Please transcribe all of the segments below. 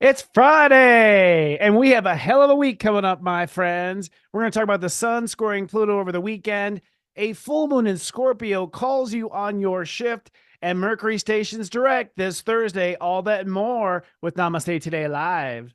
It's Friday, and we have a hell of a week coming up, my friends. We're going to talk about the sun scoring Pluto over the weekend. A full moon in Scorpio calls you on your shift, and Mercury stations direct this Thursday. All that and more with Namaste Today Live.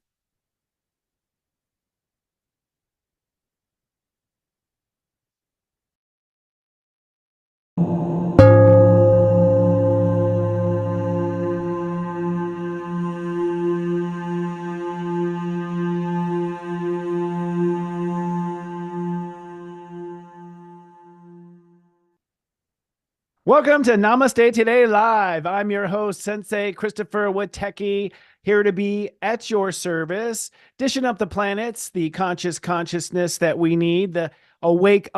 Welcome to Namaste Today Live. I'm your host, Sensei Christopher Witecki, here to be at your service, dishing up the planets, the consciousness that we need, the awake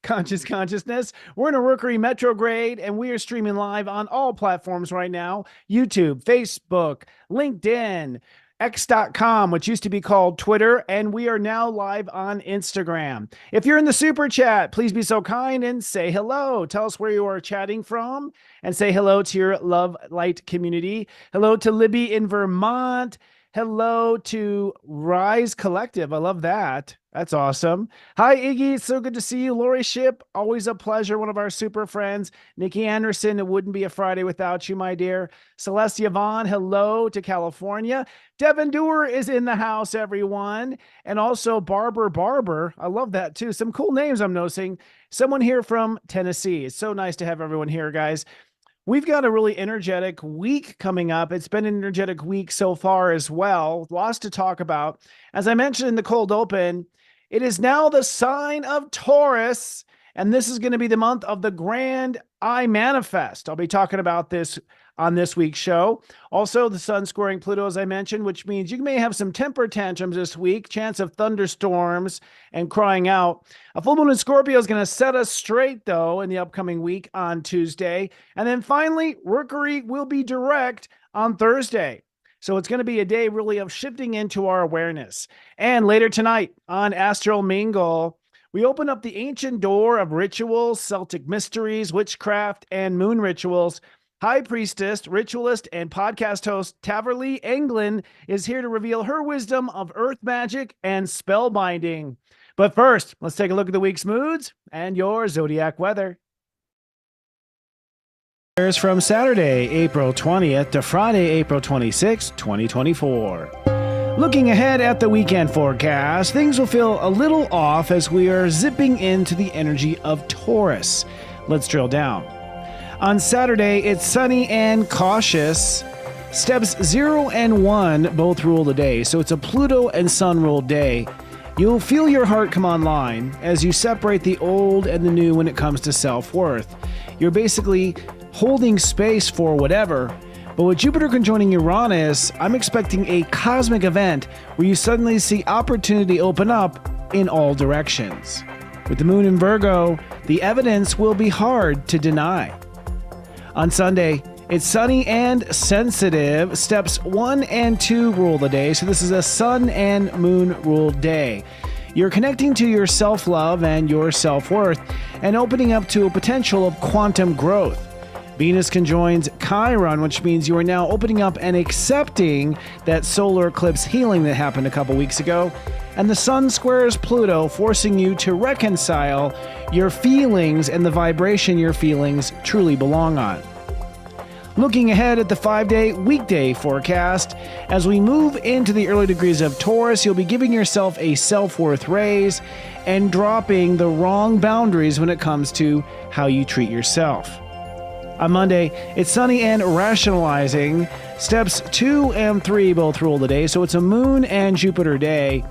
consciousness. We're in a Mercury retrograde, and we are streaming live on all platforms right now: YouTube, Facebook, LinkedIn, X.com, which used to be called Twitter, and we are now live on Instagram. If you're in the super chat, please be so kind and say hello. Tell us where you are chatting from and say hello to your love light community. Hello to Libby in Vermont. Hello to Rise Collective. I love that. That's awesome. Hi, Iggy. It's so good to see you. Lori Ship, always a pleasure. One of our super friends. Nikki Anderson, it wouldn't be a Friday without you, my dear. Celestia Vaughn, hello to California. Devin Dewar is in the house, everyone. And also Barber. I love that, too. Some cool names I'm noticing. Someone here from Tennessee. It's so nice to have everyone here, guys. We've got a really energetic week coming up. It's been an energetic week so far as well. Lots to talk about. As I mentioned in the cold open, it is now the sign of Taurus, and this is going to be the month of the Grand I Manifest. I'll be talking about this on this week's show. Also, the sun squaring Pluto, as I mentioned, which means you may have some temper tantrums this week, chance of thunderstorms and crying out. A full moon in Scorpio is going to set us straight, though, in the upcoming week on Tuesday. And then finally, Mercury will be direct on Thursday. So it's going to be a day really of shifting into our awareness. And later tonight on ASTRO MINGLE, we open up the ancient door of rituals, Celtic mysteries, witchcraft, and moon rituals. High priestess, ritualist, and podcast host Tahverlee Anglen is here to reveal her wisdom of earth magic and spell binding. But first, let's take a look at the week's moods and your zodiac weather. Here's from Saturday, April 20th to Friday, April 26th, 2024. Looking ahead at the weekend forecast, things will feel a little off as we are zipping into the energy of Taurus. Let's drill down. On Saturday, it's sunny and cautious. Steps 0 and 1 both rule the day, so it's a Pluto and Sun ruled day. You'll feel your heart come online as you separate the old and the new when it comes to self-worth. You're basically holding space for whatever, but with Jupiter conjoining Uranus, I'm expecting a cosmic event where you suddenly see opportunity open up in all directions. With the moon in Virgo, the evidence will be hard to deny. On Sunday, it's sunny and sensitive. Steps 1 and 2 rule the day, so this is a sun and moon ruled day. You're connecting to your self-love and your self-worth and opening up to a potential of quantum growth. Venus conjoins Chiron, which means you are now opening up and accepting that solar eclipse healing that happened a couple weeks ago. And the sun squares Pluto, forcing you to reconcile your feelings and the vibration your feelings truly belong on. Looking ahead at the 5-day weekday forecast, as we move into the early degrees of Taurus, you'll be giving yourself a self-worth raise and dropping the wrong boundaries when it comes to how you treat yourself. On Monday, it's sunny and rationalizing. Steps 2 and 3 both rule the day, so it's a moon and Jupiter day.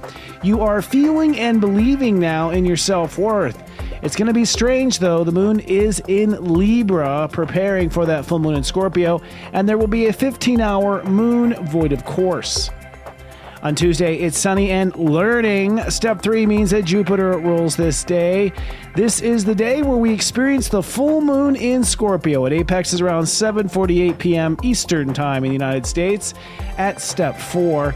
You are feeling and believing now in your self-worth. It's going to be strange, though. The moon is in Libra, preparing for that full moon in Scorpio, and there will be a 15-hour moon void of course. On Tuesday, it's sunny and learning. Step 3 means that Jupiter rules this day. This is the day where we experience the full moon in Scorpio. It apexes around 7:48 p.m. Eastern Time in the United States at Step 4.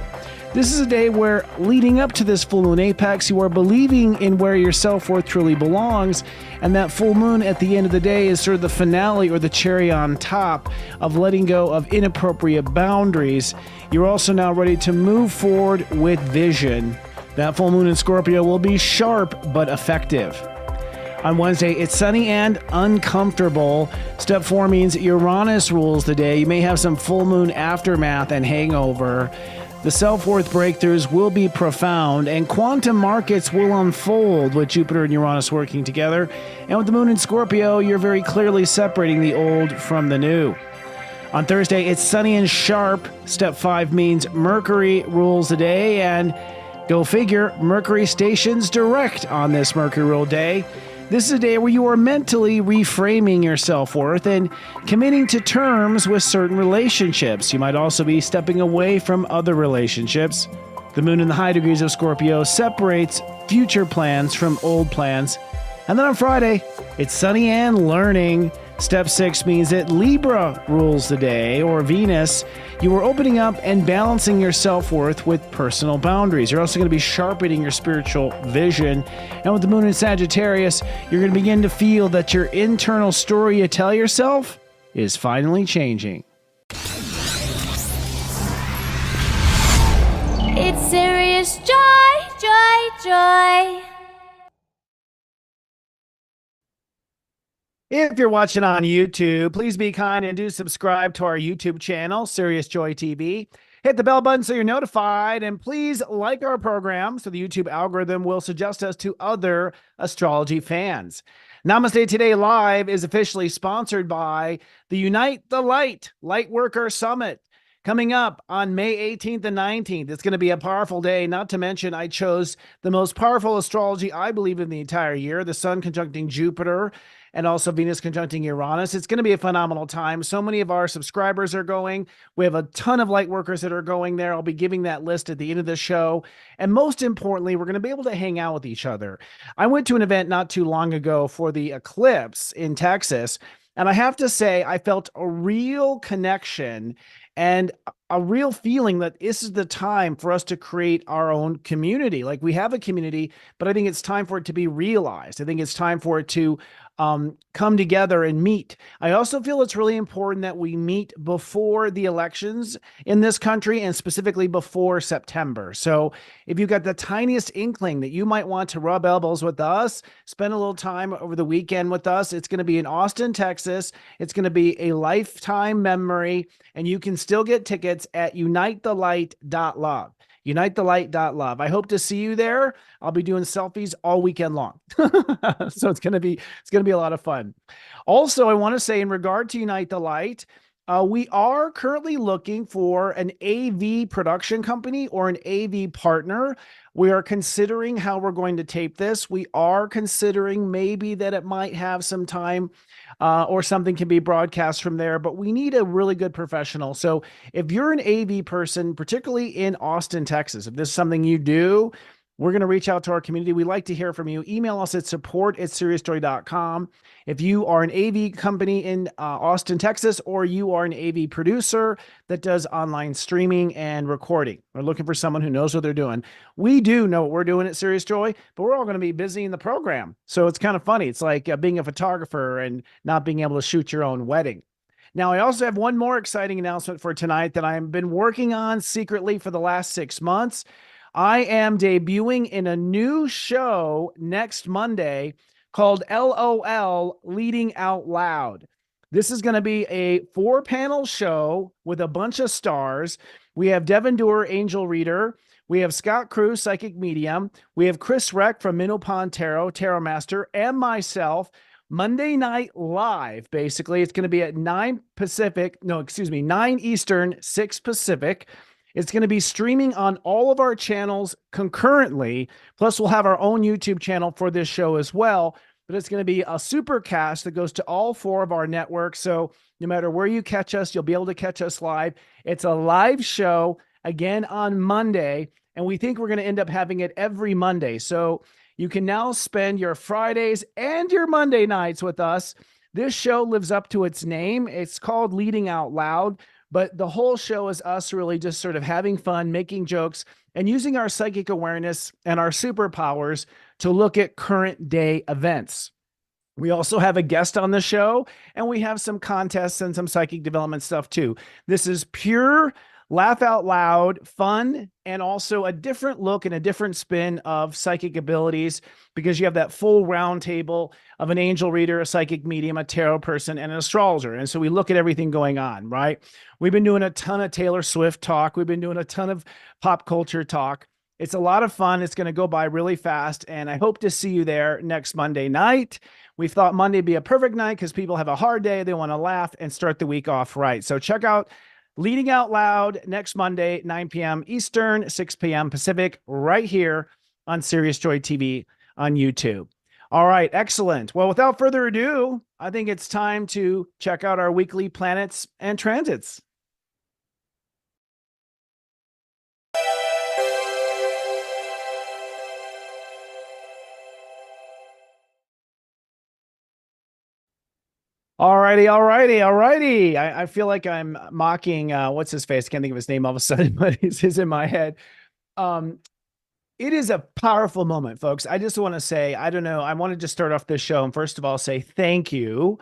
This is a day where, leading up to this full moon apex, you are believing in where your self-worth truly belongs, and that full moon at the end of the day is sort of the finale or the cherry on top of letting go of inappropriate boundaries. You're also now ready to move forward with vision. That full moon in Scorpio will be sharp but effective. On Wednesday, it's sunny and uncomfortable. Step 4 means Uranus rules the day. You may have some full moon aftermath and hangover. The self-worth breakthroughs will be profound, and quantum markets will unfold with Jupiter and Uranus working together. And with the moon in Scorpio, you're very clearly separating the old from the new. On Thursday, it's sunny and sharp. Step 5 means Mercury rules the day, and go figure, Mercury stations direct on this Mercury rule day. This is a day where you are mentally reframing your self-worth and committing to terms with certain relationships. You might also be stepping away from other relationships. The moon in the high degrees of Scorpio separates future plans from old plans. And then on Friday, it's sunny and learning. Step 6 means that Libra rules the day, or Venus. You are opening up and balancing your self-worth with personal boundaries. You're also going to be sharpening your spiritual vision. And with the moon in Sagittarius, you're going to begin to feel that your internal story you tell yourself is finally changing. It's serious joy, joy, joy. If you're watching on YouTube, please be kind and do subscribe to our YouTube channel, Serious Joy TV. Hit the bell button so you're notified, and please like our program so the YouTube algorithm will suggest us to other astrology fans. Namaste Today Live is officially sponsored by the Unite the Light Lightworker Summit, coming up on May 18th and 19th. It's going to be a powerful day, not to mention I chose the most powerful astrology I believe in the entire year, the Sun conjuncting Jupiter, and also Venus conjuncting Uranus. It's going to be a phenomenal time. So many of our subscribers are going. We have a ton of light workers that are going there. I'll be giving that list at the end of the show. And most importantly, we're going to be able to hang out with each other. I went to an event not too long ago for the eclipse in Texas, and I have to say, I felt a real connection and a real feeling that this is the time for us to create our own community. Like, we have a community, but I think it's time for it to be realized. I think it's time for it to come together and meet. I also feel it's really important that we meet before the elections in this country, and specifically before September. So if you've got the tiniest inkling that you might want to rub elbows with us, spend a little time over the weekend with us. It's going to be in Austin, Texas. It's going to be a lifetime memory, and you can still get tickets at unitethelight.love. unitethelight.love. I hope to see you there. I'll be doing selfies all weekend long. So it's going to be a lot of fun. Also, I want to say, in regard to Unite the Light, we are currently looking for an AV production company or an AV partner. We are considering how we're going to tape this. We are considering maybe that it might have some time or something can be broadcast from there, but we need a really good professional. So if you're an AV person, particularly in Austin, Texas, if this is something you do, we're going to reach out to our community. We'd like to hear from you. Email us at support@seriousstory.com. If you are an AV company in Austin, Texas, or you are an AV producer that does online streaming and recording, we're looking for someone who knows what they're doing. We do know what we're doing at Serious Joy, but we're all going to be busy in the program. So it's kind of funny. It's like being a photographer and not being able to shoot your own wedding. Now, I also have one more exciting announcement for tonight that I've been working on secretly for the last 6 months. I am debuting in a new show next Monday called LOL Leading Out Loud. This is going to be a 4-panel show with a bunch of stars. We have Devin Doer, Angel Reader. We have Scott Cruz, Psychic Medium. We have Chris Reck from Minnow Pond Tarot, Tarot Master, and myself. Monday night live, basically. It's going to be at 9 Eastern, 6 Pacific. It's going to be streaming on all of our channels concurrently. Plus, we'll have our own YouTube channel for this show as well. But it's going to be a super cast that goes to all 4 of our networks. So no matter where you catch us, you'll be able to catch us live. It's a live show again on Monday. And we think we're going to end up having it every Monday. So you can now spend your Fridays and your Monday nights with us. This show lives up to its name. It's called Leading Out Loud. But the whole show is us really just sort of having fun, making jokes, and using our psychic awareness and our superpowers to look at current day events. We also have a guest on the show, and we have some contests and some psychic development stuff too. This is pure laugh out loud fun, and also a different look and a different spin of psychic abilities, because you have that full round table of an angel reader, a psychic medium, a tarot person, and an astrologer. And so we look at everything going on, right? We've been doing a ton of Taylor Swift talk. We've been doing a ton of pop culture talk. It's a lot of fun. It's going to go by really fast, and I hope to see you there next Monday night. We thought Monday would be a perfect night because people have a hard day. They want to laugh and start the week off right. So check out Leading Out Loud next Monday, 9 p.m. Eastern, 6 p.m. Pacific, right here on Serious Joy TV on YouTube. All right, excellent. Well, without further ado, I think it's time to check out our weekly planets and transits. Alrighty. I feel like I'm mocking, what's his face? I can't think of his name all of a sudden, but he's in my head. It is a powerful moment, folks. I just want to say, I don't know. I wanted to start off this show and first of all, say thank you.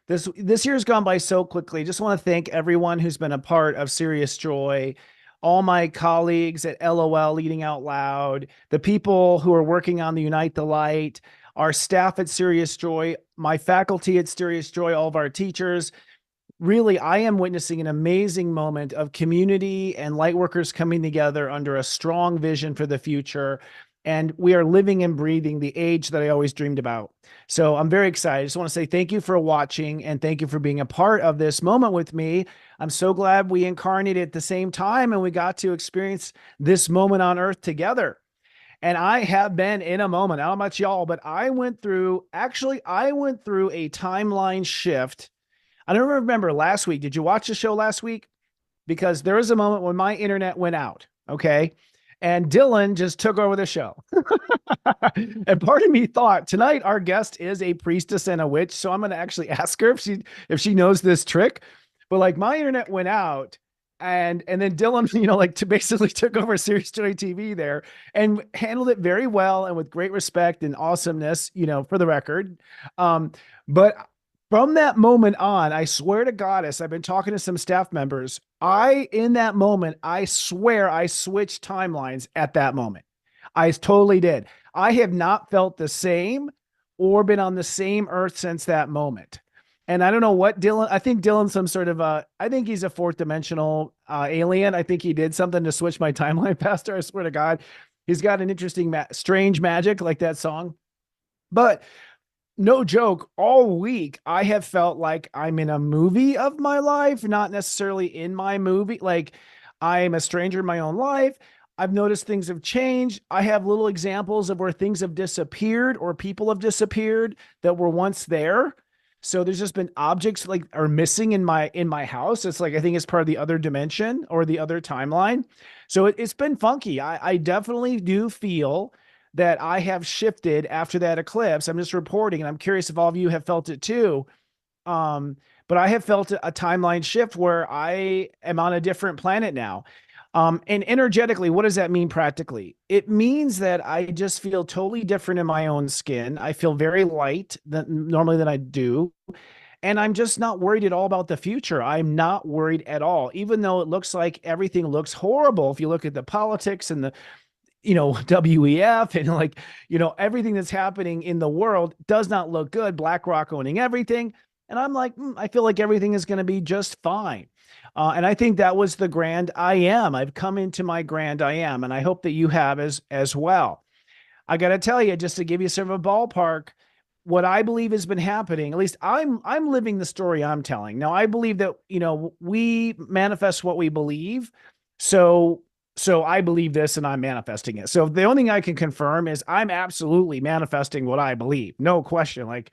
This year's gone by so quickly. Just want to thank everyone who's been a part of Serious Joy, all my colleagues at LOL Leading Out Loud, the people who are working on the Unite the Light, our staff at Serious Joy, my faculty at Serious Joy, all of our teachers. Really, I am witnessing an amazing moment of community and light workers coming together under a strong vision for the future. And we are living and breathing the age that I always dreamed about. So I'm very excited. I just want to say thank you for watching and thank you for being a part of this moment with me. I'm so glad we incarnated at the same time and we got to experience this moment on Earth together. And I have been in a moment, I don't know about y'all, but I went through a timeline shift. I don't remember last week. Did you watch the show last week? Because there was a moment when my internet went out. Okay. And Dylan just took over the show. And part of me thought tonight our guest is a priestess and a witch. So I'm going to actually ask her if she knows this trick. But like my internet went out. And then Dylan, basically took over Serious Joy TV there and handled it very well and with great respect and awesomeness, for the record. But from that moment on, I swear to Goddess, I've been talking to some staff members. In that moment, I swear I switched timelines at that moment. I totally did. I have not felt the same or been on the same Earth since that moment. And I don't know what Dylan, I think Dylan's some sort of I think he's a fourth dimensional alien. I think he did something to switch my timeline faster. I swear to God, he's got an interesting, strange magic like that song. But no joke, all week I have felt like I'm in a movie of my life, not necessarily in my movie. Like I'm a stranger in my own life. I've noticed things have changed. I have little examples of where things have disappeared or people have disappeared that were once there. So there's just been objects like are missing in my house. It's like, I think it's part of the other dimension or the other timeline. So it's been funky. I definitely do feel that I have shifted after that eclipse. I'm just reporting, and I'm curious if all of you have felt it too. But I have felt a timeline shift where I am on a different planet now. And energetically, what does that mean practically? It means that I just feel totally different in my own skin. I feel very light normally than I do. And I'm just not worried at all about the future. I'm not worried at all, even though it looks like everything looks horrible. If you look at the politics and the, WEF and everything that's happening in the world does not look good. BlackRock owning everything. And I'm like, I feel like everything is going to be just fine. And I think that was the grand I am. I've come into my grand I am, and I hope that you have as well. I got to tell you, just to give you sort of a ballpark, what I believe has been happening, at least I'm living the story I'm telling. Now, I believe that, we manifest what we believe. So I believe this and I'm manifesting it. So the only thing I can confirm is I'm absolutely manifesting what I believe. No question.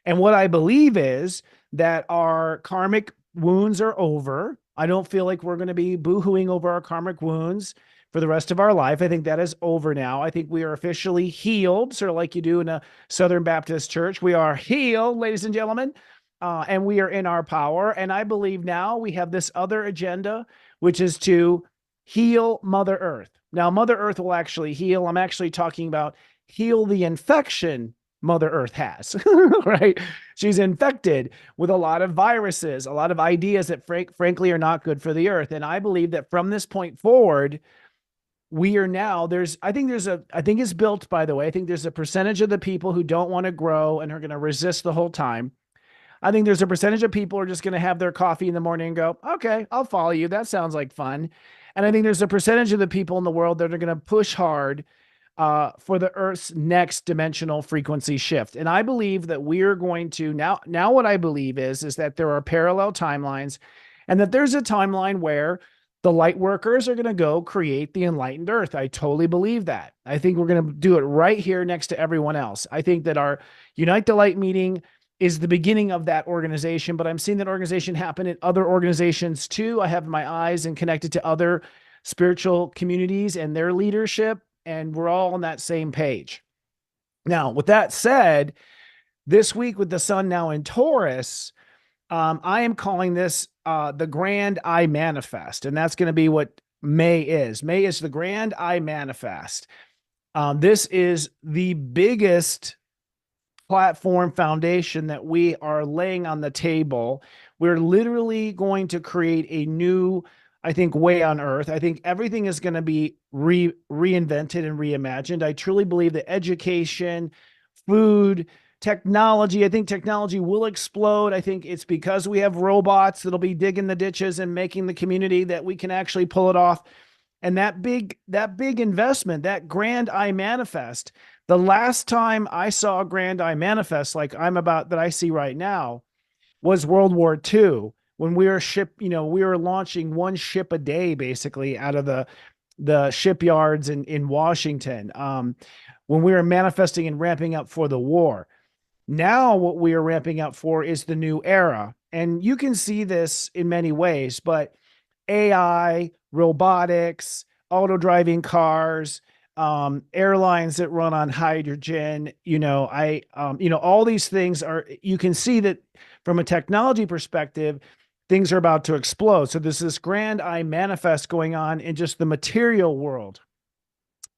And what I believe is that our karmic wounds are over. I don't feel like we're going to be boohooing over our karmic wounds for the rest of our life. I think that is over now. I think we are officially healed, sort of like you do in a Southern Baptist church. We are healed, ladies and gentlemen. and we are in our power. And I believe now we have this other agenda, which is to heal Mother Earth. Now, Mother Earth will actually heal. I'm actually talking about heal the infection Mother Earth has, right? She's infected with a lot of viruses, a lot of ideas that frankly are not good for the earth. And I believe that from this point forward, we are now I think it's built, by the way. I think there's a percentage of the people who don't want to grow and are going to resist the whole time. I think there's a percentage of people who are just going to have their coffee in the morning and go, okay, I'll follow you. That sounds like fun. And I think there's a percentage of the people in the world that are going to push hard for the Earth's next dimensional frequency shift. And I believe that we're going to now what I believe is that there are parallel timelines, and that there's a timeline where the light workers are going to go create the enlightened Earth. I totally believe that. I think we're going to do it right here next to everyone else. I think that our Unite the Light meeting is the beginning of that organization, but I'm seeing that organization happen in other organizations too. I have my eyes and connected to other spiritual communities and their leadership, and we're all on that same page. Now, with that said, this week with the sun now in Taurus, I am calling this the Grand I Manifest, and that's going to be what May is. May is the Grand I Manifest. This is the biggest platform foundation that we are laying on the table. We're literally going to create a new, I think, way on Earth. I think everything is going to be reinvented and reimagined. I truly believe that education, food, technology, I think technology will explode. I think it's because we have robots that'll be digging the ditches and making the community that we can actually pull it off. And that big investment, that Grand I Manifest, the last time I saw a Grand I Manifest like that I see right now was World War II, when we were launching one ship a day basically out of the shipyards in Washington, when we were manifesting and ramping up for the war. Now what we are ramping up for is the new era. And you can see this in many ways, but AI, robotics, auto-driving cars, airlines that run on hydrogen, all these things you can see that from a technology perspective, things are about to explode. So there's this Grand I Manifest going on in just the material world.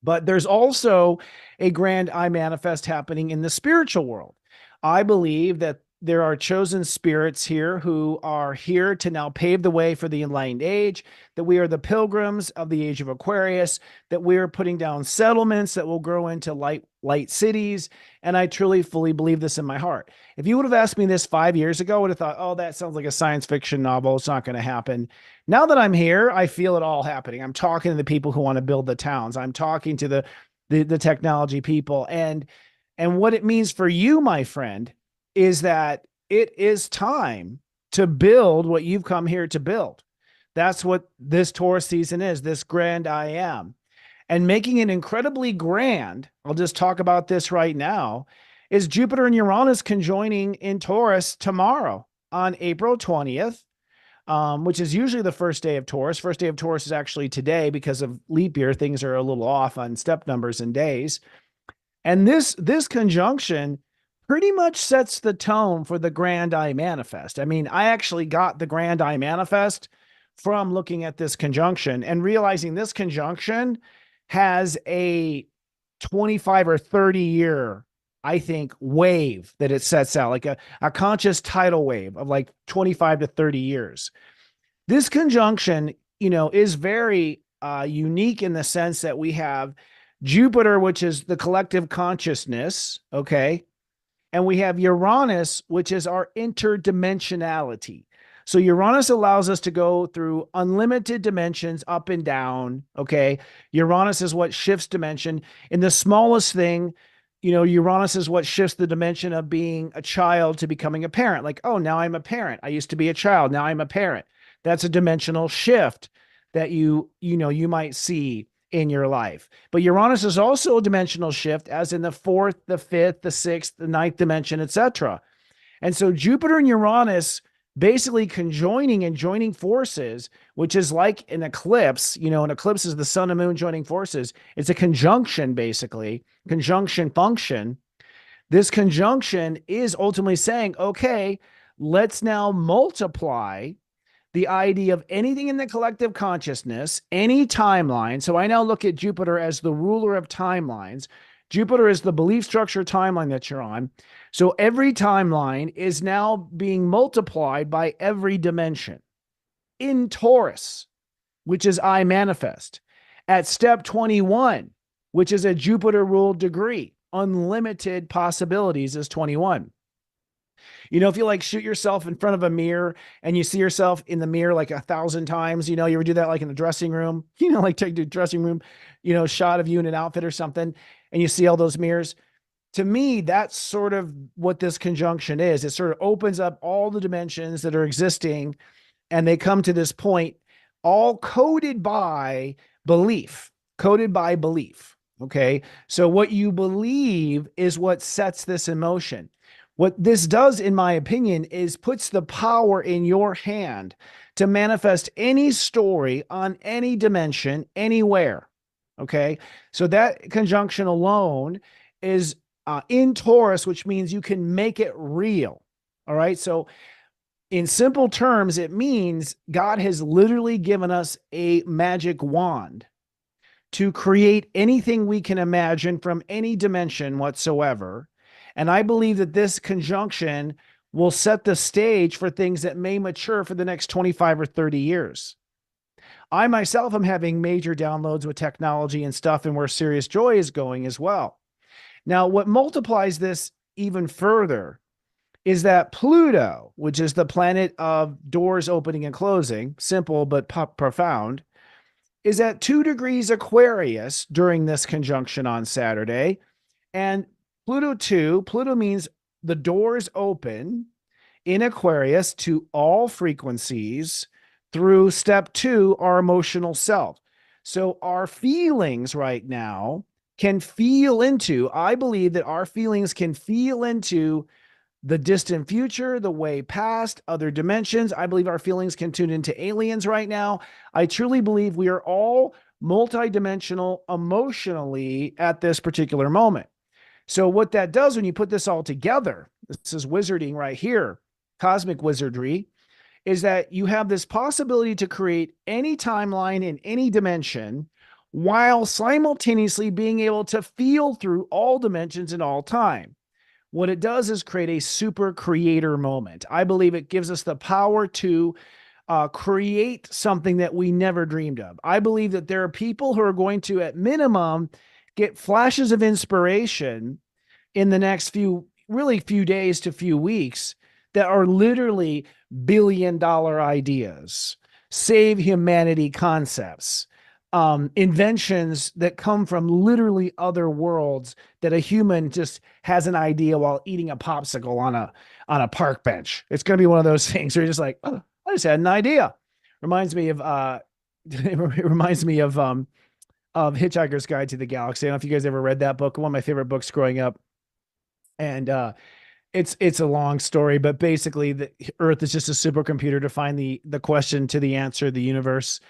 But there's also a Grand I Manifest happening in the spiritual world. I believe that there are chosen spirits here who are here to now pave the way for the enlightened age, that we are the pilgrims of the age of Aquarius, that we are putting down settlements that will grow into light cities. And I truly, fully believe this in my heart. If you would have asked me this 5 years ago, I would have thought, oh, that sounds like a science fiction novel. It's not going to happen. Now that I'm here, I feel it all happening. I'm talking to the people who want to build the towns. I'm talking to the technology people. And what it means for you, my friend, is that it is time to build what you've come here to build. That's what this Taurus season is, this Grand I Am. And making it incredibly grand, I'll just talk about this right now, is Jupiter and Uranus conjoining in Taurus tomorrow on April 20th, which is usually the first day of Taurus. First day of Taurus is actually today because of leap year. Things are a little off on step numbers and days. And this conjunction pretty much sets the tone for the Grand I Manifest. I mean, I actually got the Grand I Manifest from looking at this conjunction and realizing this conjunction has a 25 or 30 year, I think, wave that it sets out, like a conscious tidal wave of like 25 to 30 years. This conjunction, is very unique in the sense that we have Jupiter, which is the collective consciousness, okay? And we have Uranus, which is our interdimensionality. So Uranus allows us to go through unlimited dimensions up and down, okay? Uranus is what shifts dimension. In the smallest thing, Uranus is what shifts the dimension of being a child to becoming a parent. Like, oh, now I'm a parent. I used to be a child. Now I'm a parent. That's a dimensional shift that you might see in your life. But Uranus is also a dimensional shift, as in the fourth, the fifth, the sixth, the ninth dimension, etc. And so Jupiter and Uranus basically conjoining and joining forces, which is like an eclipse. An eclipse is the sun and moon joining forces. It's a conjunction, basically, conjunction function. This conjunction is ultimately saying, okay, Let's now multiply the idea of anything in the collective consciousness, any timeline. So I now look at Jupiter as the ruler of timelines. Jupiter is the belief structure timeline that you're on. So every timeline is now being multiplied by every dimension. In Taurus, which is I manifest. At step 21, which is a Jupiter ruled degree, unlimited possibilities is 21. You know, if you like shoot yourself in front of a mirror and you see yourself in the mirror like 1,000 times, you know, you ever do that like in the dressing room, you know, like take the dressing room, you know, shot of you in an outfit or something, and you see all those mirrors. To me, that's sort of what this conjunction is. It sort of opens up all the dimensions that are existing, and they come to this point, all coded by belief, coded by belief. Okay. So what you believe is what sets this in motion. What this does, in my opinion, is puts the power in your hand to manifest any story on any dimension, anywhere. Okay. So that conjunction alone is in Taurus, which means you can make it real. All right. So in simple terms, it means God has literally given us a magic wand to create anything we can imagine from any dimension whatsoever. And I believe that this conjunction will set the stage for things that may mature for the next 25 or 30 years. I myself am having major downloads with technology and stuff, and where Serious Joy is going as well. Now, what multiplies this even further is that Pluto, which is the planet of doors opening and closing, simple but profound, is at 2 degrees Aquarius during this conjunction on Saturday. And Pluto means the doors open in Aquarius to all frequencies through step 2, our emotional self. So our feelings right now can feel into, I believe that our feelings can feel into the distant future, the way past, other dimensions. I believe our feelings can tune into aliens right now. I truly believe we are all multidimensional emotionally at this particular moment. So what that does when you put this all together, this is wizarding right here, cosmic wizardry, is that you have this possibility to create any timeline in any dimension while simultaneously being able to feel through all dimensions in all time. What it does is create a super creator moment. I believe it gives us the power to create something that we never dreamed of. I believe that there are people who are going to, at minimum, get flashes of inspiration in the next few days to few weeks that are literally billion-dollar ideas, save humanity concepts, inventions that come from literally other worlds that a human just has an idea while eating a popsicle on a park bench. It's going to be one of those things where you're just like, oh, I just had an idea. Reminds me of it reminds me of Hitchhiker's Guide to the Galaxy. I don't know if you guys ever read that book. One of my favorite books growing up. And it's a long story, but basically the Earth is just a supercomputer to find the question to the answer of the universe.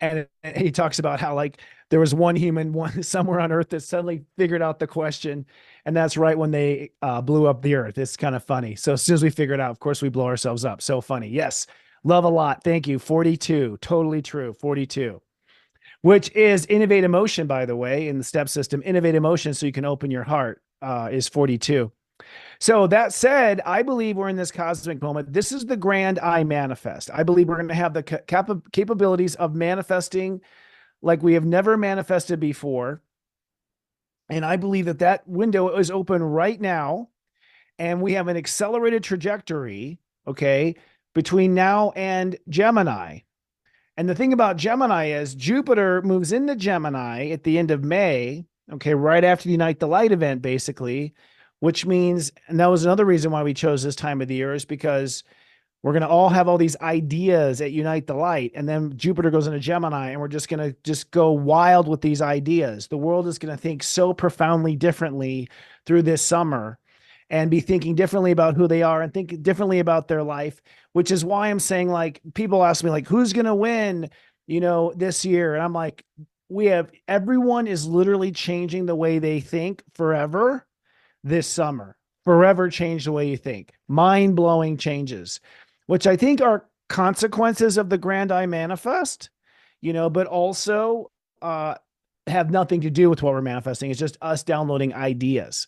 And he talks about how like there was one human somewhere on Earth that suddenly figured out the question. And that's right when they blew up the Earth. It's kind of funny. So as soon as we figure it out, of course, we blow ourselves up. So funny. Yes. Love a lot. Thank you. 42. Totally true. 42. Which is innovate emotion, by the way, in the step system. Innovate emotion so you can open your heart is 42. So that said, I believe we're in this cosmic moment. This is the grand I manifest. I believe we're going to have the capabilities of manifesting like we have never manifested before. And I believe that that window is open right now. And we have an accelerated trajectory, okay, between now and Gemini. And the thing about Gemini is Jupiter moves into Gemini at the end of May, okay, right after the Unite the Light event, basically, which means, and that was another reason why we chose this time of the year, is because we're going to all have all these ideas at Unite the Light. And then Jupiter goes into Gemini and we're just going to go wild with these ideas. The world is going to think so profoundly differently through this summer and be thinking differently about who they are and think differently about their life, which is why I'm saying, like, people ask me like, who's going to win, this year? And I'm like, everyone is literally changing the way they think forever this summer. forever change the way you think. Mind-blowing changes, which I think are consequences of the grand I manifest, but also have nothing to do with what we're manifesting. It's just us downloading ideas.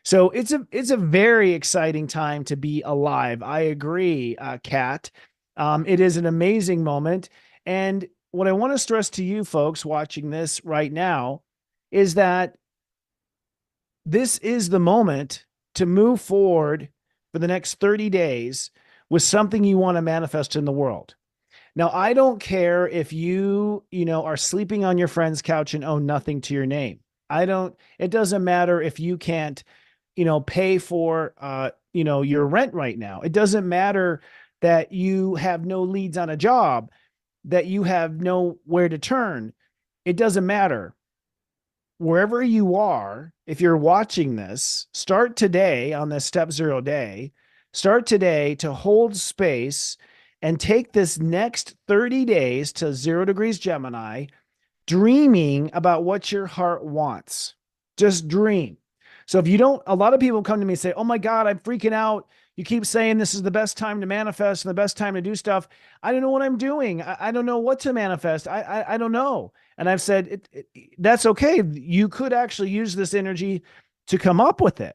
So it's a very exciting time to be alive. I agree, Kat. It is an amazing moment. And what I want to stress to you folks watching this right now is that this is the moment to move forward for the next 30 days with something you want to manifest in the world. Now, I don't care if you are sleeping on your friend's couch and own nothing to your name. It doesn't matter if you can't, pay for, your rent right now. It doesn't matter that you have no leads on a job, that you have nowhere to turn. It doesn't matter. Wherever you are, if you're watching this, start today on this step 0 day, start today to hold space and take this next 30 days to 0 degrees Gemini, dreaming about what your heart wants. Just dream. So if you don't, a lot of people come to me and say, oh my God, I'm freaking out. You keep saying this is the best time to manifest and the best time to do stuff. I don't know what I'm doing. I don't know what to manifest. I don't know. And I've said, that's okay. You could actually use this energy to come up with it.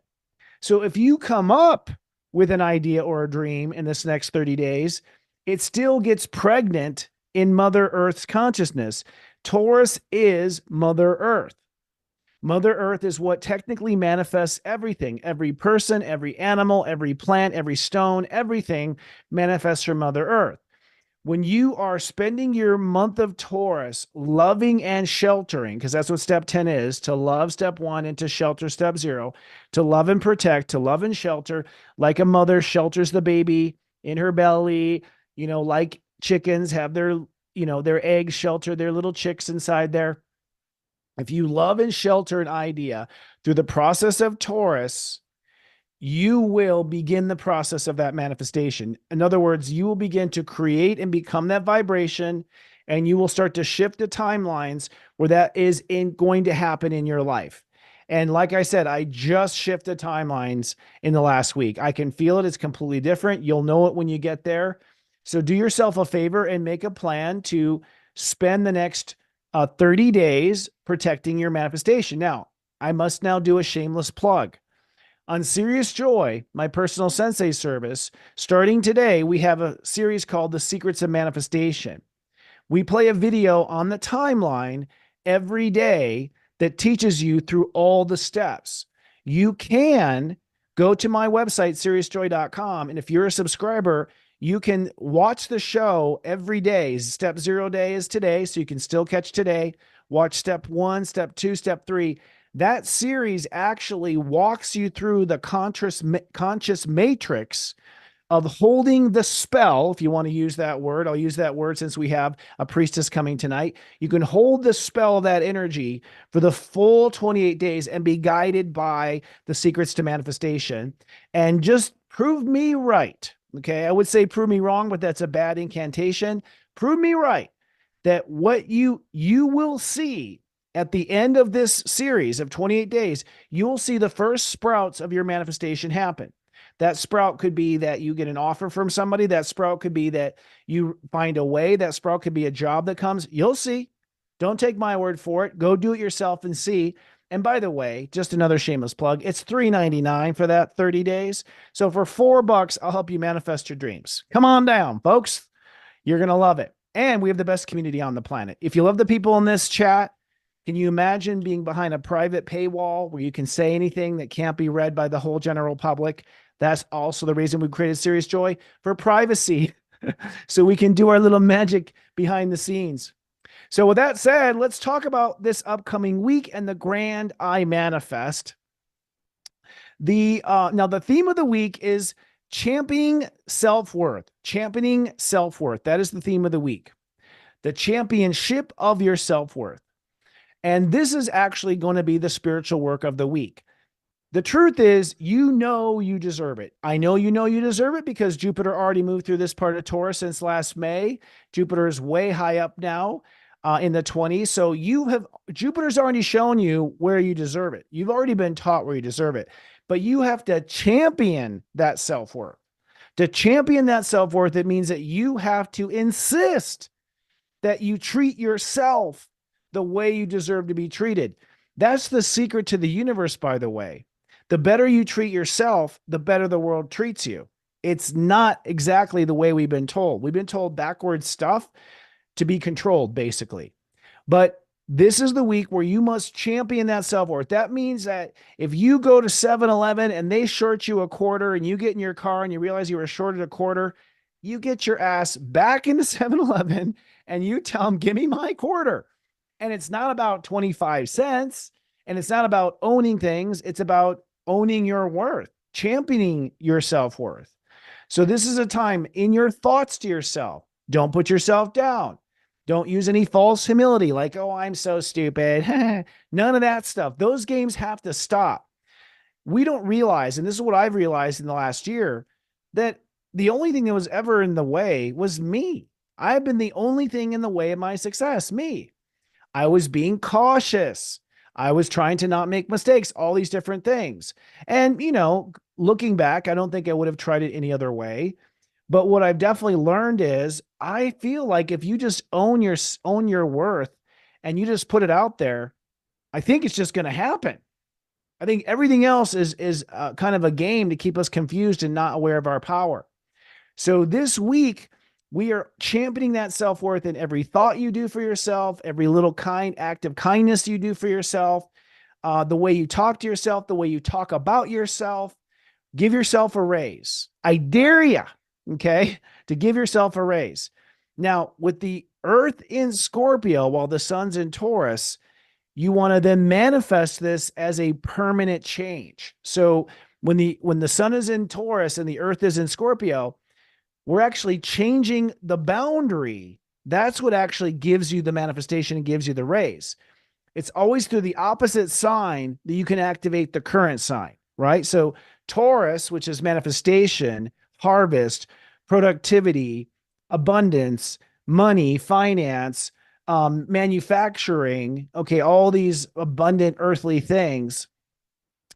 So if you come up with an idea or a dream in this next 30 days, it still gets pregnant in Mother Earth's consciousness. Taurus is Mother Earth. Mother Earth is what technically manifests everything. Every person, every animal, every plant, every stone, everything manifests from Mother Earth. When you are spending your month of Taurus loving and sheltering, because that's what step 10 is, to love step 1 and to shelter step 0, to love and protect, to love and shelter, like a mother shelters the baby in her belly, like chickens have their eggs shelter their little chicks inside there. If you love and shelter an idea through the process of Taurus, you will begin the process of that manifestation. In other words, you will begin to create and become that vibration, and you will start to shift the timelines where that is going to happen in your life. And like I said, I just shifted timelines in the last week. I can feel it. It's completely different. You'll know it when you get there. So do yourself a favor and make a plan to spend the next 30 days protecting your manifestation. Now, I must now do a shameless plug. On Serious Joy, my personal Sensei service, starting today, we have a series called The Secrets of Manifestation. We play a video on the timeline every day that teaches you through all the steps. You can go to my website, seriousjoy.com, and if you're a subscriber, you can watch the show every day. Step 0 day is today, so you can still catch today. Watch step 1, step 2, step 3. That series actually walks you through the conscious matrix of holding the spell. If you want to use that word, I'll use that word since we have a priestess coming tonight. You can hold the spell of that energy for the full 28 days and be guided by the secrets to manifestation and just prove me right. Okay. I would say prove me wrong, but that's a bad incantation. Prove me right that what you will see at the end of this series of 28 days, you'll see the first sprouts of your manifestation happen. That sprout could be that you get an offer from somebody. That sprout could be that you find a way. That sprout could be a job that comes. You'll see. Don't take my word for it. Go do it yourself and see. And by the way, just another shameless plug, it's $3.99 for that 30 days. So for $4, I'll help you manifest your dreams. Come on down, folks. You're going to love it. And we have the best community on the planet. If you love the people in this chat, can you imagine being behind a private paywall where you can say anything that can't be read by the whole general public? That's also the reason we created Serious Joy, for privacy, so we can do our little magic behind the scenes. So with that said, let's talk about this upcoming week and the grand I manifest. Now the theme of the week is championing self-worth. Championing self-worth. That is the theme of the week. The championship of your self-worth. And this is actually going to be the spiritual work of the week. The truth is, you deserve it. I know you deserve it because Jupiter already moved through this part of Taurus since last May. Jupiter is way high up now in the 20s. So Jupiter's already shown you where you deserve it. You've already been taught where you deserve it. but you have to champion that self-worth. To champion that self-worth, it means that you have to insist that you treat yourself the way you deserve to be treated. That's the secret to the universe, by the way. The better you treat yourself, the better the world treats you. It's not exactly the way we've been told. We've been told backwards stuff to be controlled, basically. But this is the week where you must champion that self-worth. That means that if you go to 7-Eleven and they short you a quarter and you get in your car and you realize you were shorted a quarter, you get your ass back into 7-Eleven and you tell them, give me my quarter. And it's not about 25 cents and it's not about owning things. It's about owning your worth, championing your self-worth. So this is a time in your thoughts to yourself. Don't put yourself down. Don't use any false humility like, oh, I'm so stupid. None of that stuff. Those games have to stop. We don't realize, and this is what I've realized in the last year, that the only thing that was ever in the way was me. I've been the only thing in the way of my success, me. I was being cautious. I was trying to not make mistakes, all these different things. And, looking back, I don't think I would have tried it any other way. But what I've definitely learned is I feel like if you just own your worth and you just put it out there, I think it's just going to happen. I think everything else is kind of a game to keep us confused and not aware of our power. So this week, we are championing that self-worth in every thought you do for yourself, every little act of kindness you do for yourself, the way you talk to yourself, the way you talk about yourself. Give yourself a raise. I dare you, okay, to give yourself a raise. Now, with the Earth in Scorpio while the Sun's in Taurus, you want to then manifest this as a permanent change. So when the Sun is in Taurus and the Earth is in Scorpio, we're actually changing the boundary. That's what actually gives you the manifestation and gives you the raise. It's always through the opposite sign that you can activate the current sign, right? So Taurus, which is manifestation, harvest, productivity, abundance, money, finance, manufacturing, okay, all these abundant earthly things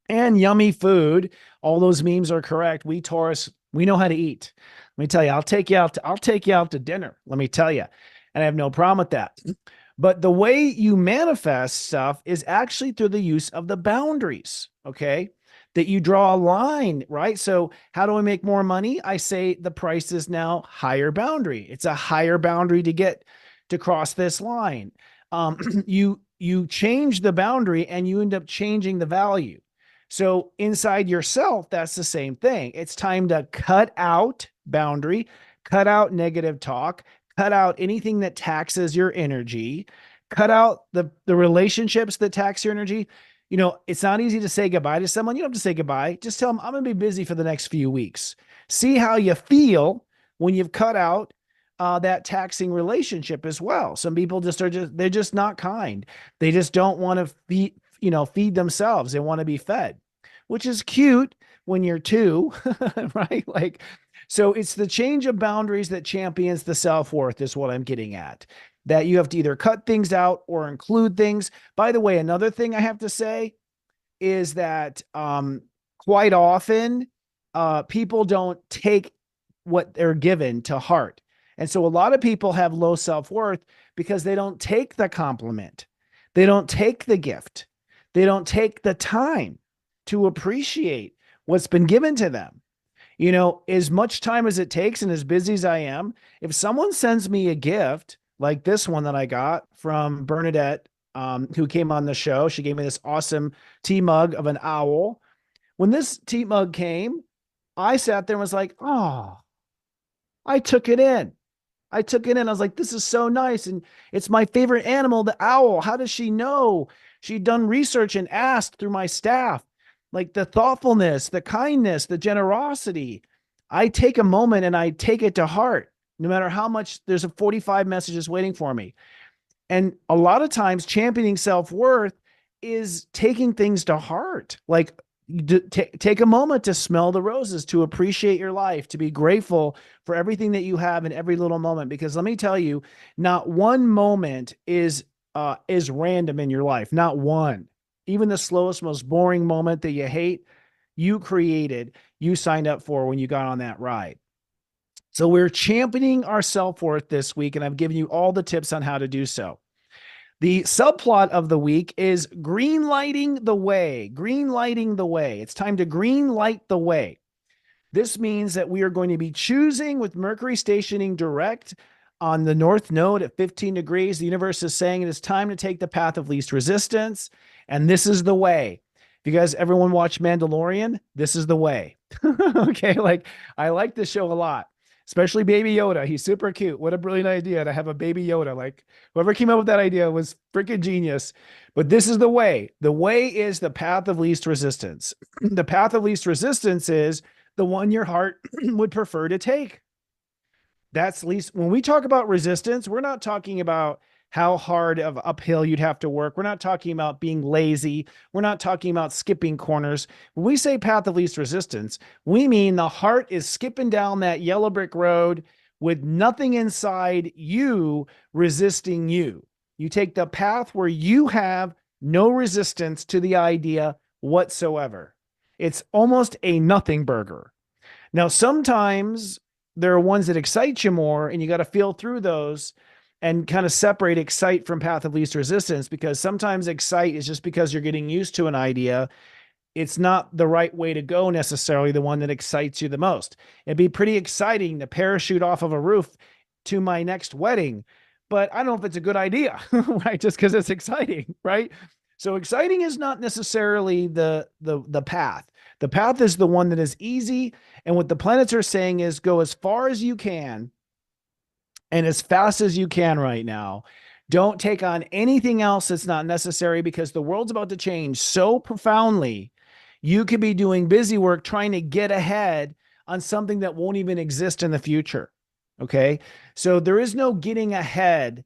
and yummy food. All those memes are correct. We Taurus, we know how to eat. Let me tell you, I'll take you out to dinner. Let me tell you. And I have no problem with that. But the way you manifest stuff is actually through the use of the boundaries, okay? That you draw a line, right? So how do I make more money? I say the price is now higher boundary. It's a higher boundary to cross this line. You change the boundary and you end up changing the value. So inside yourself, that's the same thing. It's time to cut out boundary, cut out negative talk, cut out anything that taxes your energy, cut out the relationships that tax your energy. It's not easy to say goodbye to someone. You don't have to say goodbye. Just tell them, I'm going to be busy for the next few weeks. See how you feel when you've cut out that taxing relationship as well. Some people they're just not kind. They just don't want to feed themselves. They want to be fed, which is cute when you're two, right? So it's the change of boundaries that champions the self-worth is what I'm getting at. That you have to either cut things out or include things. By the way, another thing I have to say is that quite often people don't take what they're given to heart. And so a lot of people have low self-worth because they don't take the compliment. They don't take the gift. They don't take the time to appreciate what's been given to them. As much time as it takes and as busy as I am, if someone sends me a gift like this one that I got from Bernadette, who came on the show, she gave me this awesome tea mug of an owl. When this tea mug came, I sat there and was like, oh, I took it in. I was like, this is so nice. And it's my favorite animal, the owl. How does she know? She'd done research and asked through my staff. Like the thoughtfulness, the kindness, the generosity. I take a moment and I take it to heart, no matter how much there's 45 messages waiting for me. And a lot of times championing self-worth is taking things to heart. Like take a moment to smell the roses, to appreciate your life, to be grateful for everything that you have in every little moment. Because let me tell you, not one moment is random in your life. Not one. Even the slowest, most boring moment that you hate, you created, you signed up for when you got on that ride. So we're championing our self-worth this week, and I've given you all the tips on how to do so. The subplot of the week is green lighting the way. Green lighting the way. It's time to green light the way. This means that we are going to be choosing, with Mercury stationing direct on the north node at 15 degrees. The universe is saying it is time to take the path of least resistance, and this is the way. If you guys, everyone watch Mandalorian, this is the way. Okay, like I like this show a lot, especially Baby Yoda. He's super cute. What a brilliant idea to have a Baby Yoda. Like whoever came up with that idea was freaking genius. But this is the way. The way is the path of least resistance. The path of least resistance is the one your heart would prefer to take. That's least, when we talk about resistance, we're not talking about how hard of uphill you'd have to work. We're not talking about being lazy. We're not talking about skipping corners. When we say path of least resistance, we mean the heart is skipping down that yellow brick road with nothing inside you resisting you. You take the path where you have no resistance to the idea whatsoever. It's almost a nothing burger. Now, sometimes there are ones that excite you more, and you got to feel through those and kind of separate excite from path of least resistance, because sometimes excite is just because you're getting used to an idea. It's not the right way to go necessarily, the one that excites you the most. It'd be pretty exciting to parachute off of a roof to my next wedding, but I don't know if it's a good idea, right? Just because it's exciting, right? So exciting is not necessarily the path. The path is the one that is easy. And what the planets are saying is go as far as you can and as fast as you can right now. Don't take on anything else that's not necessary, because the world's about to change so profoundly. You could be doing busy work trying to get ahead on something that won't even exist in the future. Okay. So there is no getting ahead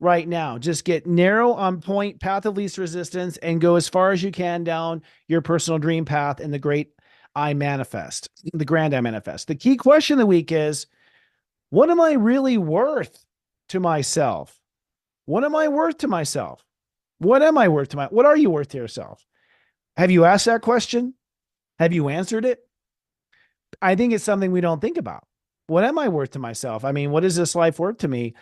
right now. Just get narrow on point, path of least resistance, and go as far as you can down your personal dream path in the great I manifest, the grand I manifest. The key question of the week is, what am I really worth to myself? What am I worth to myself? What am I worth to what are you worth to yourself? Have you asked that question? Have you answered it? I think it's something we don't think about. What am I worth to myself? I mean, what is this life worth to me?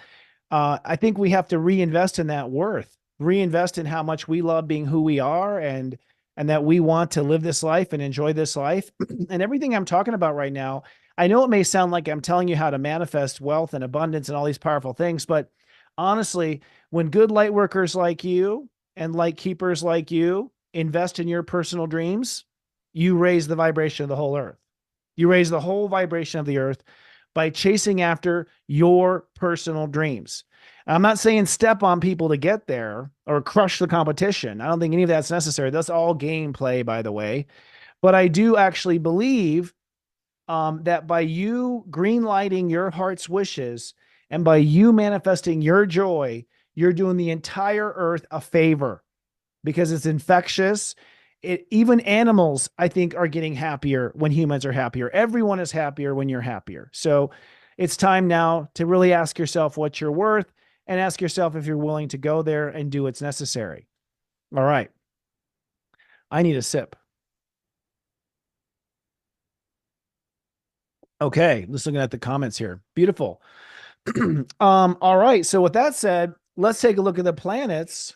I think we have to reinvest in that worth, reinvest in how much we love being who we are, and that we want to live this life and enjoy this life. And everything I'm talking about right now, I know it may sound like I'm telling you how to manifest wealth and abundance and all these powerful things, but honestly, when good light workers like you and light keepers like you invest in your personal dreams, you raise the vibration of the whole earth. You raise the whole vibration of the earth by chasing after your personal dreams. I'm not saying step on people to get there or crush the competition. I don't think any of that's necessary. That's all gameplay, by the way. But I do actually believe that by you green lighting your heart's wishes and by you manifesting your joy, you're doing the entire earth a favor, because it's infectious. Even animals, I think, are getting happier when humans are happier. Everyone is happier when you're happier. So it's time now to really ask yourself what you're worth, and ask yourself if you're willing to go there and do what's necessary. All right. I need a sip. Okay, just looking at the comments here. Beautiful. All right. So with that said, let's take a look at the planets.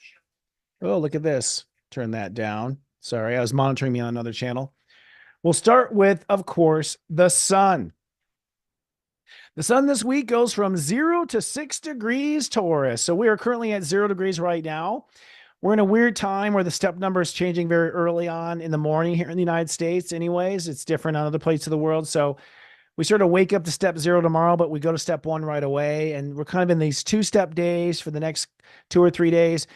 Oh, look at this. Turn that down. Sorry, I was monitoring me on another channel. We'll start with, of course, the sun. The sun this week goes from 0 to 6 degrees Taurus. So we are currently at 0 degrees right now. We're in a weird time where the step number is changing very early on in the morning here in the United States. Anyways, it's different on other places of the world. So we sort of wake up to step 0 tomorrow, but we go to step 1 right away. And we're kind of in these 2-step days for the next 2 or 3 days.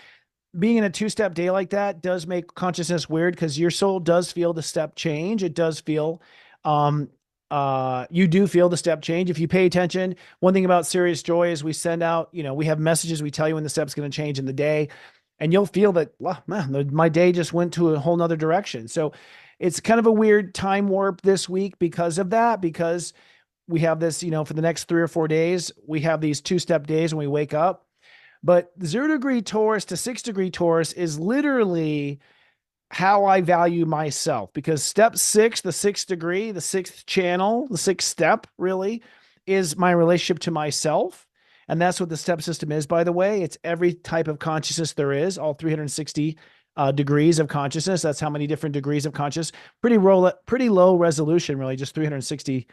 Being in a 2-step day like that does make consciousness weird, because your soul does feel the step change. It does feel, you do feel the step change. If you pay attention, one thing about Serious Joy is we send out, we have messages. We tell you when the step's going to change in the day, and you'll feel that, well, man, my day just went to a whole nother direction. So it's kind of a weird time warp this week because of that, because we have this, for the next 3 or 4 days, we have these 2-step days when we wake up. But 0 degree Taurus to 6 degree Taurus is literally how I value myself, because step 6, the 6th degree, the 6th channel, the 6th step really is my relationship to myself. And that's what the step system is, by the way. It's every type of consciousness there is, all 360 degrees of consciousness. That's how many different degrees of consciousness. Pretty low resolution, really, just 360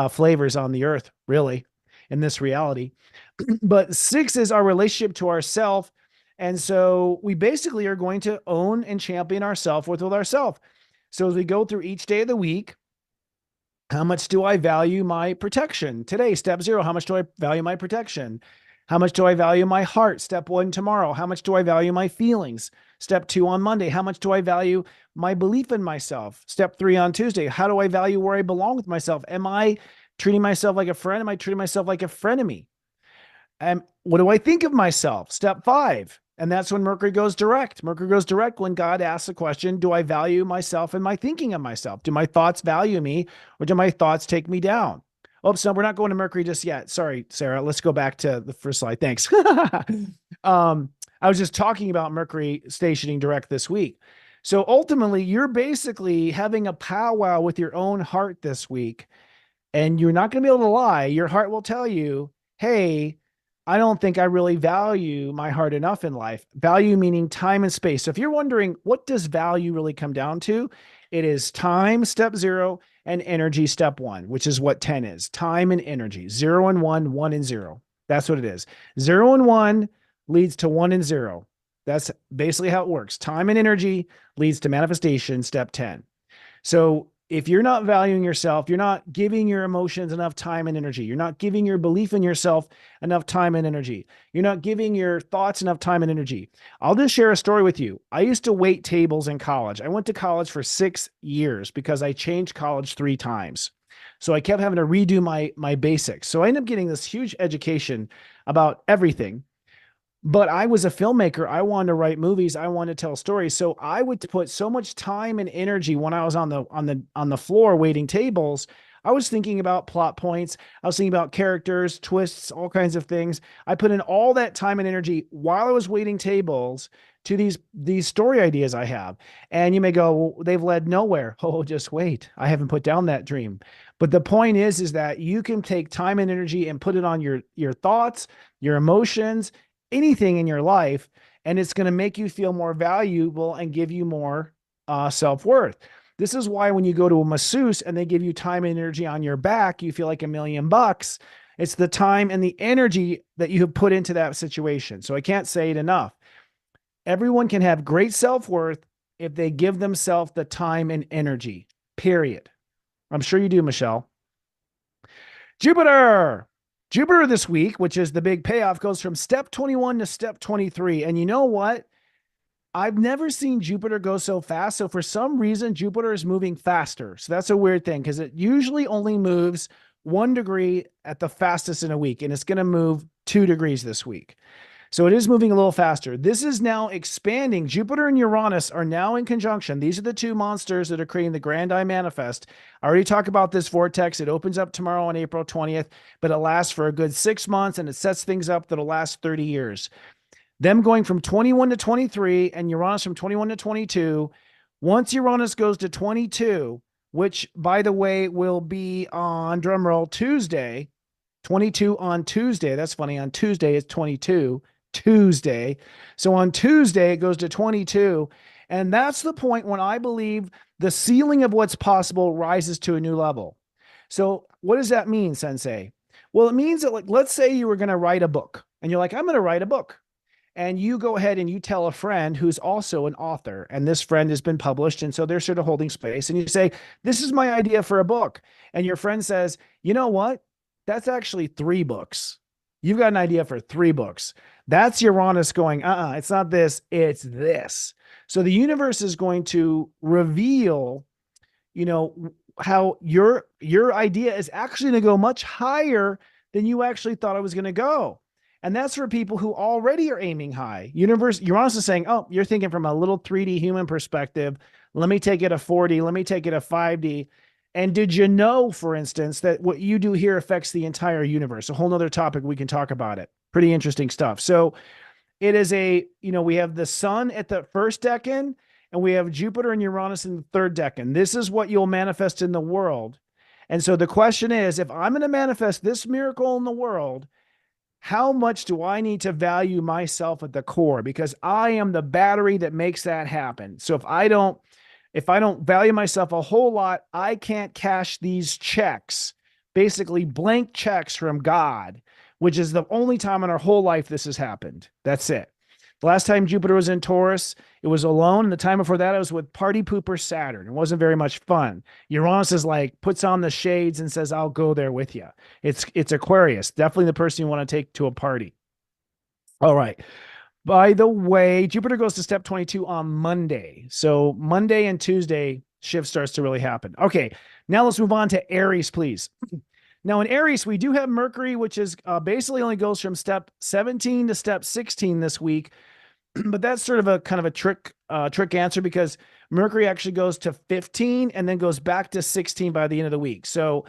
flavors on the earth, really, in this reality. But 6 is our relationship to ourself. And so we basically are going to own and champion our self-worth with ourselves. So as we go through each day of the week, how much do I value my protection? Today, step 0, how much do I value my protection? How much do I value my heart? Step 1 tomorrow. How much do I value my feelings? Step 2 on Monday. How much do I value my belief in myself? Step 3 on Tuesday. How do I value where I belong with myself? Am I treating myself like a friend? Am I treating myself like a frenemy? And what do I think of myself? Step 5. And that's when Mercury goes direct. Mercury goes direct when God asks the question, do I value myself and my thinking of myself? Do my thoughts value me, or do my thoughts take me down? Oops, no, we're not going to Mercury just yet. Sorry, Sarah. Let's go back to the first slide. Thanks. I was just talking about Mercury stationing direct this week. So ultimately, you're basically having a powwow with your own heart this week, and you're not going to be able to lie. Your heart will tell you, hey, I don't think I really value my heart enough in life. Value meaning time and space. So if you're wondering, what does value really come down to? It is time, step 0, and energy, step 1, which is what 10 is. Time and energy. 0 and 1, 1 and 0. That's what it is. 0 and 1 leads to 1 and 0. That's basically how it works. Time and energy leads to manifestation, step 10. So if you're not valuing yourself, you're not giving your emotions enough time and energy. You're not giving your belief in yourself enough time and energy. You're not giving your thoughts enough time and energy. I'll just share a story with you. I used to wait tables in college. I went to college for 6 years because I changed college 3 times. So I kept having to redo my basics. So I ended up getting this huge education about everything. But I was a filmmaker. I wanted to write movies. I wanted to tell stories. So I would put so much time and energy when I was on the floor waiting tables. I was thinking about plot points. I was thinking about characters, twists, all kinds of things. I put in all that time and energy while I was waiting tables to these story ideas I have. And you may go, well, they've led nowhere. Oh, just wait. I haven't put down that dream. But the point is that you can take time and energy and put it on your thoughts, your emotions, anything in your life, and it's going to make you feel more valuable and give you more self-worth. This is why when you go to a masseuse and they give you time and energy on your back, you feel like $1,000,000. It's the time and the energy that you have put into that situation. So I can't say it enough. Everyone can have great self-worth if they give themselves the time and energy, period. I'm sure you do, Michelle. Jupiter this week, which is the big payoff, goes from step 21 to step 23. And you know what? I've never seen Jupiter go so fast. So for some reason, Jupiter is moving faster. So that's a weird thing because it usually only moves 1 degree at the fastest in a week. And it's going to move 2 degrees this week. So it is moving a little faster. This is now expanding. Jupiter and Uranus are now in conjunction. These are the 2 monsters that are creating the Grand Eye Manifest. I already talked about this vortex. It opens up tomorrow on April 20th, but it lasts for a good 6 months, and it sets things up that'll last 30 years. Them going from 21 to 23 and Uranus from 21 to 22. Once Uranus goes to 22, which, by the way, will be on, drumroll, Tuesday, 22 on Tuesday. That's funny. On Tuesday, it's 22. Tuesday. So on Tuesday, it goes to 22. And that's the point when I believe the ceiling of what's possible rises to a new level. So what does that mean, Sensei? Well, it means that, like, let's say you were going to write a book and you're like, I'm going to write a book. And you go ahead and you tell a friend who's also an author, and this friend has been published. And so they're sort of holding space. And you say, this is my idea for a book. And your friend says, you know what? That's actually 3 books. You've got an idea for 3 books. That's Uranus going, it's not this, it's this. So the universe is going to reveal, how your idea is actually going to go much higher than you actually thought it was going to go. And that's for people who already are aiming high. Uranus is saying, oh, you're thinking from a little 3D human perspective. Let me take it a 4D. Let me take it a 5D. And did you know, for instance, that what you do here affects the entire universe? A whole nother topic. We can talk about it. Pretty interesting stuff. So it is we have the sun at the first decan, and we have Jupiter and Uranus in the third decan. This is what you'll manifest in the world. And so the question is, if I'm going to manifest this miracle in the world, how much do I need to value myself at the core? Because I am the battery that makes that happen. So if I don't value myself a whole lot, I can't cash these checks, basically blank checks from God, which is the only time in our whole life this has happened. That's it. The last time Jupiter was in Taurus, it was alone. And the time before that, it was with party pooper Saturn. It wasn't very much fun. Uranus is like, puts on the shades and says, I'll go there with you. It's Aquarius, definitely the person you want to take to a party. All right. By the way, Jupiter goes to step 22 on Monday. So Monday and Tuesday, shift starts to really happen. Okay. Now let's move on to Aries, please. Now in Aries, we do have Mercury, which is basically only goes from step 17 to step 16 this week. But that's sort of a kind of a trick answer, because Mercury actually goes to 15 and then goes back to 16 by the end of the week. So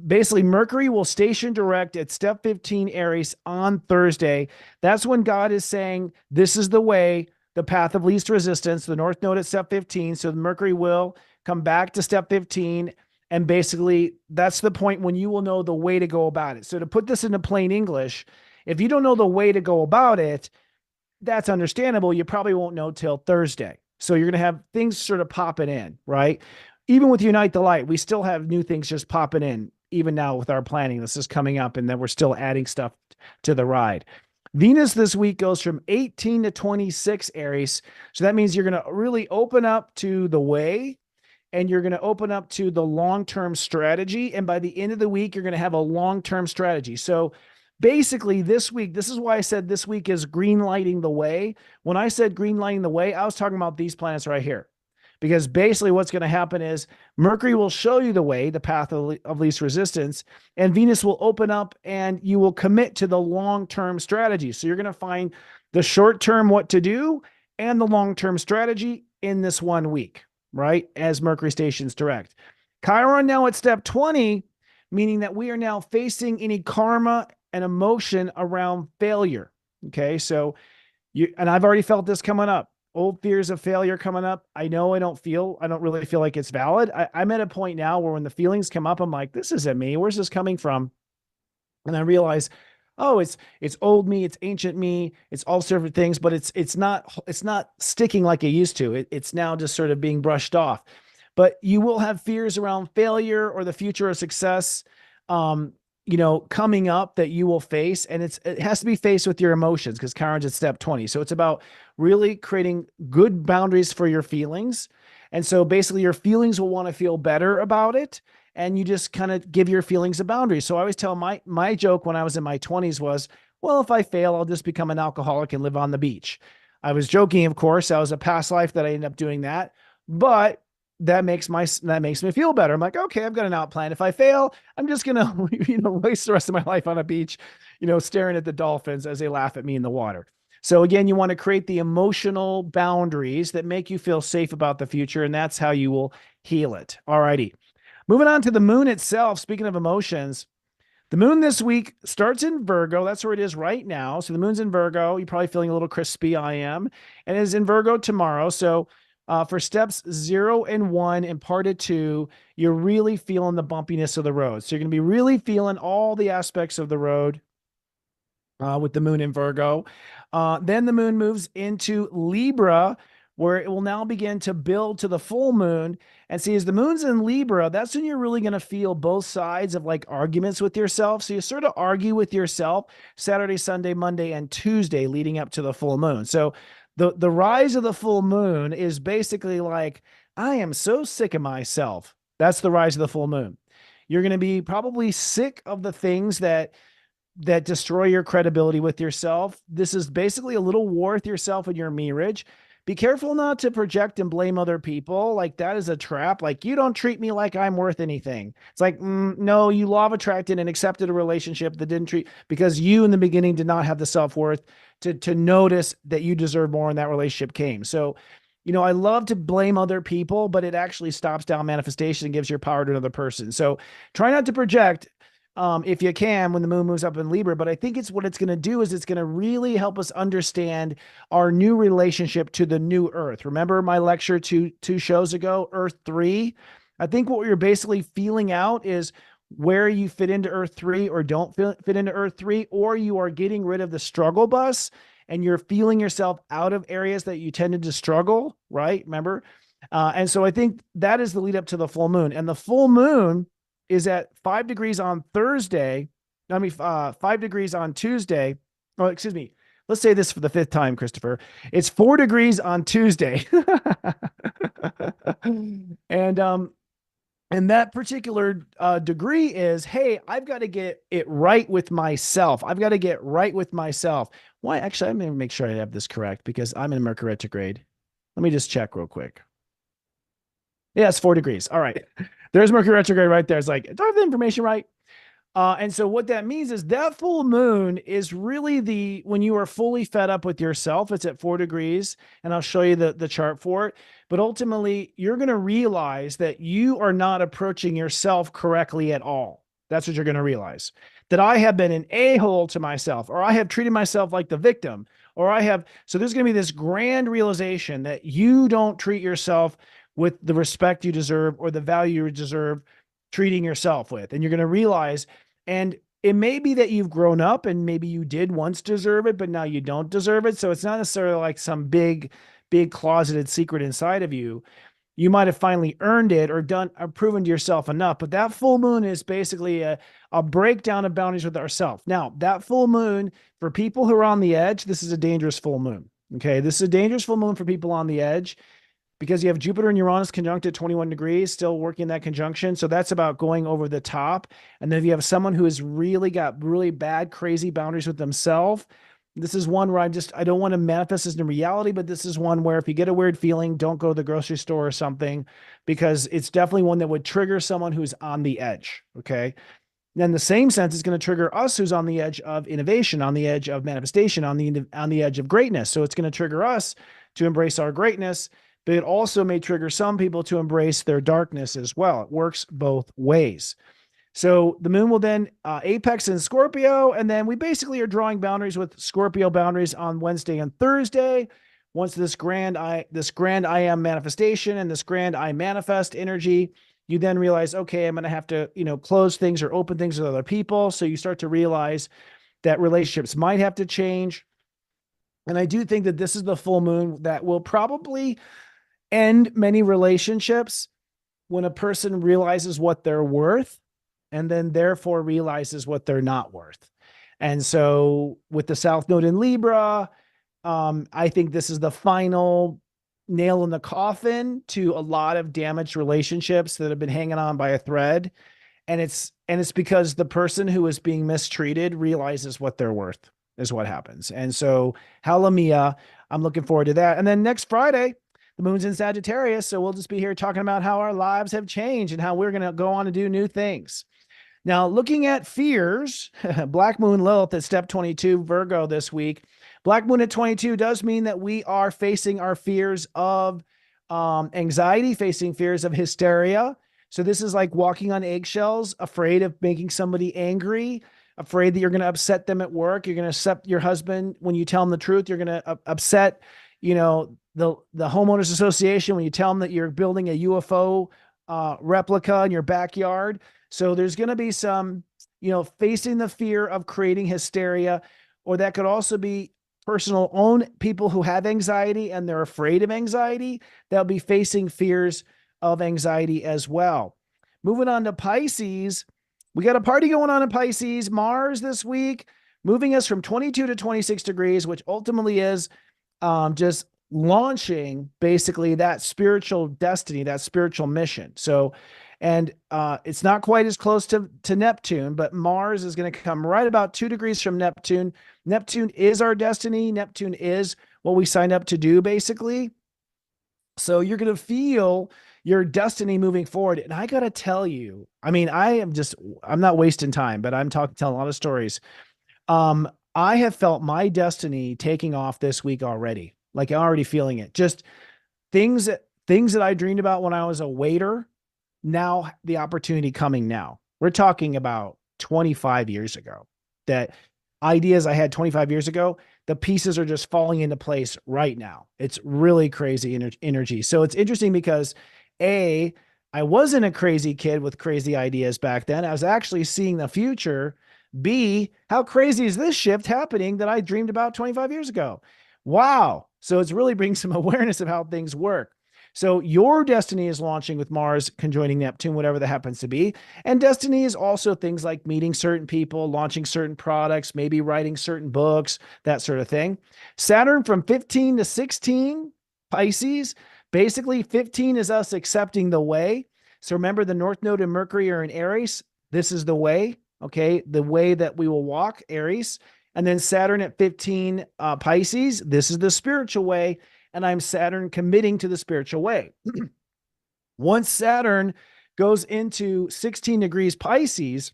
basically Mercury will station direct at step 15 Aries on Thursday. That's when God is saying, this is the way, the path of least resistance, the North Node at step 15. So Mercury will come back to step 15. And basically that's the point when you will know the way to go about it. So to put this into plain English, if you don't know the way to go about it, that's understandable. You probably won't know till Thursday. So you're going to have things sort of popping in, right? Even with Unite the Light, we still have new things just popping in, even now with our planning. This is coming up, and then we're still adding stuff to the ride. Venus this week goes from 18 to 26 Aries. So that means you're going to really open up to the way, and you're going to open up to the long-term strategy. And by the end of the week, you're going to have a long-term strategy. So basically this week, this is why I said this week is green lighting the way. When I said green lighting the way, I was talking about these planets right here. Because basically what's going to happen is Mercury will show you the way, the path of least resistance, and Venus will open up and you will commit to the long-term strategy. So you're going to find the short-term what to do and the long-term strategy in this 1 week, right? As Mercury stations direct. Chiron now at step 20, meaning that we are now facing any karma and emotion around failure. Okay. So and I've already felt this coming up, old fears of failure coming up. I know I don't really feel like it's valid. I'm at a point now where when the feelings come up, I'm like, this isn't me. Where's this coming from? And I realize, oh, it's old me, it's ancient me, it's all sorts of things, but it's not sticking like it used to. It's now just sort of being brushed off. But you will have fears around failure or the future of success, coming up that you will face. And it has to be faced with your emotions, because Chiron's at step 20. So it's about really creating good boundaries for your feelings. And so basically your feelings will want to feel better about it. And you just kind of give your feelings a boundary. So I always tell my joke when I was in my 20s was, well, if I fail, I'll just become an alcoholic and live on the beach. I was joking, of course. That was a past life that I ended up doing that. But that makes me feel better. I'm like, okay, I've got an out plan. If I fail, I'm just going to, waste the rest of my life on a beach, staring at the dolphins as they laugh at me in the water. So again, you want to create the emotional boundaries that make you feel safe about the future. And that's how you will heal it. All righty. Moving on to the moon itself. Speaking of emotions, the moon this week starts in Virgo. That's where it is right now. So the moon's in Virgo. You're probably feeling a little crispy. I am. And is in Virgo tomorrow. So for steps 0 and 1 and part of 2, you're really feeling the bumpiness of the road. So you're going to be really feeling all the aspects of the road with the moon in Virgo. Then the moon moves into Libra, where it will now begin to build to the full moon. And see, as the moon's in Libra, that's when you're really going to feel both sides of like arguments with yourself. So you sort of argue with yourself Saturday, Sunday, Monday, and Tuesday leading up to the full moon. So the rise of the full moon is basically like, I am so sick of myself. That's the rise of the full moon. You're going to be probably sick of the things that destroy your credibility with yourself. This is basically a little war with yourself and your mirage. Be careful not to project and blame other people. Like that is a trap. Like, you don't treat me like I'm worth anything. It's like, no, you law of attracted and accepted a relationship that didn't treat, because you in the beginning did not have the self-worth to notice that you deserve more and that relationship came. So, I love to blame other people, but it actually stops down manifestation and gives your power to another person. So try not to project, if you can, when the moon moves up in Libra. But I think what it's going to do is it's going to really help us understand our new relationship to the new Earth. Remember my lecture two shows ago, Earth 3? I think what you're basically feeling out is where you fit into Earth 3 or don't fit into Earth 3, or you are getting rid of the struggle bus and you're feeling yourself out of areas that you tended to struggle, right? Remember? And so I think that is the lead up to the full moon. And the full moon is at 5 degrees on Thursday. 5 degrees on Tuesday. Oh, excuse me. Let's say this for the 5th time, Christopher. It's 4 degrees on Tuesday. And that particular degree is, hey, I've got to get it right with myself. I've got to get right with myself. Why? Actually, I'm going to make sure I have this correct because I'm in Mercury retrograde. Let me just check real quick. Yeah, it's 4 degrees. All right. There's Mercury retrograde right there. It's like, do I have the information right? And so what that means is that full moon is really when you are fully fed up with yourself, it's at 4 degrees, and I'll show you the chart for it. But ultimately, you're going to realize that you are not approaching yourself correctly at all. That's what you're going to realize. That I have been an a-hole to myself, or I have treated myself like the victim, so there's going to be this grand realization that you don't treat yourself with the respect you deserve or the value you deserve treating yourself with. And you're going to realize, and it may be that you've grown up and maybe you did once deserve it, but now you don't deserve it. So it's not necessarily like some big closeted secret inside of you. You might have finally earned it or proven to yourself enough, but that full moon is basically a breakdown of boundaries with ourselves. Now, that full moon, for people who are on the edge, this is a dangerous full moon. Okay. This is a dangerous full moon for people on the edge, because you have Jupiter and Uranus conjunct at 21 degrees, still working that conjunction. So that's about going over the top. And then if you have someone who has really got really bad, crazy boundaries with themselves, this is one where I don't want to manifest this in reality, but this is one where if you get a weird feeling, don't go to the grocery store or something, because it's definitely one that would trigger someone who's on the edge. Okay. Then the same sense is going to trigger us who's on the edge of innovation, on the edge of manifestation, on the edge of greatness. So it's going to trigger us to embrace our greatness, but it also may trigger some people to embrace their darkness as well. It works both ways. So the moon will then apex in Scorpio, and then we basically are drawing boundaries with Scorpio boundaries on Wednesday and Thursday. Once this grand I am manifestation and this grand I manifest energy, you then realize, okay, I'm going to have to, close things or open things with other people. So you start to realize that relationships might have to change. And I do think that this is the full moon that will probably end many relationships when a person realizes what they're worth and then therefore realizes what they're not worth. And so with the South Node in Libra, I think this is the final nail in the coffin to a lot of damaged relationships that have been hanging on by a thread. And it's because the person who is being mistreated realizes what they're worth is what happens. And so Halamia, I'm looking forward to that. And then next Friday, the moon's in Sagittarius. So we'll just be here talking about how our lives have changed and how we're going to go on to do new things. Now, looking at fears, Black Moon Lilith at step 22, Virgo this week. Black Moon at 22 does mean that we are facing our fears of anxiety, facing fears of hysteria. So this is like walking on eggshells, afraid of making somebody angry, afraid that you're going to upset them at work. You're going to upset your husband when you tell him the truth. You're going to upset, the homeowners association when you tell them that you're building a UFO replica in your backyard. So there's going to be some, facing the fear of creating hysteria, or that could also be personal own people who have anxiety and they're afraid of anxiety. They'll be facing fears of anxiety as well. Moving on to Pisces, we got a party going on in Pisces. Mars this week, moving us from 22 to 26 degrees, which ultimately is just launching basically that spiritual destiny, that spiritual mission. So, and it's not quite as close to Neptune, but Mars is going to come right about 2 degrees from Neptune. Neptune is our destiny. Neptune is what we signed up to do, basically. So you're going to feel your destiny moving forward. And I got to tell you, I'm not wasting time, but I'm telling a lot of stories. I have felt my destiny taking off this week already. Like I'm already feeling it. Just things that I dreamed about when I was a waiter. Now the opportunity coming now. We're talking about 25 years ago. That ideas I had 25 years ago, the pieces are just falling into place right now. It's really crazy energy. So it's interesting because A, I wasn't a crazy kid with crazy ideas back then. I was actually seeing the future. B, how crazy is this shift happening that I dreamed about 25 years ago? Wow. So it's really bringing some awareness of how things work. So your destiny is launching with Mars conjoining Neptune, whatever that happens to be. And destiny is also things like meeting certain people, launching certain products, maybe writing certain books, that sort of thing. Saturn from 15 to 16, Pisces. Basically, 15 is us accepting the way. So remember, the North Node and Mercury are in Aries. This is the way, okay? The way that we will walk, Aries. And then Saturn at 15, Pisces. This is the spiritual way. And I'm Saturn committing to the spiritual way. Once Saturn goes into 16 degrees Pisces,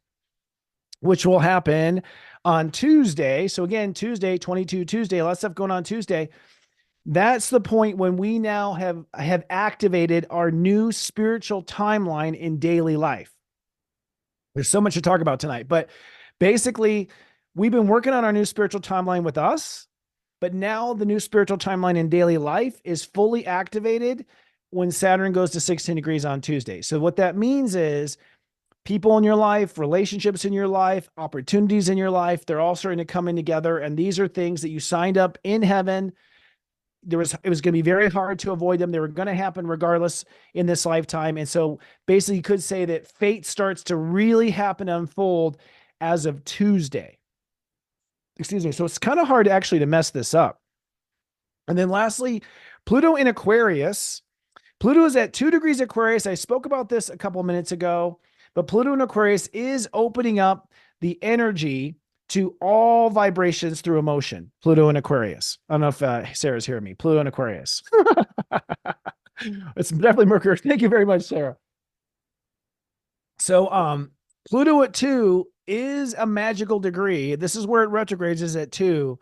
which will happen on Tuesday. So again, Tuesday, 22 Tuesday, a lot of stuff going on Tuesday. That's the point when we now have activated our new spiritual timeline in daily life. There's so much to talk about tonight, but basically we've been working on our new spiritual timeline with us. But now the new spiritual timeline in daily life is fully activated when Saturn goes to 16 degrees on Tuesday. So what that means is people in your life, relationships in your life, opportunities in your life, they're all starting to come in together. And these are things that you signed up in heaven. It was going to be very hard to avoid them. They were going to happen regardless in this lifetime. And so basically you could say that fate starts to really happen, unfold as of Tuesday. Excuse me. So it's kind of hard actually to mess this up. And then lastly, Pluto in Aquarius. Pluto is at 2 degrees Aquarius. I spoke about this a couple of minutes ago, but Pluto in Aquarius is opening up the energy to all vibrations through emotion. Pluto in Aquarius. I don't know if Sarah's hearing me. Pluto in Aquarius. It's definitely Mercury. Thank you very much, Sarah. So Pluto at 2 is a magical degree. This is where it retrogrades, is at 2.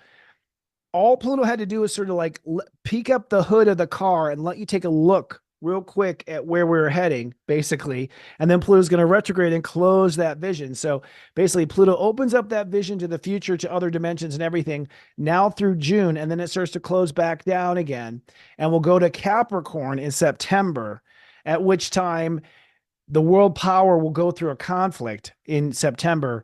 All Pluto had to do is sort of like peek up the hood of the car and let you take a look real quick at where we're heading, basically. And then Pluto's going to retrograde and close that vision. So basically Pluto opens up that vision to the future, to other dimensions and everything now through June. And then it starts to close back down again. And we'll go to Capricorn in September, at which time the world power will go through a conflict in September.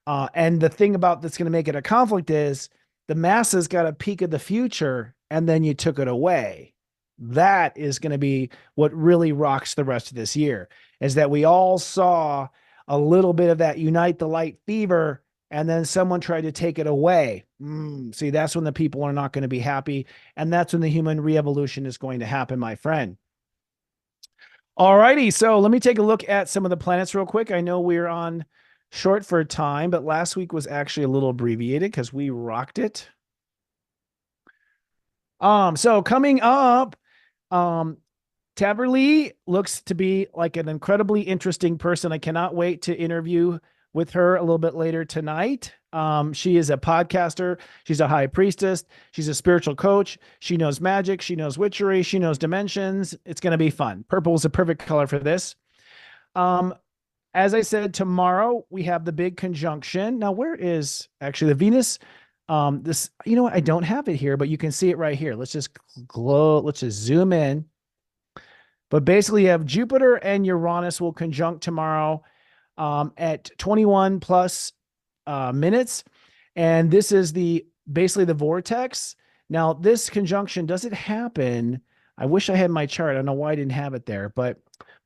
And the thing about that's going to make it a conflict is the masses got a peek of the future and then you took it away. That is going to be what really rocks the rest of this year, is that we all saw a little bit of that unite the light fever and then someone tried to take it away. See, that's when the people are not going to be happy. And that's when the human re-evolution is going to happen, my friend. All righty, so let me take a look at some of the planets real quick. I know we're on short for time, but last week was actually a little abbreviated because we rocked it. So coming up, Tahverlee looks to be like an incredibly interesting person. I cannot wait to interview with her a little bit later tonight. She is a podcaster. She's a high priestess. She's a spiritual coach. She knows magic. She knows witchery. She knows dimensions. It's going to be fun. Purple is a perfect color for this. As I said, tomorrow we have the big conjunction. Now, where is actually the Venus? This, you know what? I don't have it here, but you can see it right here. Let's just let's just zoom in. But basically you have Jupiter and Uranus will conjunct tomorrow at 21 plus minutes. And this is basically the vortex. Now this conjunction, does it happen? I wish I had my chart. I don't know why I didn't have it there, but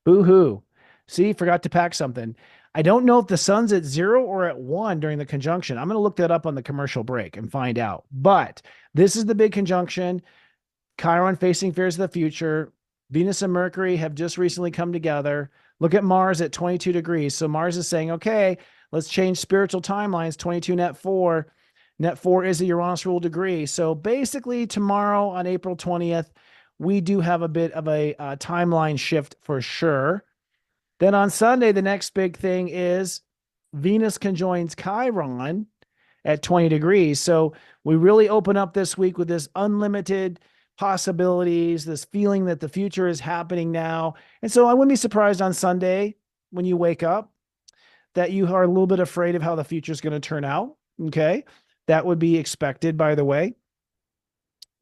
boo-hoo. See, forgot to pack something. I don't know if the sun's at 0 or at 1 during the conjunction. I'm going to look that up on the commercial break and find out. But this is the big conjunction. Chiron facing fears of the future. Venus and Mercury have just recently come together. Look at Mars at 22 degrees. So Mars is saying, okay, let's change spiritual timelines. 22 net 4. Net 4 is a Uranus ruled degree. So basically tomorrow on April 20th, we do have a bit of a timeline shift for sure. Then on Sunday, the next big thing is Venus conjoins Chiron at 20 degrees. So we really open up this week with this unlimited possibilities, this feeling that the future is happening now. And so I wouldn't be surprised on Sunday when you wake up that you are a little bit afraid of how the future is going to turn out. Okay. That would be expected, by the way.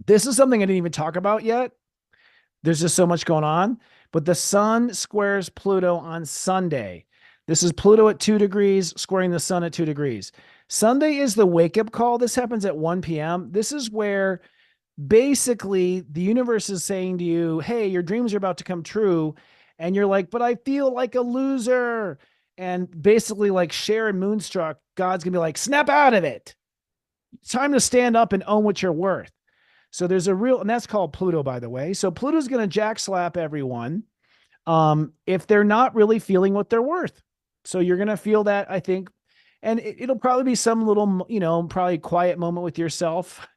This is something I didn't even talk about yet. There's just so much going on, but the sun squares Pluto on Sunday. This is Pluto at 2 degrees, squaring the sun at 2 degrees. Sunday is the wake up call. This happens at 1 p.m. This is where basically the universe is saying to you, hey, your dreams are about to come true. And you're like, but I feel like a loser. And basically, like Sharon Moonstruck, God's going to be like, snap out of it. It's time to stand up and own what you're worth. So there's a real, and that's called Pluto, by the way. So Pluto's going to jack slap everyone if they're not really feeling what they're worth. So you're going to feel that, I think, and it'll probably be some little, probably quiet moment with yourself,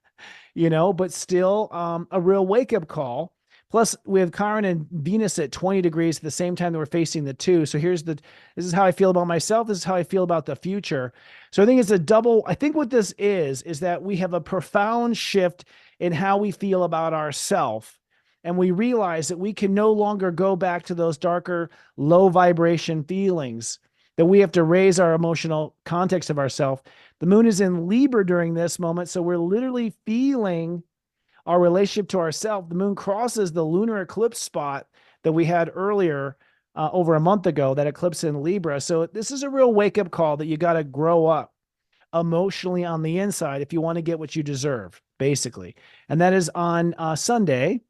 but still a real wake-up call. Plus, we have Chiron and Venus at 20 degrees at the same time that we're facing the 2. So this is how I feel about myself. This is how I feel about the future. So I think it's a double. I think what this is that we have a profound shift in how we feel about ourselves. And we realize that we can no longer go back to those darker, low vibration feelings, that we have to raise our emotional context of ourselves. The moon is in Libra during this moment. So we're literally feeling our relationship to ourselves. The moon crosses the lunar eclipse spot that we had earlier over a month ago, that eclipse in Libra. So this is a real wake-up call that you got to grow up emotionally on the inside if you want to get what you deserve, basically. And that is on Sunday.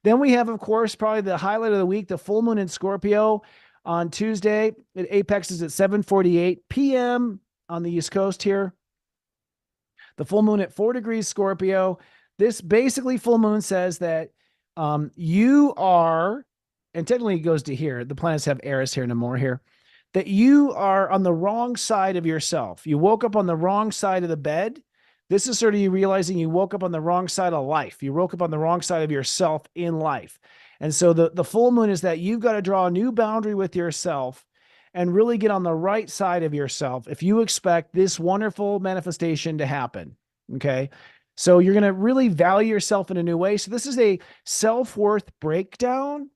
Then we have, of course, probably the highlight of the week, the full moon in Scorpio on Tuesday. It apexes at 7:48 p.m. on the East Coast here. The full moon at 4 degrees Scorpio. This basically full moon says that you are, and technically it goes to here, the planets have Eris here no more here, that you are on the wrong side of yourself. You woke up on the wrong side of the bed. This is sort of you realizing you woke up on the wrong side of life. You woke up on the wrong side of yourself in life. And so the full moon is that you've got to draw a new boundary with yourself and really get on the right side of yourself if you expect this wonderful manifestation to happen. Okay. So you're going to really value yourself in a new way. So this is a self-worth breakdown.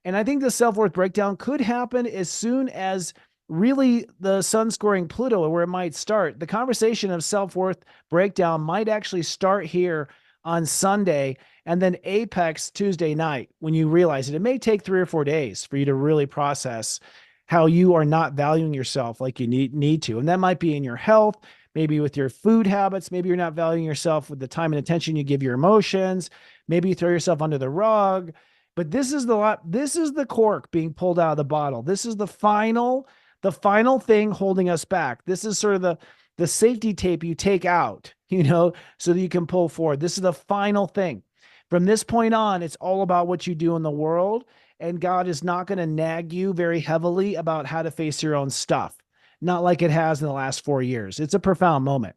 And I think the self-worth breakdown could happen as soon as really the sun scoring Pluto, where it might start. The conversation of self-worth breakdown might actually start here on Sunday and then apex Tuesday night when you realize it. It may take 3 or 4 days for you to really process how you are not valuing yourself like you need to. And that might be in your health, maybe with your food habits. Maybe you're not valuing yourself with the time and attention you give your emotions. Maybe you throw yourself under the rug. But this is the cork being pulled out of the bottle. This is the final thing holding us back. This is sort of the safety tape you take out, so that you can pull forward. This is the final thing. From this point on, it's all about what you do in the world. And God is not going to nag you very heavily about how to face your own stuff. Not like it has in the last 4 years. It's a profound moment.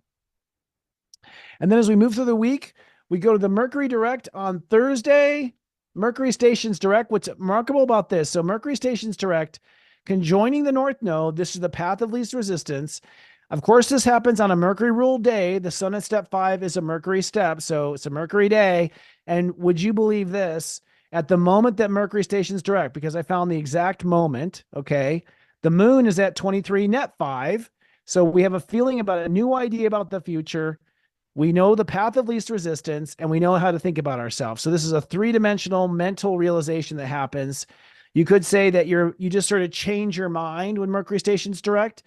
And then as we move through the week, we go to the Mercury direct on Thursday. Mercury stations direct. What's remarkable about this? So Mercury stations direct conjoining the North Node. This is the path of least resistance. Of course, this happens on a Mercury ruled day. The sun at step 5 is a Mercury step. So it's a Mercury day. And would you believe this? At the moment that Mercury stations direct, because I found the exact moment, okay, the moon is at 23 net 5. So we have a feeling about a new idea about the future. We know the path of least resistance, and we know how to think about ourselves. So this is a 3-dimensional mental realization that happens. You could say that you just sort of change your mind when Mercury stations direct.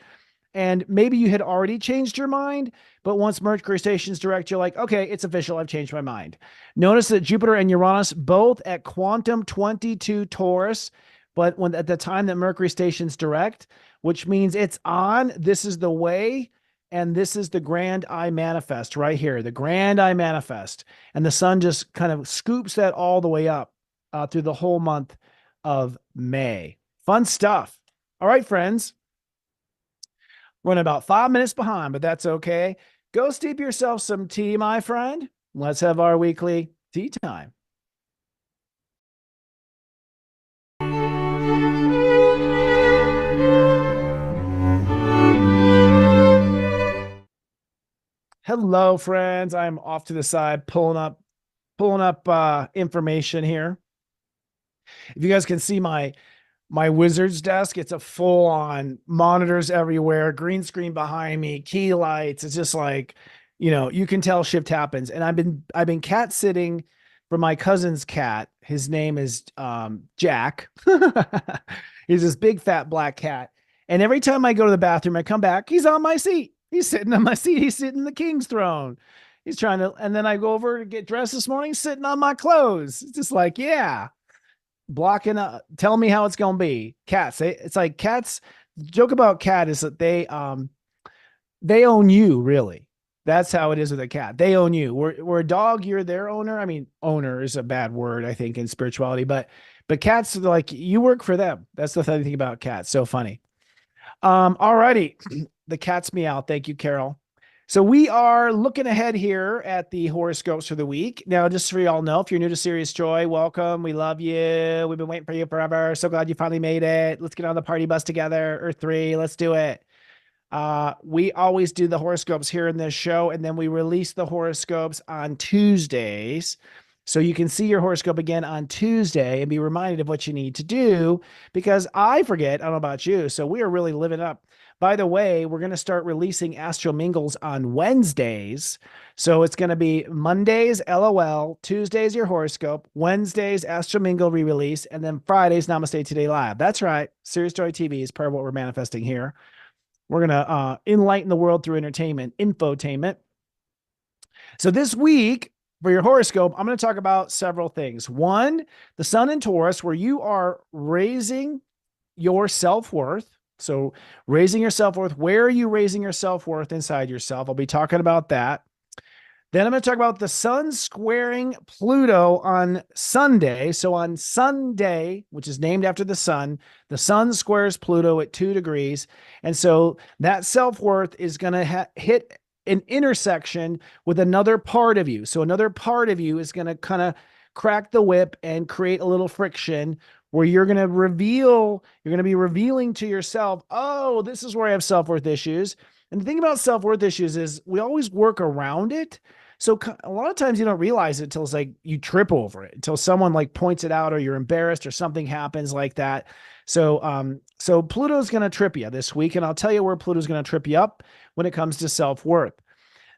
And maybe you had already changed your mind, but once Mercury stations direct, you're like, okay, it's official. I've changed my mind. Notice that Jupiter and Uranus both at quantum 22 Taurus, but at the time that Mercury stations direct, which means it's on, this is the way, and this is the grand I manifest right here, the grand I manifest. And the sun just kind of scoops that all the way up through the whole month of May. Fun stuff. All right, friends. Running about 5 minutes behind, but that's okay. Go steep yourself some tea, my friend. Let's have our weekly tea time. Hello, friends. I'm off to the side, pulling up information here. If you guys can see my my wizard's desk. It's a full on monitors everywhere, green screen behind me, key lights. It's just like, you can tell shift happens. And I've been cat sitting for my cousin's cat. His name is Jack. He's this big fat black cat. And every time I go to the bathroom, I come back, he's on my seat. He's sitting on my seat. He's sitting in the king's throne. He's trying to, and then I go over to get dressed this morning, sitting on my clothes. It's just like, yeah, blocking up. Tell me how it's going to be. Cats. It's like cats. The joke about cat is that they own you, really. That's how it is with a cat. They own you. We're a dog, you're their owner. I mean, owner is a bad word, I think, in spirituality, but cats are like, you work for them. That's the funny thing about cats. So funny. Alrighty. The cat's meow. Thank you, Carol. So we are looking ahead here at the horoscopes for the week. Now, just so you all know, if you're new to Serious Joy, welcome. We love you. We've been waiting for you forever. So glad you finally made it. Let's get on the party bus together. Earth 3. Let's do it. We always do the horoscopes here in this show, and then we release the horoscopes on Tuesdays. So you can see your horoscope again on Tuesday and be reminded of what you need to do, because I forget. I don't know about you. So we are really living up. By the way, we're going to start releasing Astro Mingles on Wednesdays. So it's going to be Mondays, LOL, Tuesdays, your horoscope, Wednesdays, Astro Mingle re-release, and then Fridays, Namaste Today Live. That's right. Serious Joy TV is part of what we're manifesting here. We're going to enlighten the world through entertainment, infotainment. So this week, for your horoscope, I'm going to talk about several things. One, the sun in Taurus, where you are raising your self-worth. So raising your self-worth, where are you raising your self-worth inside yourself? I'll be talking about that. Then I'm going to talk about the sun squaring Pluto on Sunday. So on Sunday, which is named after the sun squares Pluto at 2 degrees. And so that self-worth is going to hit an intersection with another part of you. So another part of you is going to kind of crack the whip and create a little friction where you're going to be revealing to yourself, oh, this is where I have self-worth issues. And the thing about self-worth issues is we always work around it. So a lot of times you don't realize it until it's like you trip over it, until someone like points it out or you're embarrassed or something happens like that. So Pluto's going to trip you this week. And I'll tell you where Pluto's going to trip you up when it comes to self-worth.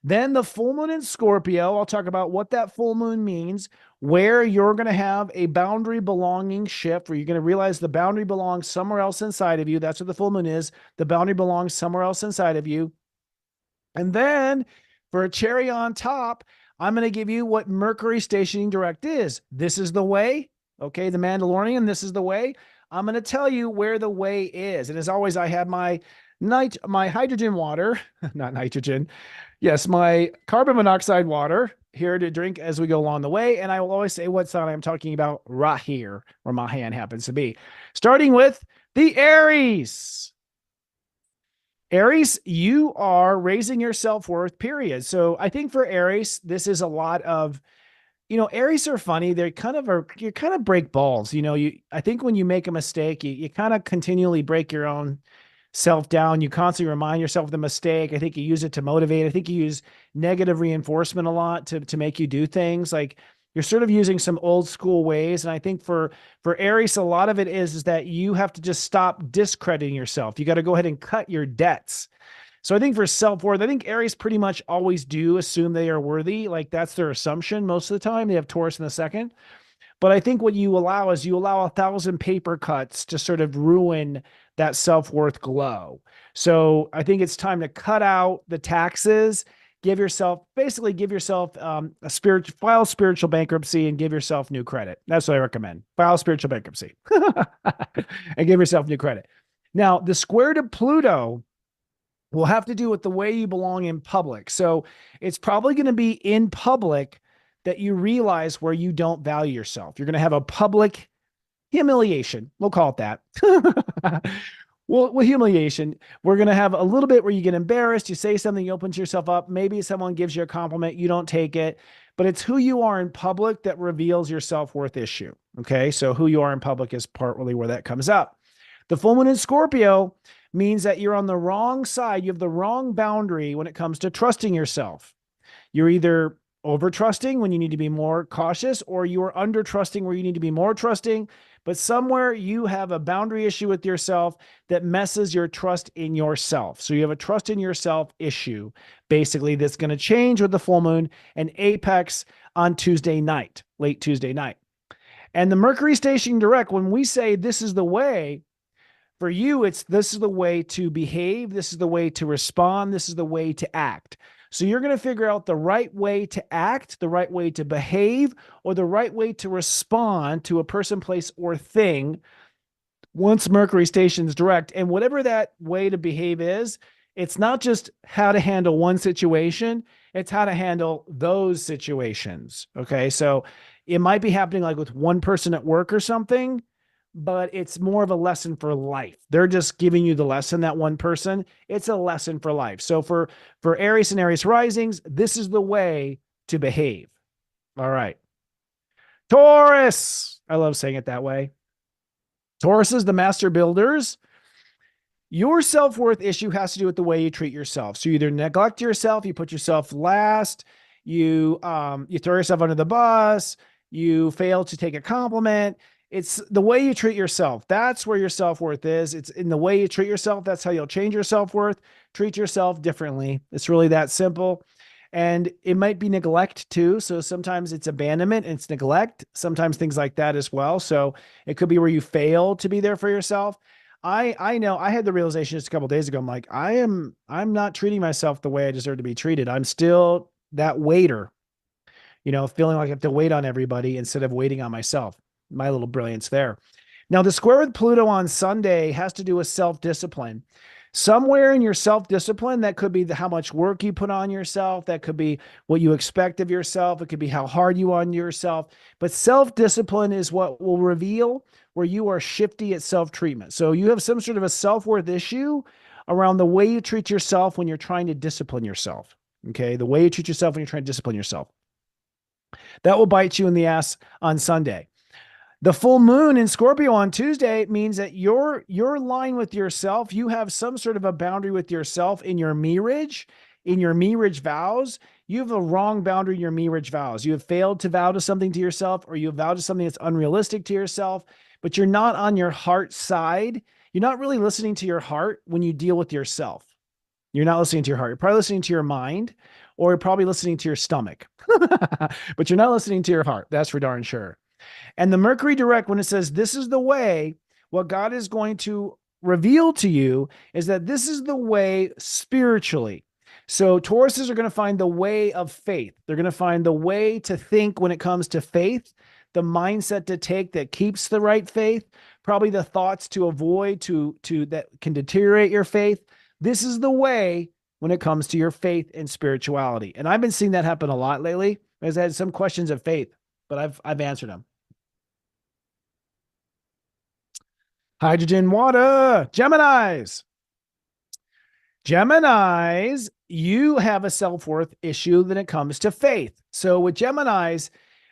Then the full moon in Scorpio, I'll talk about what that full moon means, where you're going to have a boundary belonging shift, where you're going to realize the boundary belongs somewhere else inside of you. That's what the full moon is. The boundary belongs somewhere else inside of you. And then for a cherry on top, I'm going to give you what Mercury stationing direct is. This is the way. Okay, the Mandalorian, this is the way. I'm going to tell you where the way is. And as always, I have my hydrogen water, not nitrogen. Yes, my carbon monoxide water here to drink as we go along the way. And I will always say what sign I'm talking about right here, where my hand happens to be. Starting with the Aries. Aries, you are raising your self-worth, period. So I think for Aries, this is a lot of, Aries are funny. You kind of break balls. I think when you make a mistake, you kind of continually break your own self down. You constantly remind yourself of the mistake. I think you use it to motivate. I think you use negative reinforcement a lot to make you do things. Like you're sort of using some old school ways. And I think for Aries, a lot of it is that you have to just stop discrediting yourself. You got to go ahead and cut your debts. So I think for self-worth, I think Aries pretty much always do assume they are worthy. Like that's their assumption most of the time. They have Taurus in the second. But I think what you allow is you allow 1,000 paper cuts to sort of ruin that self-worth glow. So I think it's time to cut out the taxes, basically give yourself file spiritual bankruptcy and give yourself new credit. That's what I recommend. File spiritual bankruptcy and give yourself new credit. Now, the square to Pluto will have to do with the way you belong in public. So it's probably going to be in public that you realize where you don't value yourself. You're going to have a public humiliation. We'll call it that. Well, humiliation. We're going to have a little bit where you get embarrassed. You say something, you open yourself up. Maybe someone gives you a compliment. You don't take it, but it's who you are in public that reveals your self-worth issue. Okay. So who you are in public is partly where that comes up. The full moon in Scorpio means that you're on the wrong side. You have the wrong boundary when it comes to trusting yourself. You're either over trusting when you need to be more cautious, or you are under trusting where you need to be more trusting. But somewhere you have a boundary issue with yourself that messes your trust in yourself. So you have a trust in yourself issue, basically, that's going to change with the full moon and apex on Tuesday night, late Tuesday night. And the Mercury station direct, when we say this is the way, for you, this is the way to behave. This is the way to respond. This is the way to act. So you're going to figure out the right way to act, the right way to behave, or the right way to respond to a person, place, or thing once Mercury stations direct. And whatever that way to behave is, it's not just how to handle one situation, it's how to handle those situations. Okay. So it might be happening like with one person at work or something, but it's more of a lesson for life. They're just giving you the lesson, that one person. It's a lesson for life. So for Aries and Aries risings, this is the way to behave. All right. Taurus. I love saying it that way. Taurus is the master builders. Your self-worth issue has to do with the way you treat yourself. So you either neglect yourself, you put yourself last, you throw yourself under the bus, you fail to take a compliment. It's the way you treat yourself. That's where your self-worth is. It's in the way you treat yourself. That's how you'll change your self-worth. Treat yourself differently. It's really that simple. And it might be neglect too. So sometimes it's abandonment and it's neglect. Sometimes things like that as well. So it could be where you fail to be there for yourself. I know I had the realization just a couple of days ago. I'm like, I'm not treating myself the way I deserve to be treated. I'm still that waiter, feeling like I have to wait on everybody instead of waiting on myself. My little brilliance there. Now, the square with Pluto on Sunday has to do with self-discipline. Somewhere in your self-discipline, that could be how much work you put on yourself. That could be what you expect of yourself. It could be how hard you are on yourself. But self-discipline is what will reveal where you are shifty at self-treatment. So you have some sort of a self-worth issue around the way you treat yourself when you're trying to discipline yourself. Okay. The way you treat yourself when you're trying to discipline yourself. That will bite you in the ass on Sunday. The full moon in Scorpio on Tuesday means that you're line with yourself. You have some sort of a boundary with yourself in your marriage vows. You have a wrong boundary in your marriage vows. You have failed to vow to something to yourself, or you have vowed to something that's unrealistic to yourself, but you're not on your heart side. You're not really listening to your heart when you deal with yourself. You're not listening to your heart. You're probably listening to your mind, or you're probably listening to your stomach, but you're not listening to your heart. That's for darn sure. And the Mercury direct, when it says this is the way, what God is going to reveal to you is that this is the way spiritually. So Tauruses are going to find the way of faith. They're going to find the way to think when it comes to faith, the mindset to take that keeps the right faith, probably the thoughts to avoid to that can deteriorate your faith. This is the way when it comes to your faith and spirituality. And I've been seeing that happen a lot lately, because I had some questions of faith, but I've answered them. Hydrogen, water, Geminis. Geminis, you have a self-worth issue when it comes to faith. So with Geminis,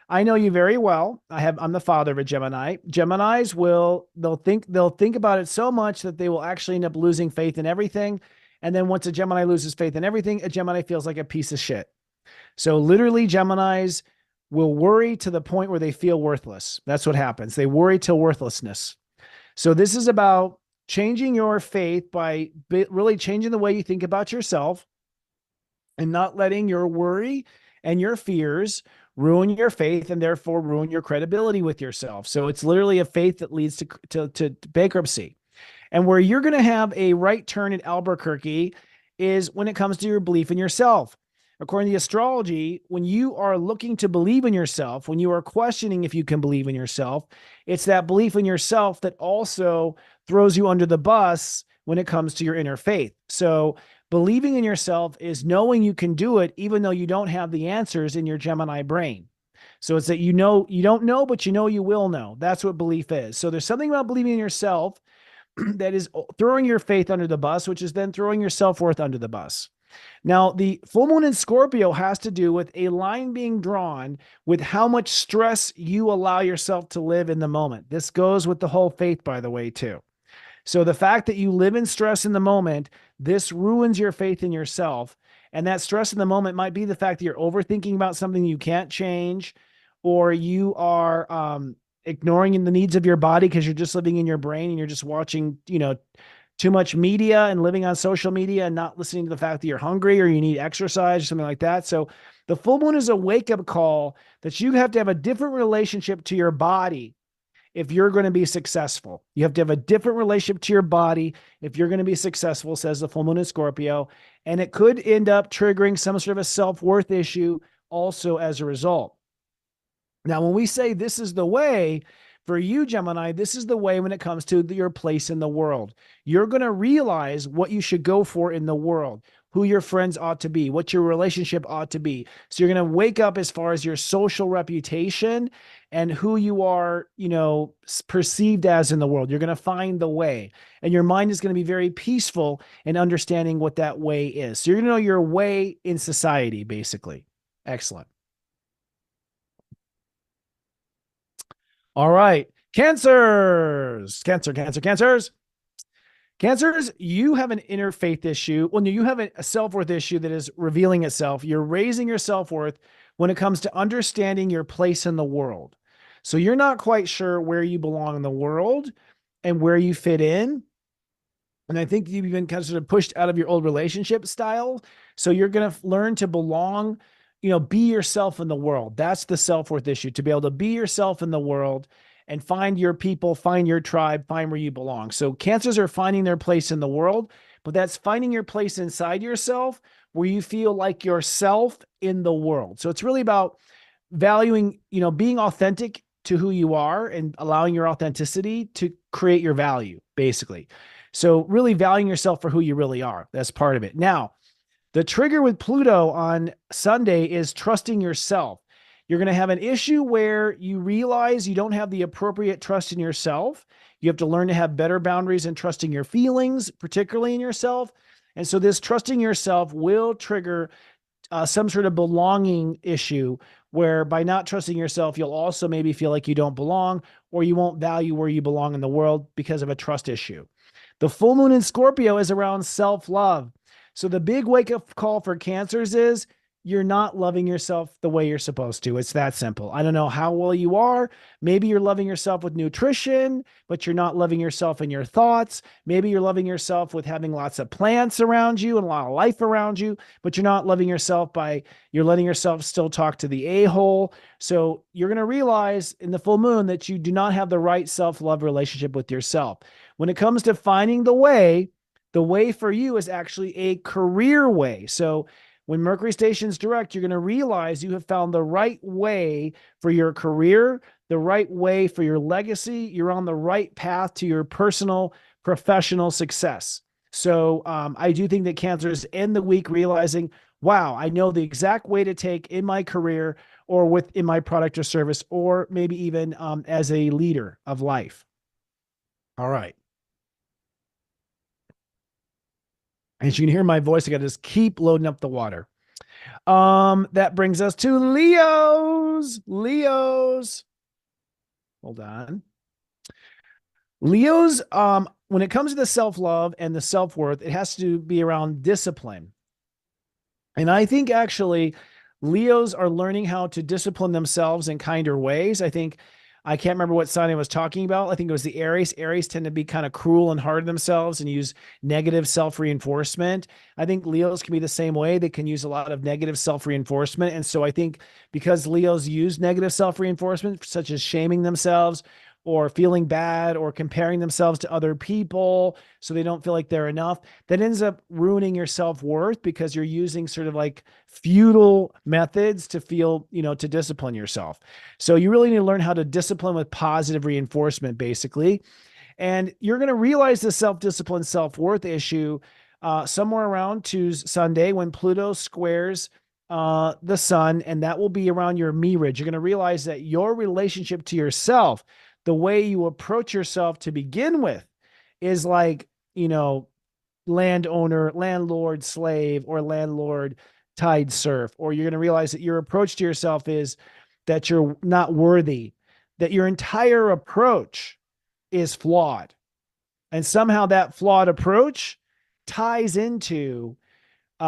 I know you very well. I'm the father of a Gemini. Geminis they'll think about it so much that they will actually end up losing faith in everything. And then once a Gemini loses faith in everything, a Gemini feels like a piece of shit. So literally Geminis will worry to the point where they feel worthless. That's what happens. They worry till worthlessness. So this is about changing your faith by really changing the way you think about yourself and not letting your worry and your fears ruin your faith and therefore ruin your credibility with yourself. So it's literally a faith that leads to bankruptcy. And where you're going to have a right turn at Albuquerque is when it comes to your belief in yourself. According to astrology, when you are looking to believe in yourself, when you are questioning if you can believe in yourself, it's that belief in yourself that also throws you under the bus when it comes to your inner faith. So believing in yourself is knowing you can do it, even though you don't have the answers in your Gemini brain. So it's that you don't know, but you know you will know. That's what belief is. So there's something about believing in yourself that is throwing your faith under the bus, which is then throwing your self-worth under the bus. Now, the full moon in Scorpio has to do with a line being drawn with how much stress you allow yourself to live in the moment. This goes with the whole faith, by the way, too. So the fact that you live in stress in the moment, this ruins your faith in yourself. And that stress in the moment might be the fact that you're overthinking about something you can't change, or you are ignoring the needs of your body because you're just living in your brain and you're just watching, too much media and living on social media and not listening to the fact that you're hungry or you need exercise or something like that. So the full moon is a wake-up call that you have to have a different relationship to your body if you're going to be successful. You have to have a different relationship to your body if you're going to be successful, says the full moon in Scorpio. And it could end up triggering some sort of a self-worth issue also as a result. Now, when we say this is the way, for you, Gemini, this is the way when it comes to your place in the world. You're going to realize what you should go for in the world, who your friends ought to be, what your relationship ought to be. So you're going to wake up as far as your social reputation and who you are, perceived as in the world. You're going to find the way, and your mind is going to be very peaceful in understanding what that way is. So you're going to know your way in society, basically. Excellent. All right. Cancers. Cancers, you have an inner faith issue. Well, no, you have a self-worth issue that is revealing itself. You're raising your self-worth when it comes to understanding your place in the world. So you're not quite sure where you belong in the world and where you fit in. And I think you've been kind of sort of pushed out of your old relationship style. So you're going to learn to belong, be yourself in the world. That's the self-worth issue, to be able to be yourself in the world and find your people, find your tribe, find where you belong. So cancers are finding their place in the world, but that's finding your place inside yourself where you feel like yourself in the world. So it's really about valuing, being authentic to who you are and allowing your authenticity to create your value, basically. So really valuing yourself for who you really are. That's part of it. Now, the trigger with Pluto on Sunday is trusting yourself. You're going to have an issue where you realize you don't have the appropriate trust in yourself. You have to learn to have better boundaries and trusting your feelings, particularly in yourself. And so this trusting yourself will trigger some sort of belonging issue where by not trusting yourself, you'll also maybe feel like you don't belong or you won't value where you belong in the world because of a trust issue. The full moon in Scorpio is around self-love. So the big wake-up call for cancers is you're not loving yourself the way you're supposed to. It's that simple. I don't know how well you are. Maybe you're loving yourself with nutrition, but you're not loving yourself in your thoughts. Maybe you're loving yourself with having lots of plants around you and a lot of life around you, but you're not loving yourself you're letting yourself still talk to the a-hole. So you're going to realize in the full moon that you do not have the right self-love relationship with yourself. When it comes to finding the way for you is actually a career way. So when Mercury stations direct, you're going to realize you have found the right way for your career, the right way for your legacy. You're on the right path to your personal, professional success. So I do think that cancers end the week realizing, wow, I know the exact way to take in my career or within my product or service, or maybe even as a leader of life. All right. As you can hear my voice, I got to just keep loading up the water. That brings us to Leos. Hold on. Leos, when it comes to the self-love and the self-worth, it has to be around discipline. And I think actually Leos are learning how to discipline themselves in kinder ways. I can't remember what sign I was talking about. I think it was the Aries. Aries tend to be kind of cruel and hard on themselves and use negative self-reinforcement. I think Leos can be the same way. They can use a lot of negative self-reinforcement. And so I think because Leos use negative self-reinforcement, such as shaming themselves or feeling bad or comparing themselves to other people so they don't feel like they're enough, that ends up ruining your self-worth because you're using sort of like futile methods to feel, to discipline yourself. So you really need to learn how to discipline with positive reinforcement, basically. And you're going to realize the self-discipline, self-worth issue somewhere around Sunday when Pluto squares the sun, and that will be around your me ridge. You're going to realize that your relationship to yourself, the way you approach yourself to begin with, is like, landlord, slave, or landlord, tide surf. Or you're going to realize that your approach to yourself is that you're not worthy, that your entire approach is flawed. And somehow that flawed approach ties into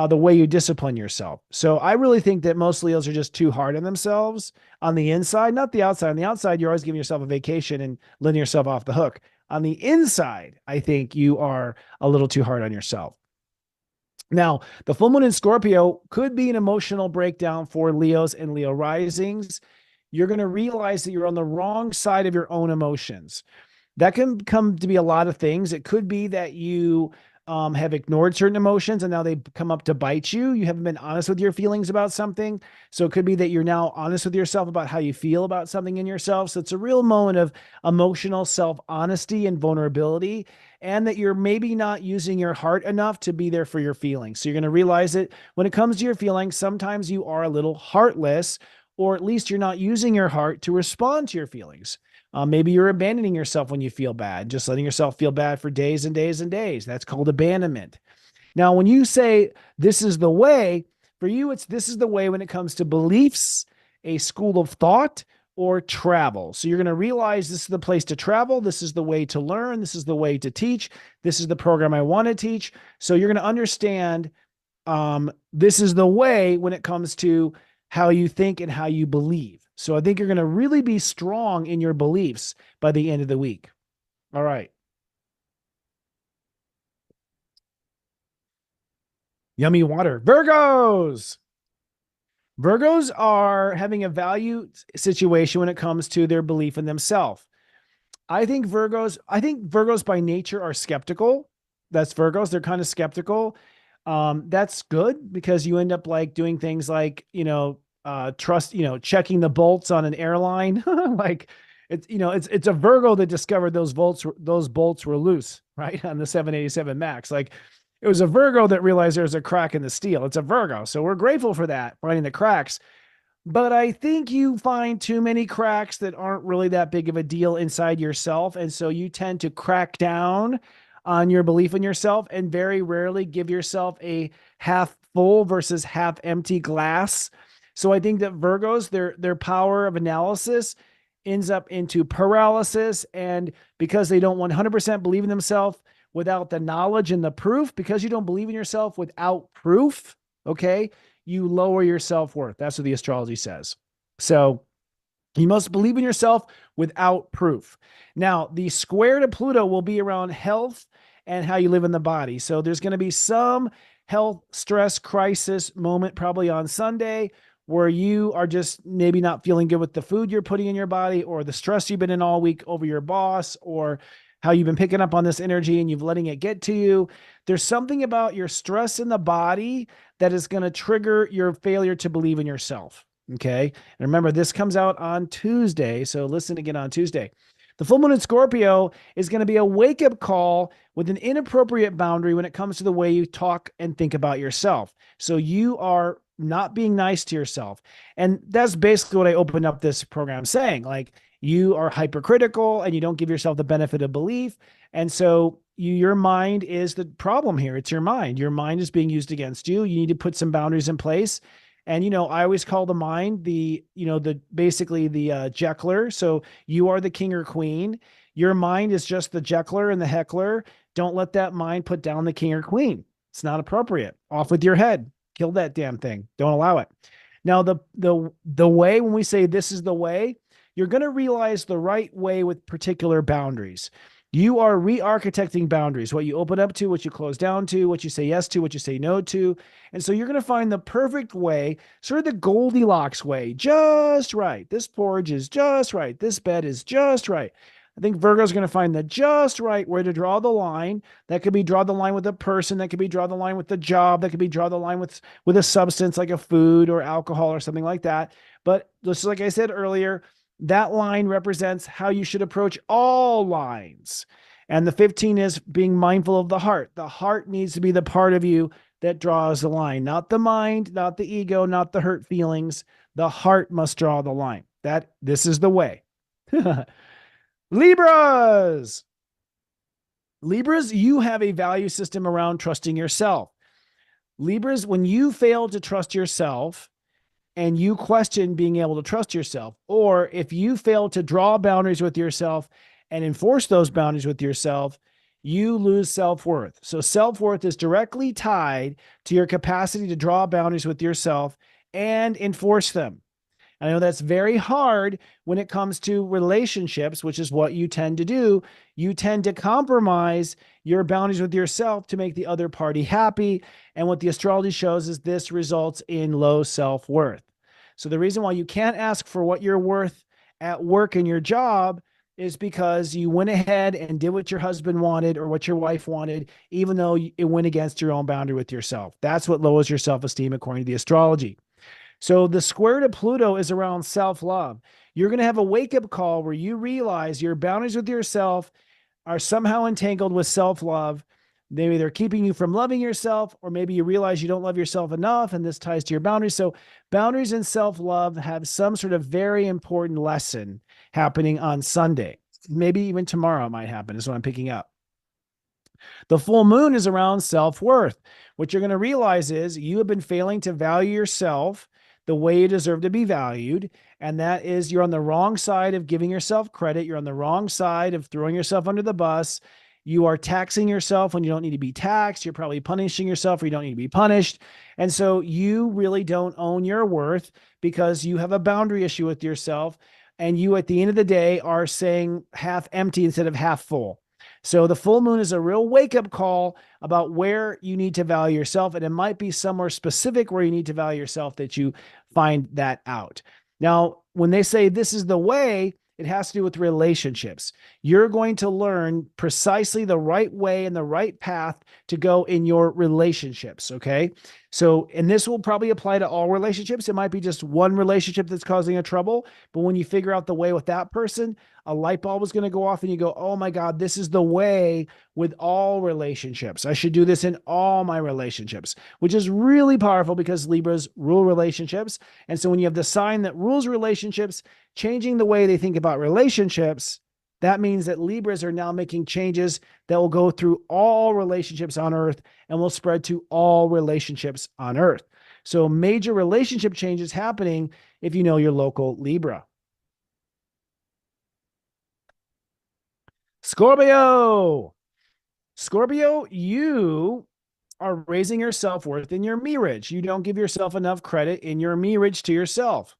the way you discipline yourself. So I really think that most Leos are just too hard on themselves on the inside, not the outside. On the outside, you're always giving yourself a vacation and letting yourself off the hook. On the inside, I think you are a little too hard on yourself. Now, the full moon in Scorpio could be an emotional breakdown for Leos and Leo risings. You're going to realize that you're on the wrong side of your own emotions. That can come to be a lot of things. It could be that you have ignored certain emotions and now they come up to bite you. You haven't been honest with your feelings about something. So it could be that you're now honest with yourself about how you feel about something in yourself. So it's a real moment of emotional self-honesty and vulnerability, and that you're maybe not using your heart enough to be there for your feelings. So you're going to realize that when it comes to your feelings, sometimes you are a little heartless, or at least you're not using your heart to respond to your feelings. Maybe you're abandoning yourself when you feel bad, just letting yourself feel bad for days and days and days. That's called abandonment. Now, when you say this is the way, for you, it's this is the way when it comes to beliefs, a school of thought, or travel. So you're going to realize this is the place to travel. This is the way to learn. This is the way to teach. This is the program I want to teach. So you're going to understand this is the way when it comes to how you think and how you believe. So I think you're going to really be strong in your beliefs by the end of the week. All right. Yummy water. Virgos. Virgos are having a value situation when it comes to their belief in themselves. I think Virgos by nature are skeptical. That's Virgos. They're kind of skeptical. That's good because you end up like doing things like, checking the bolts on an airline. Like it's a Virgo that discovered those bolts were loose, right? On the 787 Max. Like it was a Virgo that realized there's a crack in the steel. It's a Virgo. So we're grateful for that, finding the cracks. But I think you find too many cracks that aren't really that big of a deal inside yourself. And so you tend to crack down on your belief in yourself and very rarely give yourself a half full versus half empty glass. So I think that Virgos, their power of analysis ends up into paralysis. And because they don't 100% believe in themselves without the knowledge and the proof, because you don't believe in yourself without proof, okay, you lower your self-worth. That's what the astrology says. So you must believe in yourself without proof. Now, the square to Pluto will be around health and how you live in the body. So there's going to be some health stress crisis moment probably on Sunday where you are just maybe not feeling good with the food you're putting in your body, or the stress you've been in all week over your boss, or how you've been picking up on this energy and you've letting it get to you. There's something about your stress in the body that is going to trigger your failure to believe in yourself. Okay. And remember, this comes out on Tuesday. So listen again on Tuesday. The full moon in Scorpio is going to be a wake-up call with an inappropriate boundary when it comes to the way you talk and think about yourself. So you are not being nice to yourself. And that's basically what I opened up this program saying. Like, you are hypercritical and you don't give yourself the benefit of belief. And so your mind is the problem here. It's your mind. Your mind is being used against you. You need to put some boundaries in place. And, I always call the mind basically the Jekyller. So you are the king or queen. Your mind is just the Jekyller and the heckler. Don't let that mind put down the king or queen. It's not appropriate. Off with your head. Kill that damn thing. Don't allow it. Now, the way, when we say this is the way, you're going to realize the right way with particular boundaries. You are re-architecting boundaries, what you open up to, what you close down to, what you say yes to, what you say no to. And so you're going to find the perfect way, sort of the Goldilocks way, just right. This porridge is just right. This bed is just right. I think Virgo's going to find the just right way to draw the line. That could be draw the line with a person. That could be draw the line with the job. That could be draw the line with a substance like a food or alcohol or something like that. But just like I said earlier, that line represents how you should approach all lines. And the 15 is being mindful of the heart. The heart needs to be the part of you that draws the line, not the mind, not the ego, not the hurt feelings. The heart must draw the line. This is the way. Libras, you have a value system around trusting yourself. Libras, when you fail to trust yourself, and you question being able to trust yourself, or if you fail to draw boundaries with yourself and enforce those boundaries with yourself, you lose self-worth. So self-worth is directly tied to your capacity to draw boundaries with yourself and enforce them. I know that's very hard when it comes to relationships, which is what you tend to do. You tend to compromise your boundaries with yourself to make the other party happy. And what the astrology shows is this results in low self-worth. So the reason why you can't ask for what you're worth at work in your job is because you went ahead and did what your husband wanted or what your wife wanted, even though it went against your own boundary with yourself. That's what lowers your self-esteem according to the astrology. So the square to Pluto is around self-love. You're going to have a wake-up call where you realize your boundaries with yourself are somehow entangled with self-love. Maybe they're keeping you from loving yourself, or maybe you realize you don't love yourself enough, and this ties to your boundaries. So boundaries and self-love have some sort of very important lesson happening on Sunday. Maybe even tomorrow it might happen, is what I'm picking up. The full moon is around self-worth. What you're going to realize is you have been failing to value yourself the way you deserve to be valued. And that is you're on the wrong side of giving yourself credit. You're on the wrong side of throwing yourself under the bus. You are taxing yourself when you don't need to be taxed. You're probably punishing yourself where you don't need to be punished. And so you really don't own your worth because you have a boundary issue with yourself. And you, at the end of the day, are saying half empty instead of half full. So the full moon is a real wake-up call about where you need to value yourself. And it might be somewhere specific where you need to value yourself that you find that out. Now, when they say this is the way, it has to do with relationships. You're going to learn precisely the right way and the right path to go in your relationships, okay? So, and this will probably apply to all relationships. It might be just one relationship that's causing a trouble, but when you figure out the way with that person, a light bulb is going to go off and you go, oh my God, this is the way with all relationships. I should do this in all my relationships, which is really powerful because Libras rule relationships. And so when you have the sign that rules relationships, changing the way they think about relationships, that means that Libras are now making changes that will go through all relationships on Earth and will spread to all relationships on Earth. So major relationship changes happening if you know your local Libra. Scorpio. Scorpio, you are raising your self-worth in your mirage. You don't give yourself enough credit in your mirage to yourself.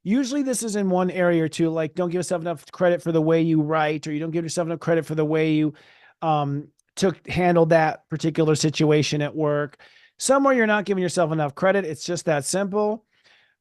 Usually this is in one area or two, like don't give yourself enough credit for the way you write, or you don't give yourself enough credit for the way you handled that particular situation at work. Somewhere you're not giving yourself enough credit. It's just that simple.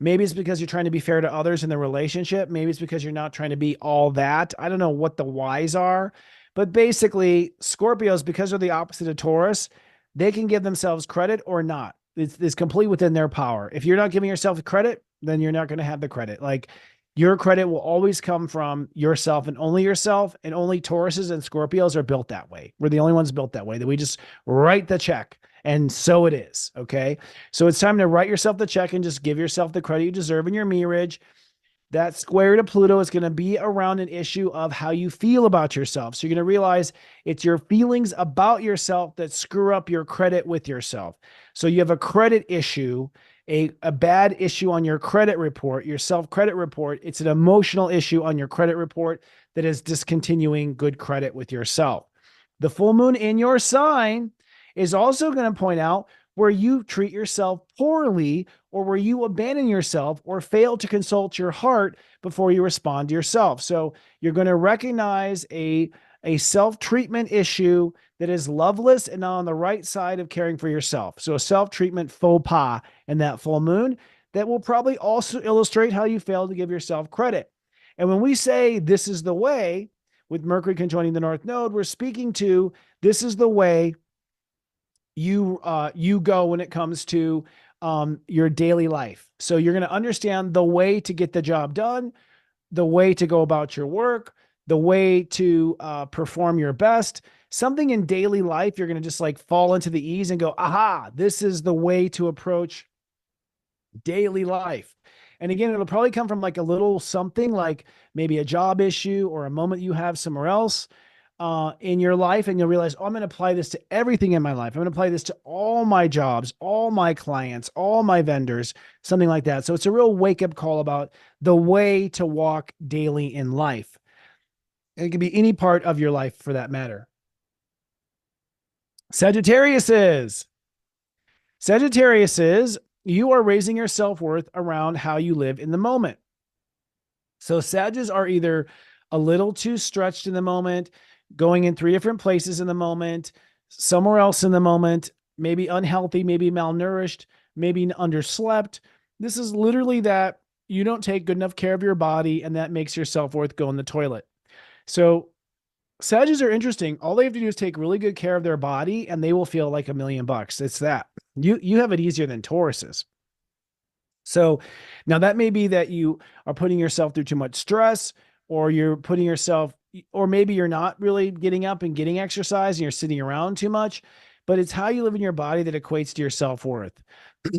Maybe it's because you're trying to be fair to others in the relationship. Maybe it's because you're not trying to be all that. I don't know what the whys are, but basically Scorpios, because they're the opposite of Taurus, they can give themselves credit or not. It's complete within their power. If you're not giving yourself credit, then you're not going to have the credit. Like your credit will always come from yourself and only yourself, and only Tauruses and Scorpios are built that way. We're the only ones built that way, that we just write the check. And so it is. Okay. So it's time to write yourself the check and just give yourself the credit you deserve in your mirage. That square to Pluto is going to be around an issue of how you feel about yourself. So you're going to realize it's your feelings about yourself that screw up your credit with yourself. So you have a credit issue, a bad issue on your credit report, your self-credit report. It's an emotional issue on your credit report that is discontinuing good credit with yourself. The full moon in your sign is also going to point out where you treat yourself poorly, or where you abandon yourself or fail to consult your heart before you respond to yourself. So you're going to recognize a self-treatment issue that is loveless and not on the right side of caring for yourself. So a self-treatment faux pas in that full moon that will probably also illustrate how you fail to give yourself credit. And when we say this is the way, with Mercury conjoining the North Node, we're speaking to this is the way you go when it comes to your daily life. So you're going to understand the way to get the job done, the way to go about your work, the way to perform your best. Something in daily life, you're going to just like fall into the ease and go, aha, this is the way to approach daily life. And again, it'll probably come from like a little something like maybe a job issue or a moment you have somewhere else in your life, and you'll realize, oh, I'm going to apply this to everything in my life. I'm going to apply this to all my jobs, all my clients, all my vendors, something like that. So it's a real wake-up call about the way to walk daily in life. And it can be any part of your life for that matter. Sagittarius is you are raising your self-worth around how you live in the moment. So Sages are either a little too stretched in the moment, going in 3 different places in the moment, somewhere else in the moment, maybe unhealthy, maybe malnourished, maybe underslept. This is literally that you don't take good enough care of your body, and that makes your self-worth go in the toilet. So Sages are interesting. All they have to do is take really good care of their body and they will feel like $1,000,000. It's that. You have it easier than Tauruses. So now that may be that you are putting yourself through too much stress, or you're putting yourself, or maybe you're not really getting up and getting exercise and you're sitting around too much, but it's how you live in your body that equates to your self-worth.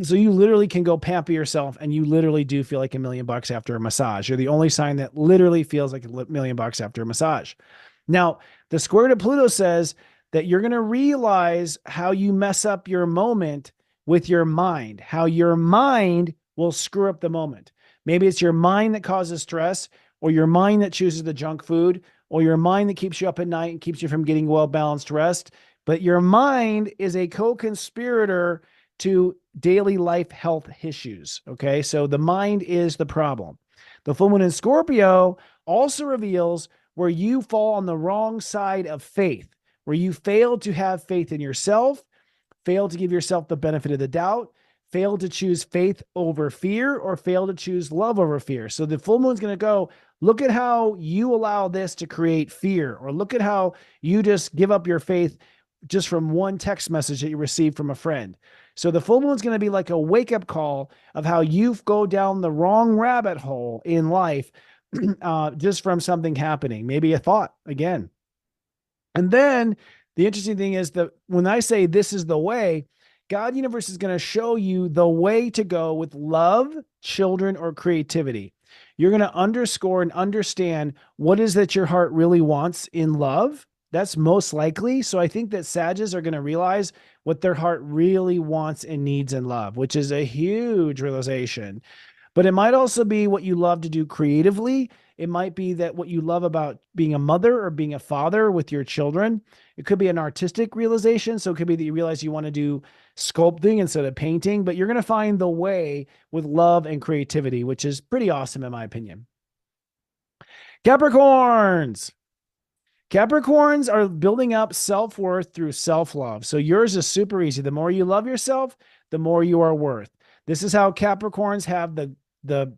So you literally can go pamper yourself and you literally do feel like $1,000,000 after a massage. You're the only sign that literally feels like $1,000,000 after a massage. Now, the square to Pluto says that you're going to realize how you mess up your moment with your mind, how your mind will screw up the moment. Maybe it's your mind that causes stress, or your mind that chooses the junk food, or your mind that keeps you up at night and keeps you from getting well-balanced rest. But your mind is a co-conspirator to daily life health issues. Okay. So the mind is the problem. The full moon in Scorpio also reveals where you fall on the wrong side of faith, where you fail to have faith in yourself, fail to give yourself the benefit of the doubt, fail to choose faith over fear, or fail to choose love over fear. So the full moon's going to go, look at how you allow this to create fear, or look at how you just give up your faith just from one text message that you received from a friend. So the full moon's going to be like a wake-up call of how you go down the wrong rabbit hole in life just from something happening, maybe a thought again. And then the interesting thing is that when I say this is the way, God Universe is going to show you the way to go with love, children, or creativity. You're going to underscore and understand what is that your heart really wants in love. That's most likely. So I think that Sages are going to realize what their heart really wants and needs in love, which is a huge realization. But it might also be what you love to do creatively. It might be that what you love about being a mother or being a father with your children. It could be an artistic realization. So it could be that you realize you want to do sculpting instead of painting, but you're going to find the way with love and creativity, which is pretty awesome in my opinion. Capricorns. Capricorns are building up self-worth through self-love. So yours is super easy. The more you love yourself, the more you are worth. This is how Capricorns have the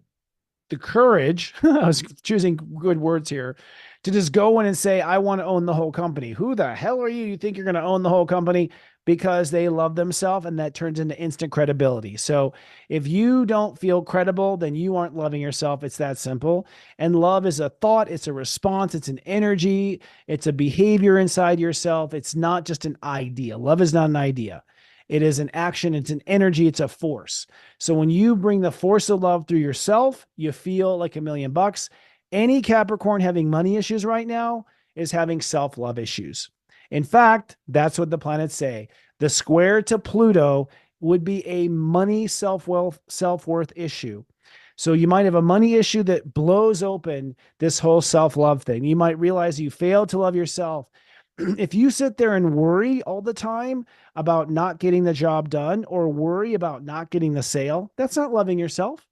courage, I was choosing good words here, to just go in and say, I want to own the whole company. Who the hell are you? You think you're going to own the whole company? Because they love themselves, and that turns into instant credibility. So if you don't feel credible, then you aren't loving yourself. It's that simple. And love is a thought. It's a response. It's an energy. It's a behavior inside yourself. It's not just an idea. Love is not an idea. It is an action. It's an energy. It's a force. So when you bring the force of love through yourself, you feel like $1,000,000. Any Capricorn having money issues right now is having self-love issues. In fact, that's what the planets say. The square to Pluto would be a money self-worth issue. So you might have a money issue that blows open this whole self-love thing. You might realize you failed to love yourself. If you sit there and worry all the time about not getting the job done, or worry about not getting the sale, that's not loving yourself.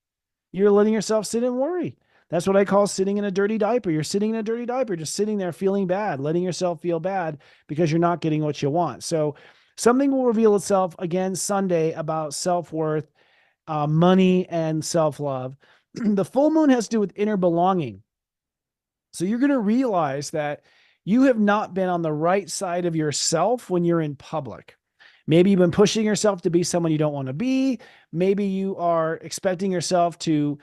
You're letting yourself sit and worry. That's what I call sitting in a dirty diaper. You're sitting in a dirty diaper, just sitting there feeling bad, letting yourself feel bad because you're not getting what you want. So something will reveal itself again Sunday about self-worth, money, and self-love. The full moon has to do with inner belonging. So you're going to realize that you have not been on the right side of yourself when you're in public. Maybe you've been pushing yourself to be someone you don't want to be. Maybe you are expecting yourself to,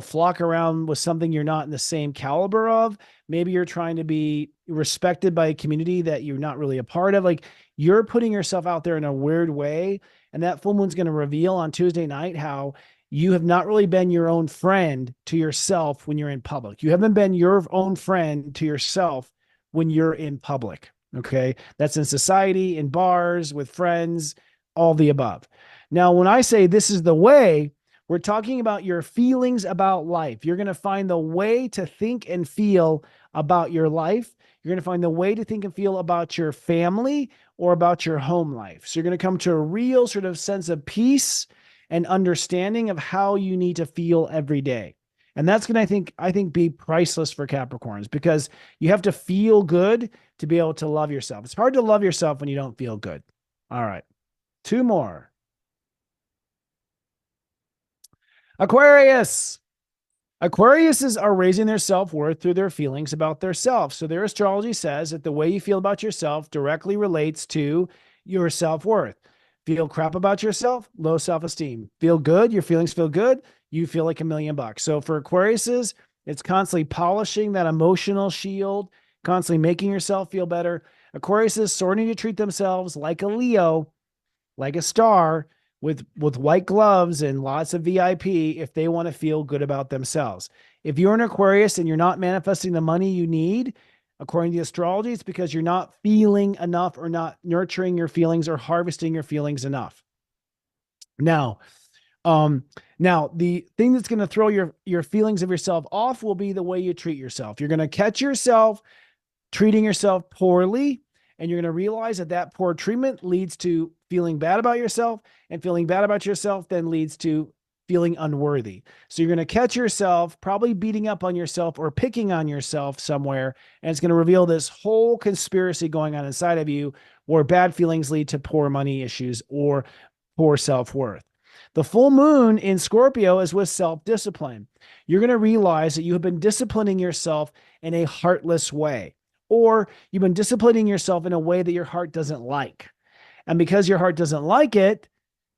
flock around with something you're not in the same caliber of. Maybe you're trying to be respected by a community that you're not really a part of. Like, you're putting yourself out there in a weird way. And that full moon's going to reveal on Tuesday night how you have not really been your own friend to yourself when you're in public. You haven't been your own friend to yourself when you're in public. Okay. That's in society, in bars, with friends, all the above. Now, when I say this is the way, We're talking about your feelings about life. You're going to find the way to think and feel about your life. You're going to find the way to think and feel about your family or about your home life. So you're going to come to a real sort of sense of peace and understanding of how you need to feel every day. And that's going to, I think, be priceless for Capricorns, because you have to feel good to be able to love yourself. It's hard to love yourself when you don't feel good. All right. 2 more. Aquarius. Aquariuses are raising their self-worth through their feelings about their self. So their astrology says that the way you feel about yourself directly relates to your self-worth. Feel crap about yourself, low self-esteem. Feel good, your feelings feel good, you feel like $1,000,000. So for Aquariuses, it's constantly polishing that emotional shield, constantly making yourself feel better. Aquariuses starting to treat themselves like a Leo, like a star, with white gloves and lots of VIP if they want to feel good about themselves. If you're an Aquarius and you're not manifesting the money you need, according to astrology, it's because you're not feeling enough or not nurturing your feelings or harvesting your feelings enough. Now, the thing that's going to throw your feelings of yourself off will be the way you treat yourself. You're going to catch yourself treating yourself poorly, and you're going to realize that that poor treatment leads to feeling bad about yourself, and feeling bad about yourself then leads to feeling unworthy. So you're going to catch yourself probably beating up on yourself or picking on yourself somewhere, and it's going to reveal this whole conspiracy going on inside of you, where bad feelings lead to poor money issues or poor self-worth. The full moon in Scorpio is with self-discipline. You're going to realize that you have been disciplining yourself in a heartless way, or you've been disciplining yourself in a way that your heart doesn't like. And because your heart doesn't like it,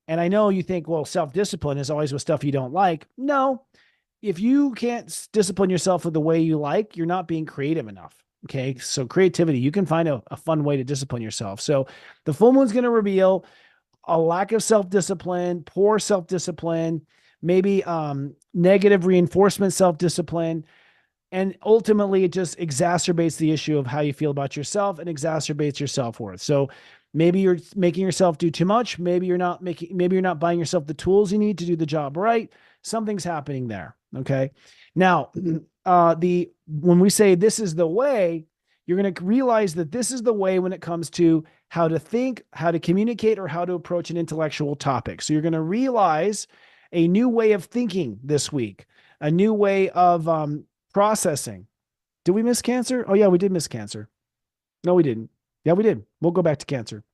and I know you think, well, self-discipline is always with stuff you don't like. No, if you can't discipline yourself with the way you like, you're not being creative enough. Okay. So creativity, you can find a fun way to discipline yourself. So the full moon's going to reveal a lack of self-discipline, poor self-discipline, maybe negative reinforcement self-discipline. And ultimately, it just exacerbates the issue of how you feel about yourself and exacerbates your self-worth. So maybe you're making yourself do too much. Maybe you're not buying yourself the tools you need to do the job right. Something's happening there. Okay. Now, when we say this is the way, you're going to realize that this is the way when it comes to how to think, how to communicate, or how to approach an intellectual topic. So you're going to realize a new way of thinking this week, a new way of processing. Did we miss Cancer? Oh yeah, we did miss Cancer. No, we didn't. Yeah, we did. We'll go back to Cancer.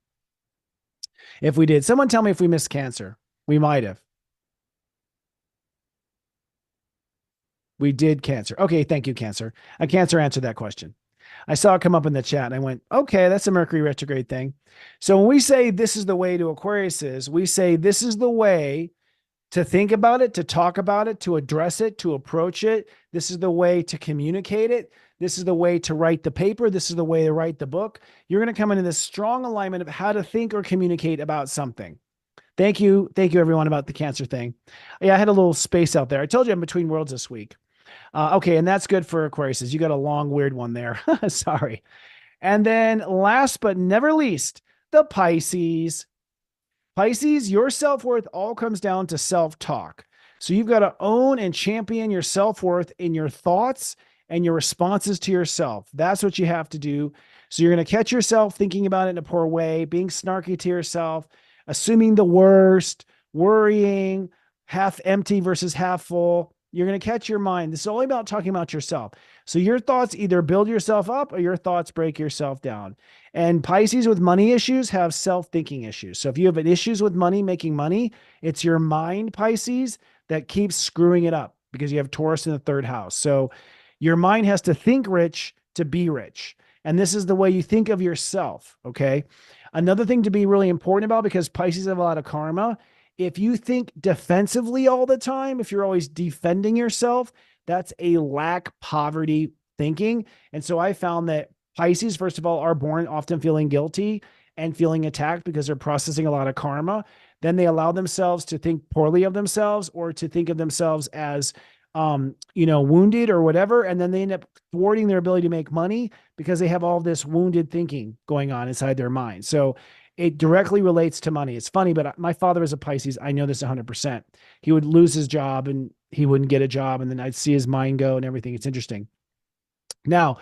If we did, someone tell me if we missed Cancer. We might have. We did Cancer. Okay, thank you, Cancer. Cancer answered that question. I saw it come up in the chat and I went, okay, that's a Mercury retrograde thing. So when we say this is the way to Aquarius, we say this is the way to think about it, to talk about it, to address it, to approach it. This is the way to communicate it. This is the way to write the paper. This is the way to write the book. You're going to come into this strong alignment of how to think or communicate about something. Thank you. Thank you, everyone, about the Cancer thing. Yeah, I had a little space out there. I told you I'm between worlds this week. Okay, and that's good for Aquarius. You got a long, weird one there. Sorry. And then last but never least, the Pisces. Pisces, your self-worth all comes down to self-talk. So you've got to own and champion your self-worth in your thoughts and your responses to yourself. That's what you have to do. So you're going to catch yourself thinking about it in a poor way, being snarky to yourself, assuming the worst, worrying, half empty versus half full. You're going to catch your mind. This is only about talking about yourself. So your thoughts either build yourself up or your thoughts break yourself down. And Pisces with money issues have self-thinking issues. So if you have issues with money, making money, it's your mind, Pisces, that keeps screwing it up because you have Taurus in the 3rd house. So your mind has to think rich to be rich. And this is the way you think of yourself. Okay. Another thing to be really important about, because Pisces have a lot of karma, if you think defensively all the time, if you're always defending yourself, that's a lack poverty thinking. And so I found that Pisces, first of all, are born often feeling guilty and feeling attacked because they're processing a lot of karma. Then they allow themselves to think poorly of themselves or to think of themselves as, wounded or whatever. And then they end up thwarting their ability to make money because they have all this wounded thinking going on inside their mind. So it directly relates to money. It's funny, but my father is a Pisces. I know this 100%. He would lose his job and he wouldn't get a job. And then I'd see his mind go and everything. It's interesting. Now,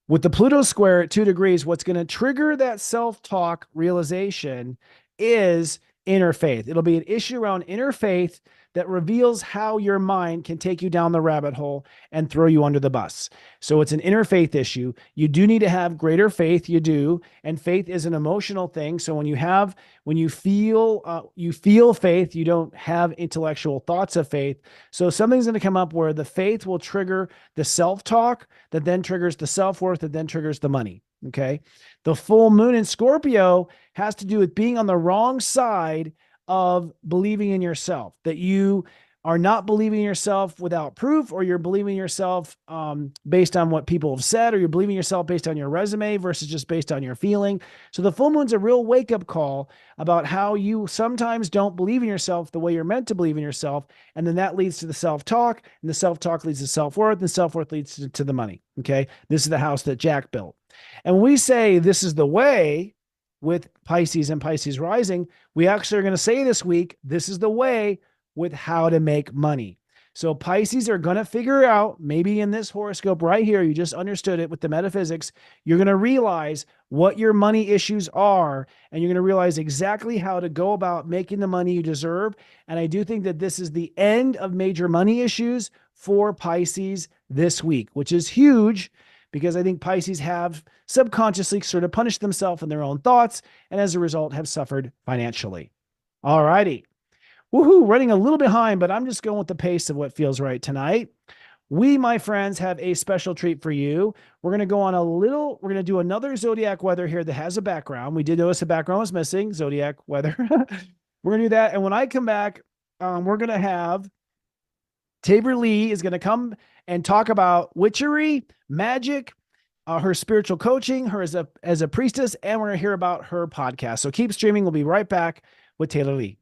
with the Pluto square at 2 degrees, what's going to trigger that self-talk realization is inner faith. It'll be an issue around inner faith that reveals how your mind can take you down the rabbit hole and throw you under the bus. So it's an inner faith issue. You do need to have greater faith. You do. And faith is an emotional thing. So when you feel faith, you don't have intellectual thoughts of faith. So something's going to come up where the faith will trigger the self-talk that then triggers the self-worth that then triggers the money. Okay. The full moon in Scorpio has to do with being on the wrong side of believing in yourself, that you are not believing in yourself without proof, or you're believing in yourself based on what people have said, or you're believing in yourself based on your resume versus just based on your feeling. So the full moon's a real wake-up call about how you sometimes don't believe in yourself the way you're meant to believe in yourself. And then that leads to the self-talk, and the self-talk leads to self-worth, and self-worth leads to the money. Okay. This is the house that Jack built. And when we say this is the way with Pisces and Pisces rising, we actually are going to say this week, this is the way with how to make money. So Pisces are going to figure out, maybe in this horoscope right here, you just understood it with the metaphysics, you're going to realize what your money issues are, and you're going to realize exactly how to go about making the money you deserve. And I do think that this is the end of major money issues for Pisces this week, which is huge, because I think Pisces have subconsciously sort of punished themselves in their own thoughts, and as a result have suffered financially. All righty. Woohoo, running a little behind, but I'm just going with the pace of what feels right tonight. We, my friends, have a special treat for you. We're going to do another Zodiac weather here that has a background. We did notice the background was missing, Zodiac weather. We're going to do that. And when I come back, we're going to have Tahverlee is going to come and talk about witchery, magic, her spiritual coaching, her as a priestess, and we're going to hear about her podcast. So keep streaming. We'll be right back with Tahverlee.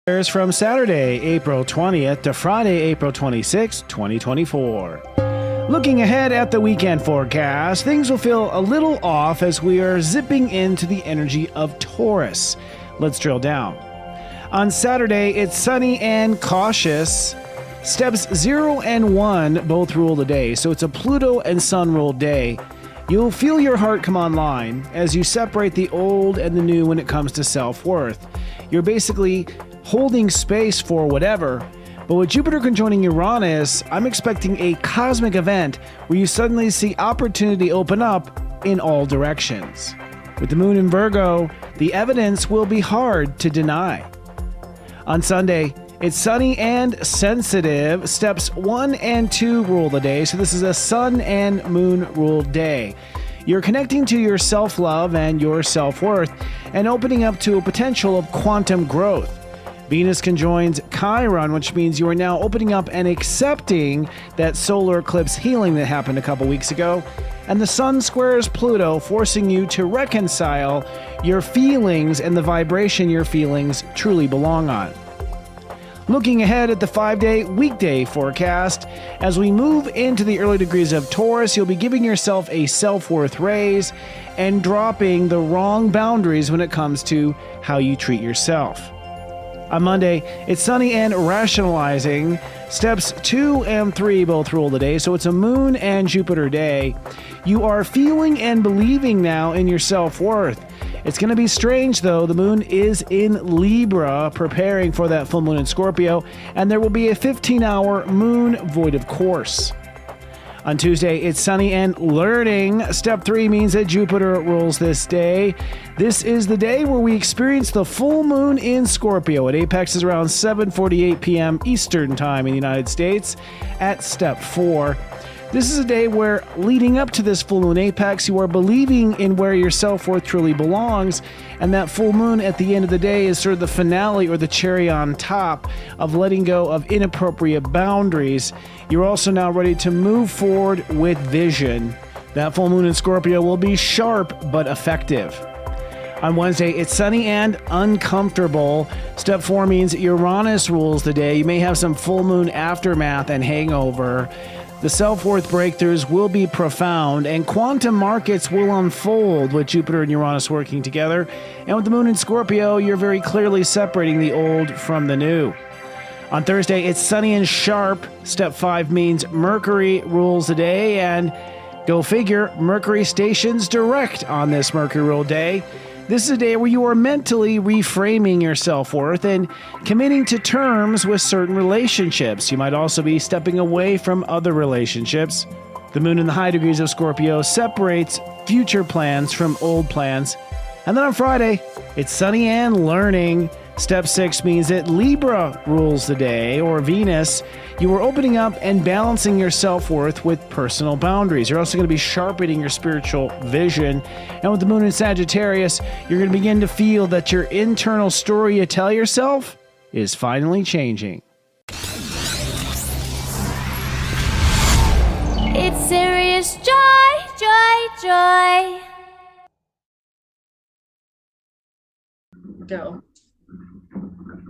There's from Saturday, April 20th to Friday, April 26th, 2024. Looking ahead at the weekend forecast, things will feel a little off as we are zipping into the energy of Taurus. Let's drill down. On Saturday, it's sunny and cautious. Steps 0 and 1 both rule the day, so it's a Pluto and Sun ruled day. You'll feel your heart come online as you separate the old and the new when it comes to self-worth. You're basically holding space for whatever, but with Jupiter conjoining Uranus, I'm expecting a cosmic event where you suddenly see opportunity open up in all directions. With the moon in Virgo, the evidence will be hard to deny. On Sunday, it's sunny and sensitive. Steps 1 and 2 rule the day, so this is a sun and moon ruled day. You're connecting to your self-love and your self-worth and opening up to a potential of quantum growth. Venus conjoins Chiron, which means you are now opening up and accepting that solar eclipse healing that happened a couple weeks ago. And the Sun squares Pluto, forcing you to reconcile your feelings and the vibration your feelings truly belong on. Looking ahead at the 5-day weekday forecast, as we move into the early degrees of Taurus, you'll be giving yourself a self-worth raise and dropping the wrong boundaries when it comes to how you treat yourself. On Monday, it's sunny and rationalizing. Steps 2 and 3 both rule the day, so it's a moon and Jupiter day. You are feeling and believing now in your self-worth. It's going to be strange, though. The moon is in Libra, preparing for that full moon in Scorpio, and there will be a 15-hour moon void of course. On Tuesday, it's sunny and learning. Step 3 means that Jupiter rules this day. This is the day where we experience the full moon in Scorpio. It apexes around 7:48 p.m. Eastern Time in the United States at Step 4. This is a day where, leading up to this full moon apex, you are believing in where your self-worth truly belongs, and that full moon at the end of the day is sort of the finale or the cherry on top of letting go of inappropriate boundaries. You're also now ready to move forward with vision. That full moon in Scorpio will be sharp but effective. On Wednesday, it's sunny and uncomfortable. Step 4 means Uranus rules the day. You may have some full moon aftermath and hangover. The self-worth breakthroughs will be profound, and quantum markets will unfold with Jupiter and Uranus working together. And with the moon in Scorpio, you're very clearly separating the old from the new. On Thursday, it's sunny and sharp. Step 5 means Mercury rules the day, and go figure, Mercury stations direct on this Mercury rule day. This is a day where you are mentally reframing your self-worth and committing to terms with certain relationships. You might also be stepping away from other relationships. The moon in the high degrees of Scorpio separates future plans from old plans. And then on Friday, it's sunny and learning. Step 6 means that Libra rules the day, or Venus. You are opening up and balancing your self-worth with personal boundaries. You're also going to be sharpening your spiritual vision. And with the moon in Sagittarius, you're going to begin to feel that your internal story you tell yourself is finally changing. It's serious joy, joy, joy. Go.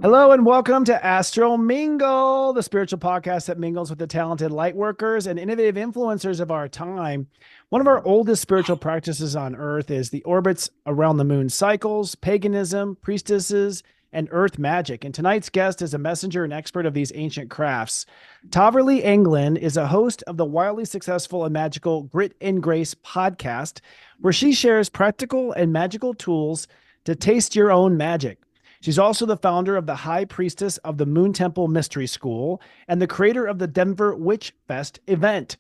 Hello and welcome to ASTRO Mingle, the spiritual podcast that mingles with the talented light workers and innovative influencers of our time. One of our oldest spiritual practices on Earth is the orbits around the moon cycles, paganism, priestesses, and earth magic. And tonight's guest is a messenger and expert of these ancient crafts. Tahverlee Anglen is a host of the wildly successful and magical Grit and Grace podcast, where she shares practical and magical tools to taste your own magic. She's also the founder of the High Priestess of the Moon Temple Mystery School and the creator of the Denver Witch Fest event.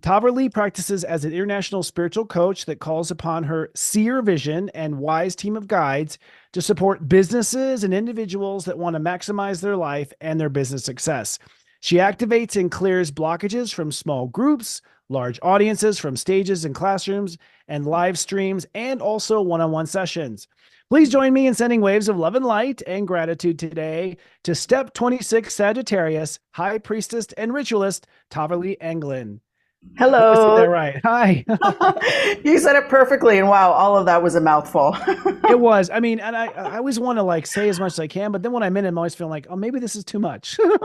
Toverly practices as an international spiritual coach that calls upon her seer vision and wise team of guides to support businesses and individuals that want to maximize their life and their business success. She activates and clears blockages from small groups, large audiences, from stages and classrooms and live streams, and also one-on-one sessions. Please join me in sending waves of love and light and gratitude today to Step 26 Sagittarius, High Priestess and Ritualist, Tahverlee Anglen. Hello. Is that right? Hi. You said it perfectly, and wow, all of that was a mouthful. It was. I mean, and I always want to say as much as I can, but then when I'm in it, I'm always feeling like, oh, maybe this is too much. No,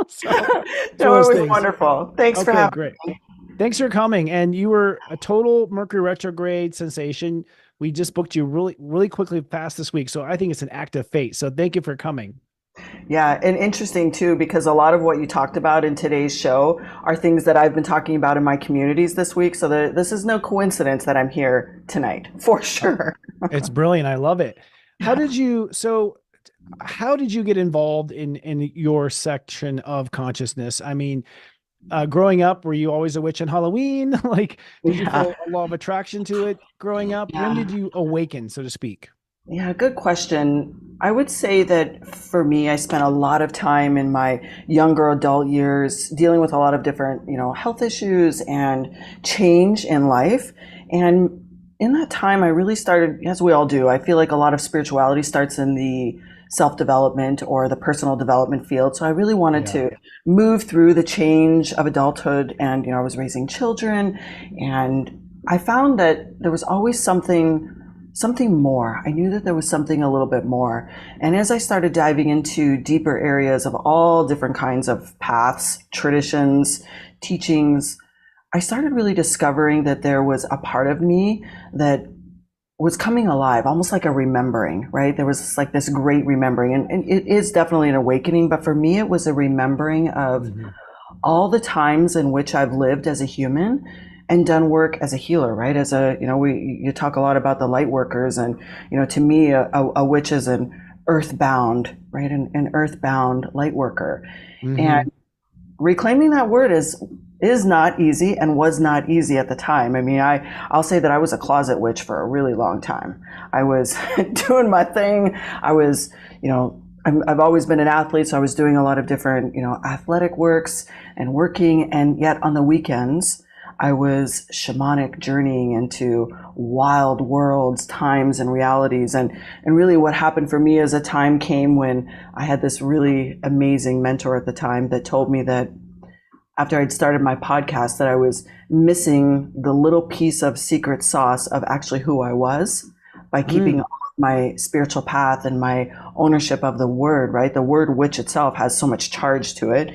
it was wonderful. Thanks for having me. Thanks for coming. And you were a total Mercury retrograde sensation. We just booked you really quickly past this week. So I think it's an act of fate. So thank you for coming. Yeah, and interesting too, because a lot of what you talked about in today's show are things that I've been talking about in my communities this week. So this is no coincidence that I'm here tonight, for sure. It's brilliant. I love it. How did you get involved in your section of consciousness? I mean, growing up, were you always a witch on Halloween? Did you feel a law of attraction to it growing up? Yeah. When did you awaken, so to speak? Yeah, good question. I would say that for me, I spent a lot of time in my younger adult years dealing with a lot of different, health issues and change in life. And in that time, I really started, as we all do, I feel like a lot of spirituality starts in the self-development or the personal development field. So I really wanted to move through the change of adulthood, and I was raising children, and I found that there was always something more. I knew that there was something a little bit more. And as I started diving into deeper areas of all different kinds of paths, traditions, teachings, I started really discovering that there was a part of me that was coming alive, almost like a remembering, right? There was this great remembering, and it is definitely an awakening, but for me, it was a remembering of all the times in which I've lived as a human and done work as a healer, right? As you talk a lot about the light workers, and, to me, a witch is an earthbound, right? An earthbound light worker. And reclaiming that word is not easy, and was not easy at the time. I mean, I'll say that I was a closet witch for a really long time. I was doing my thing. I was, I've always been an athlete, so I was doing a lot of different, athletic works and working. And yet on the weekends, I was shamanic, journeying into wild worlds, times, and realities. And really what happened for me is a time came when I had this really amazing mentor at the time that told me that after I'd started my podcast, that I was missing the little piece of secret sauce of actually who I was by keeping my spiritual path and my ownership of the word, right? The word witch itself has so much charge to it.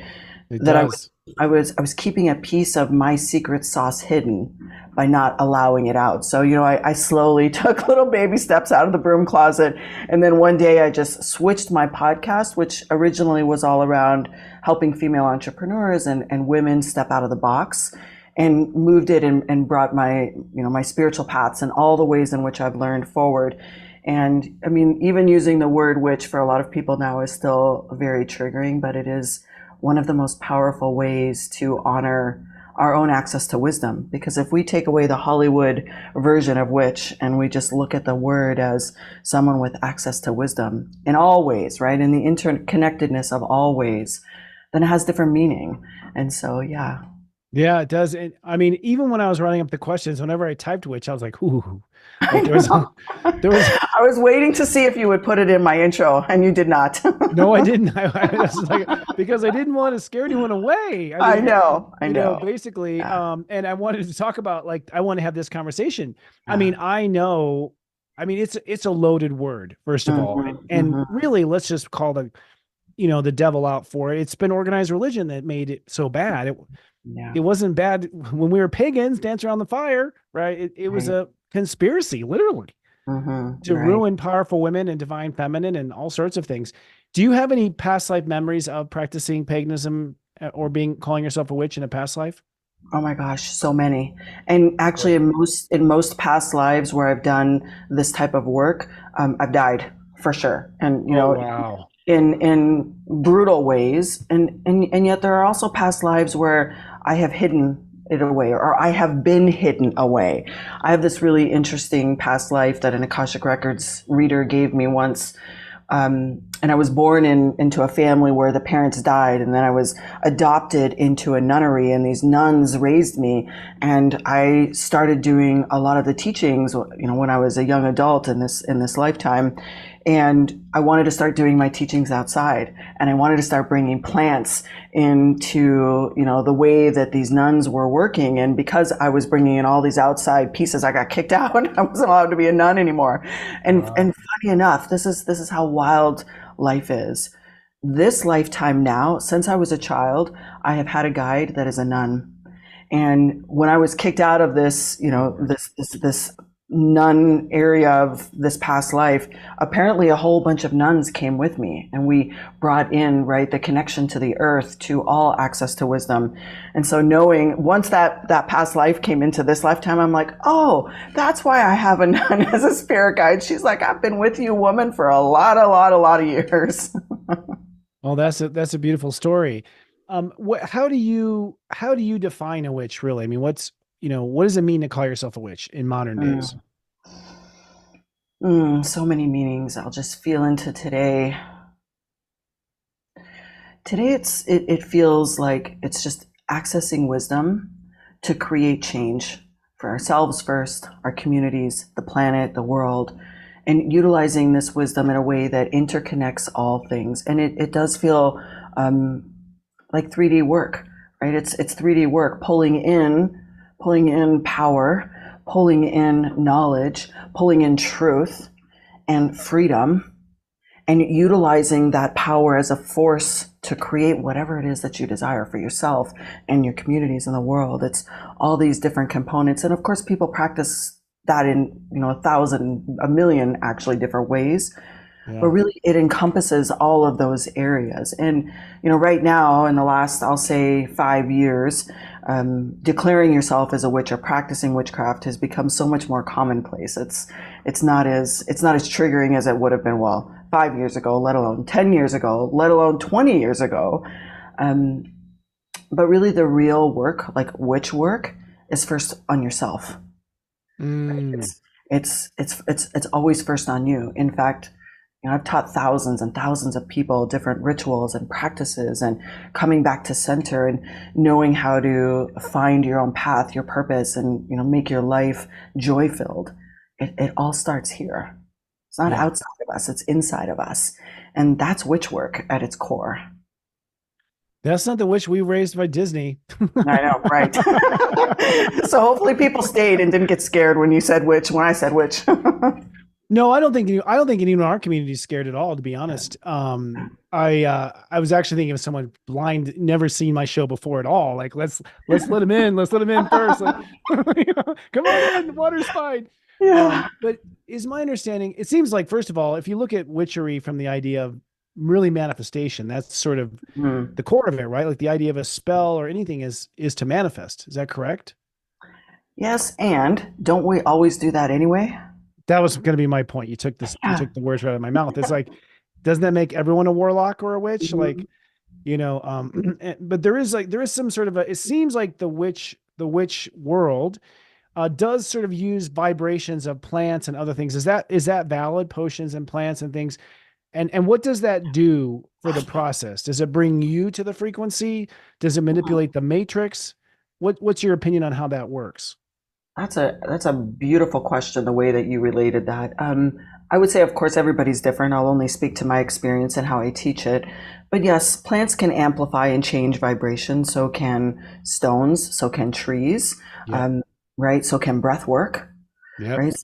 It that does. I was keeping a piece of my secret sauce hidden by not allowing it out. So, I slowly took little baby steps out of the broom closet. And then one day I just switched my podcast, which originally was all around helping female entrepreneurs and women step out of the box, and moved it and brought my, my spiritual paths and all the ways in which I've learned forward. And I mean, even using the word witch for a lot of people now is still very triggering, but it is one of the most powerful ways to honor our own access to wisdom. Because if we take away the Hollywood version of witch and we just look at the word as someone with access to wisdom in all ways, right? In the interconnectedness of all ways, then it has different meaning. And so, yeah. Yeah, it does. And I mean, even when I was writing up the questions, whenever I typed witch, I was like, ooh, I like there was, I was waiting to see if you would put it in my intro, and you did not. no, I didn't. I was like, because I didn't want to scare anyone away. I know. Basically, Yeah. and I wanted to talk about, like, I want to have this conversation. I Yeah. mean, it's a loaded word, first of all. Mhm, And mhm. really, let's just call the devil out for it. It's been organized religion that made it so bad. Yeah. It wasn't bad when we were pagans, dance around the fire, right? It was Right. a conspiracy, literally, to Right. ruin powerful women and divine feminine and all sorts of things. Do you have any past life memories of practicing paganism, or calling yourself a witch in a past life? Oh my gosh, so many. And actually, in most past lives where I've done this type of work, I've died for sure. And Oh, wow. in brutal ways. And yet there are also past lives where I have hidden it away, or I have been hidden away. I have this really interesting past life that an Akashic Records reader gave me once. And I was born into a family where the parents died, and then I was adopted into a nunnery, and these nuns raised me, and I started doing a lot of the teachings, when I was a young adult in this lifetime. And I wanted to start doing my teachings outside, and I wanted to start bringing plants into, the way that these nuns were working. And because I was bringing in all these outside pieces, I got kicked out. I wasn't allowed to be a nun anymore. And Wow. and funny enough, this is how wild life is. This lifetime now, since I was a child, I have had a guide that is a nun. And when I was kicked out of this, this nun area of this past life, apparently a whole bunch of nuns came with me, and we brought in, right, the connection to the earth, to all access to wisdom. And so knowing once that past life came into this lifetime, I'm like, oh, that's why I have a nun as a spirit guide. She's like, I've been with you, woman, for a lot of years. Well, that's a beautiful story. How do you define a witch, really? I mean, what does it mean to call yourself a witch in modern days? So many meanings. I'll just feel into today. Today, it feels like it's just accessing wisdom to create change for ourselves first, our communities, the planet, the world, and utilizing this wisdom in a way that interconnects all things. And it does feel like 3D work, right? It's 3D work, pulling in power, pulling in knowledge, pulling in truth and freedom, and utilizing that power as a force to create whatever it is that you desire for yourself and your communities in the world. It's all these different components. And of course, people practice that in, 1,000, a million actually different ways. Yeah. But really, it encompasses all of those areas. And, right now, in the last, I'll say 5 years, declaring yourself as a witch or practicing witchcraft has become so much more commonplace. It's not as triggering as it would have been, 5 years ago, let alone 10 years ago, let alone 20 years ago. But really, the real work, like witch work, is first on yourself. It's always first on you. In fact, I've taught thousands and thousands of people different rituals and practices, and coming back to center and knowing how to find your own path, your purpose, and make your life joy-filled. It all starts here. It's not outside of us, it's inside of us. And that's witch work at its core. That's not the witch we raised by Disney. I know, right? So hopefully people stayed and didn't get scared when I said witch. No, I don't think anyone in our community is scared at all, to be honest. I was actually thinking of someone blind, never seen my show before at all. Like, let's let him in. Let's let him in first. Like, come on in. The water's fine. Yeah. But is my understanding, it seems like, first of all, if you look at witchery from the idea of really manifestation, that's sort of Mm. the core of it, right? Like the idea of a spell or anything is to manifest. Is that correct? Yes, and don't we always do that anyway? That was going to be my point. You Yeah. took the words right out of my mouth. It's like, doesn't that make everyone a warlock or a witch? Mhm. Like, but there is some sort of a, it seems like the witch world does sort of use vibrations of plants and other things. Is that valid? Potions and plants and things. And what does that do for the process? Does it bring you to the frequency? Does it manipulate the matrix? What's your opinion on how that works? That's a beautiful question, the way that you related that. I would say, of course, everybody's different. I'll only speak to my experience and how I teach it. But yes, plants can amplify and change vibration. So can stones. So can trees. Yep. Um, right. So can breath work. Yep. Right.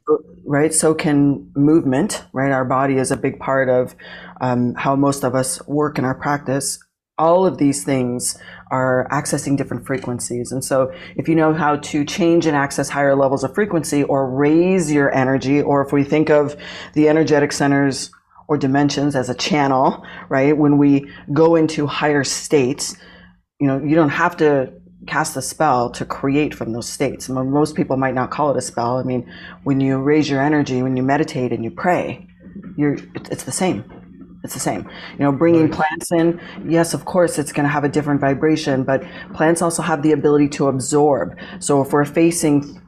Right. So can movement. Right. Our body is a big part of how most of us work in our practice. All of these things are accessing different frequencies. And so if you know how to change and access higher levels of frequency or raise your energy, or if we think of the energetic centers or dimensions as a channel, right? When we go into higher states, you don't have to cast a spell to create from those states. Most people might not call it a spell. I mean, when you raise your energy, when you meditate and you pray, it's the same. It's the same. Bringing Right. plants in, yes, of course, it's going to have a different vibration, but plants also have the ability to absorb. So if we're facing,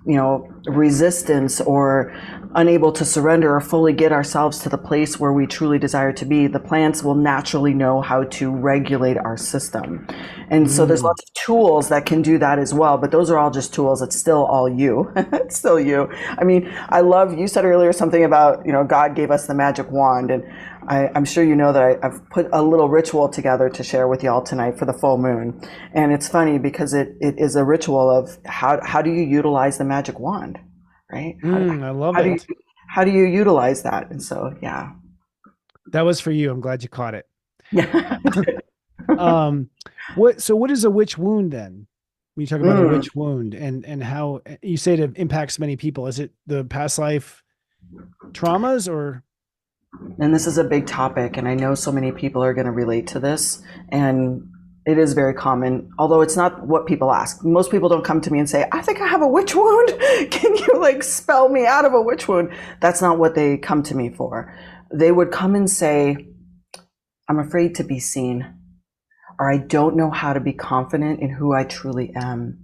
resistance or unable to surrender or fully get ourselves to the place where we truly desire to be, the plants will naturally know how to regulate our system. And so there's Mm. lots of tools that can do that as well, but those are all just tools. It's still all you. It's still you. I mean, you said earlier something about, God gave us the magic wand, and I'm sure you know that I've put a little ritual together to share with y'all tonight for the full moon. And it's funny because it is a ritual of how do you utilize the magic wand, right? I love How do you, it. how do you utilize that? And so, yeah. That was for you. I'm glad you caught it. Yeah. Um, what is a witch wound then? When you talk about a Mm. witch wound and how you say it impacts many people, is it the past life traumas or? And this is a big topic, and I know so many people are going to relate to this. And it is very common, although it's not what people ask. Most people don't come to me and say, I think I have a witch wound. Can you spell me out of a witch wound? That's not what they come to me for. They would come and say, I'm afraid to be seen, or I don't know how to be confident in who I truly am.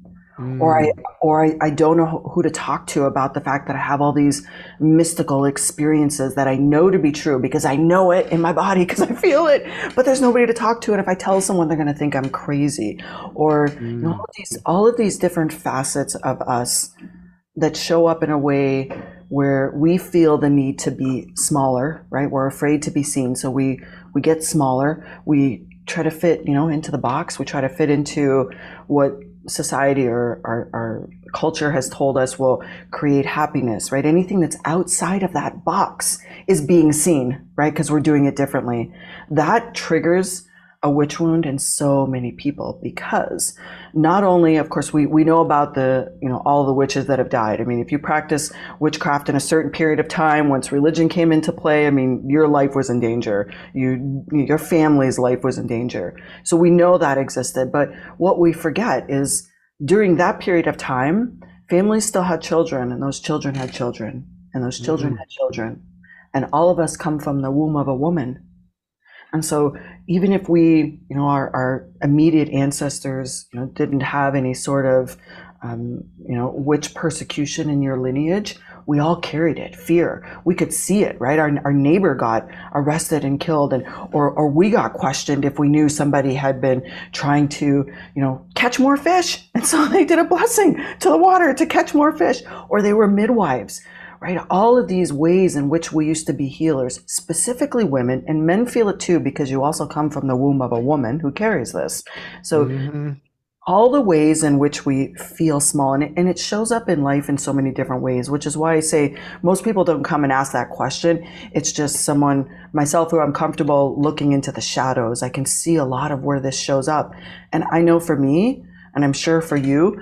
Or I Mm. or I don't know who to talk to about the fact that I have all these mystical experiences that I know to be true because I know it in my body because I feel it, but there's nobody to talk to. And if I tell someone, they're going to think I'm crazy. Or Mm. all of these different facets of us that show up in a way where we feel the need to be smaller, right? We're afraid to be seen, so we get smaller. We try to fit, into the box. We try to fit into what society or our culture has told us will create happiness, right? Anything that's outside of that box is being seen, right? Because we're doing it differently. That triggers a witch wound in so many people because not only, of course, we know about all the witches that have died. I mean, if you practice witchcraft in a certain period of time, once religion came into play, I mean, your life was in danger. Your family's life was in danger. So we know that existed. But what we forget is during that period of time, families still had children, and those children had children, and those children Mm. had children. And all of us come from the womb of a woman. And so even if we, our immediate ancestors, didn't have any sort of, witch persecution in your lineage, we all carried it, fear. We could see it, right? Our neighbor got arrested and killed, or we got questioned if we knew somebody had been trying to, catch more fish. And so they did a blessing to the water to catch more fish, or they were midwives. Right? All of these ways in which we used to be healers, specifically women, and men feel it too because you also come from the womb of a woman who carries this. So Mhm. all the ways in which we feel small, and it shows up in life in so many different ways, which is why I say most people don't come and ask that question. It's just someone, myself, who I'm comfortable looking into the shadows. I can see a lot of where this shows up. And I know for me, and I'm sure for you,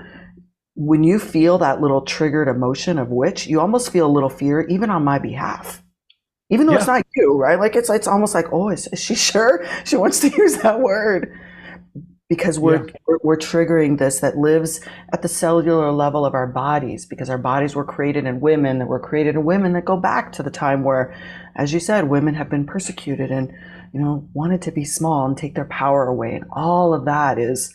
when you feel that little triggered emotion of witch, you almost feel a little fear, even on my behalf. Even though it's not you, right? Like it's almost like, oh, is she sure she wants to use that word? Because we're triggering this that lives at the cellular level of our bodies, because our bodies were created in women that go back to the time where, as you said, women have been persecuted and, wanted to be small and take their power away. And all of that is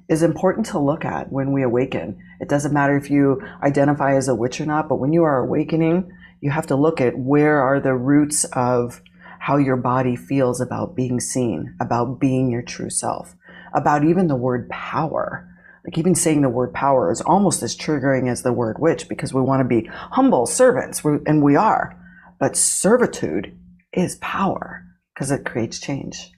important to look at when we awaken. It doesn't matter if you identify as a witch or not, but when you are awakening, you have to look at where are the roots of how your body feels about being seen, about being your true self, about even the word power. Like even saying the word power is almost as triggering as the word witch, because we want to be humble servants, and we are. But servitude is power because it creates change.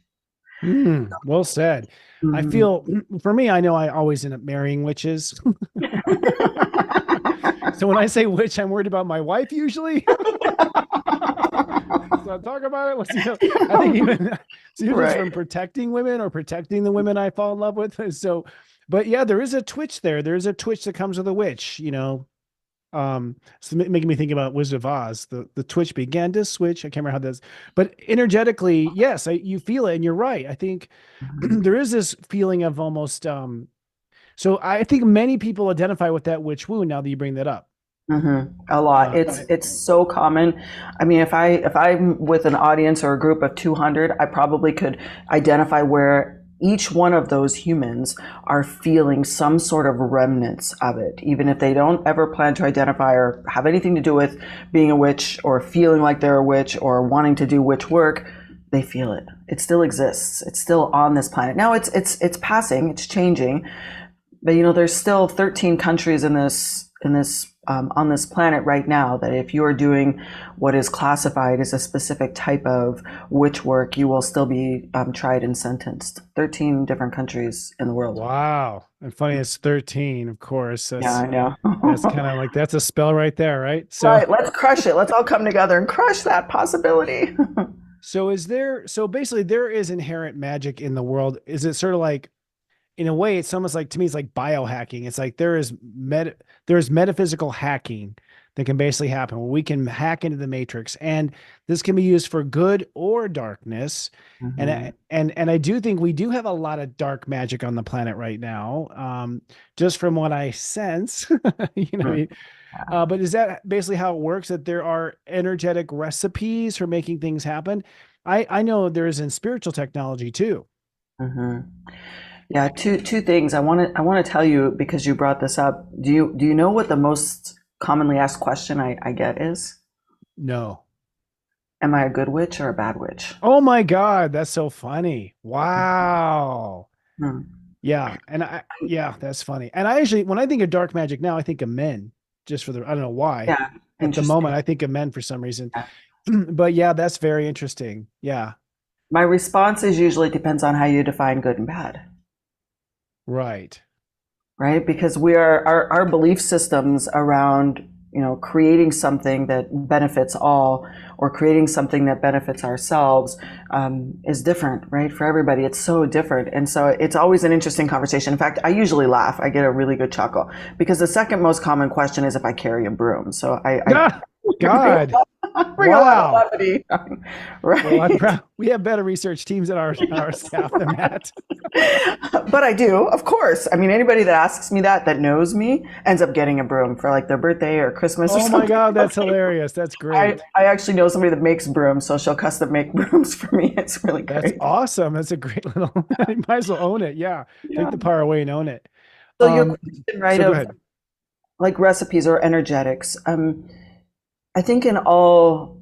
Well said. I feel, for me, I know I always end up marrying witches. So when I say witch, I'm worried about my wife usually. So talk about it. I think even from protecting women or protecting the women I fall in love with. So, but yeah, there is a twitch there. There's a twitch that comes with a witch, so making me think about Wizard of Oz. The twitch began to switch. I can't remember how that's, but energetically, yes, you feel it, and you're right. I think there is this feeling of almost. So I think many people identify with that witch wound. Now that you bring that up. A lot. It's so common. I mean, if I'm with an audience or a group of 200, I probably could identify where each one of those humans are feeling some sort of remnants of it, even if they don't ever plan to identify or have anything to do with being a witch or feeling like they're a witch or wanting to do witch work. They feel it. It still exists. It's still on this planet. Now it's passing. It's changing. But there's still 13 countries in this on this planet right now that if you are doing what is classified as a specific type of witch work, you will still be tried and sentenced. 13 different countries in the world. Wow. And funny, it's 13, of course. Yeah, I know. That's kind of like, that's a spell right there, right? So right, let's crush it. Let's all come together and crush that possibility. So basically there is inherent magic in the world. Is it sort of like, in a way, it's almost like, to me, it's like biohacking. It's like there is metaphysical hacking that can basically happen where we can hack into the matrix, and this can be used for good or darkness. And I do think we do have a lot of dark magic on the planet right now, just from what I sense. But is that basically how it works? That there are energetic recipes for making things happen? I know there is in spiritual technology too. Yeah, two things I want to tell you, because you brought this up. Do you know what the most commonly asked question I get is? No. Am I a good witch or a bad witch? Oh my God, that's so funny. Wow. Yeah, that's funny. And I actually, when I think of dark magic now, I think of men. I don't know why. Yeah. At the moment, I think of men for some reason. But yeah, that's very interesting. Yeah. My response is usually depends on how you define good and bad. Right. Because we are our belief systems around, creating something that benefits all or creating something that benefits ourselves is different, right? For everybody, it's so different. And so it's always an interesting conversation. In fact, I usually laugh. I get a really good chuckle because the second most common question is if I carry a broom. So God. Bring a lot of levity. Right. Well, we have better research teams at our staff than that. But I do, of course. I mean, anybody that asks me that knows me ends up getting a broom for like their birthday or Christmas or something. Oh my God, that's hilarious. That's great. I actually know somebody that makes brooms, so she'll custom make brooms for me. It's really great. That's awesome. That's a great little, you might as well own it. Yeah. Take the power away and own it. So your question, right, of like recipes or energetics. I think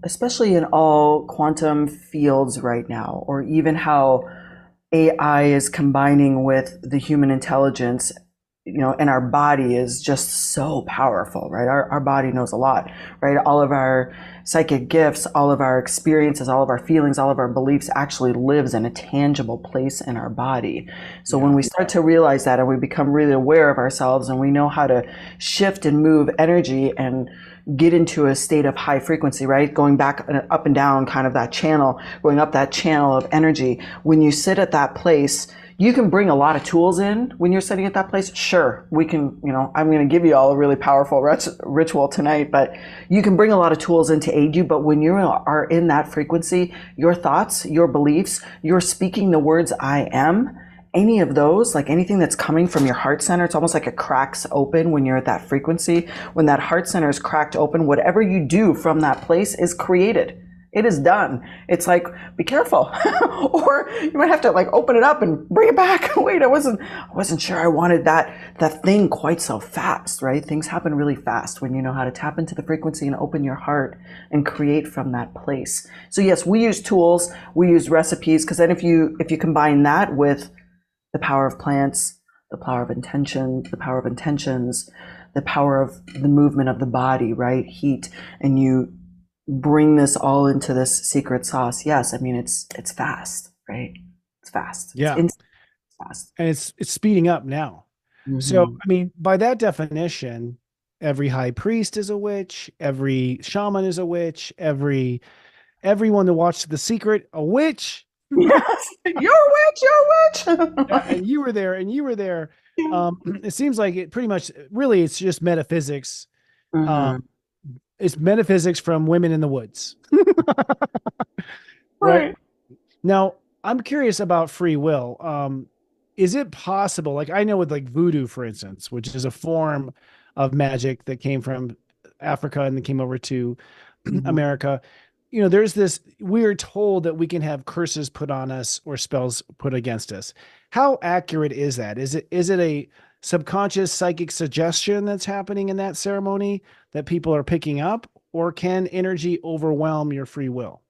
especially in all quantum fields right now, or even how AI is combining with the human intelligence, and our body is just so powerful, right? Our body knows a lot, right? All of our psychic gifts, all of our experiences, all of our feelings, all of our beliefs actually lives in a tangible place in our body. So when we start to realize that and we become really aware of ourselves and we know how to shift and move energy and get into a state of high frequency, right? Going back up and down kind of that channel, going up that channel of energy. When you sit at that place, you can bring a lot of tools in when you're sitting at that place. Sure, we can, I'm going to give you all a really powerful ritual tonight, but you can bring a lot of tools in to aid you. But when you are in that frequency, your thoughts, your beliefs, you're speaking the words I am, any of those, like anything that's coming from your heart center, it's almost like it cracks open when you're at that frequency. When that heart center is cracked open, whatever you do from that place is created. It is done. It's like, be careful. Or you might have to like open it up and bring it back. Wait, I wasn't sure I wanted that thing quite so fast, right? Things happen really fast when you know how to tap into the frequency and open your heart and create from that place. So yes, we use tools, we use recipes, because then if you combine that with the power of plants, the power of intention, the power of intentions, the power of the movement of the body, right? Heat, and you bring this all into this secret sauce. Yes, I mean it's fast, right? It's fast. Yeah, it's fast, and it's speeding up now. Mm-hmm. So I mean, by that definition, every high priest is a witch, every shaman is a witch, everyone that watched The Secret, a witch. Yes, you're a witch. Yeah, and you were there. It seems like it pretty much, really, it's just metaphysics. Mm-hmm. It's metaphysics from women in the woods. Right. Now, I'm curious about free will. Is it possible, like I know with like voodoo, for instance, which is a form of magic that came from Africa and then came over to America, there's this, we're told that we can have curses put on us or spells put against us. How accurate is that? Is it a subconscious psychic suggestion that's happening in that ceremony that people are picking up, or can energy overwhelm your free will?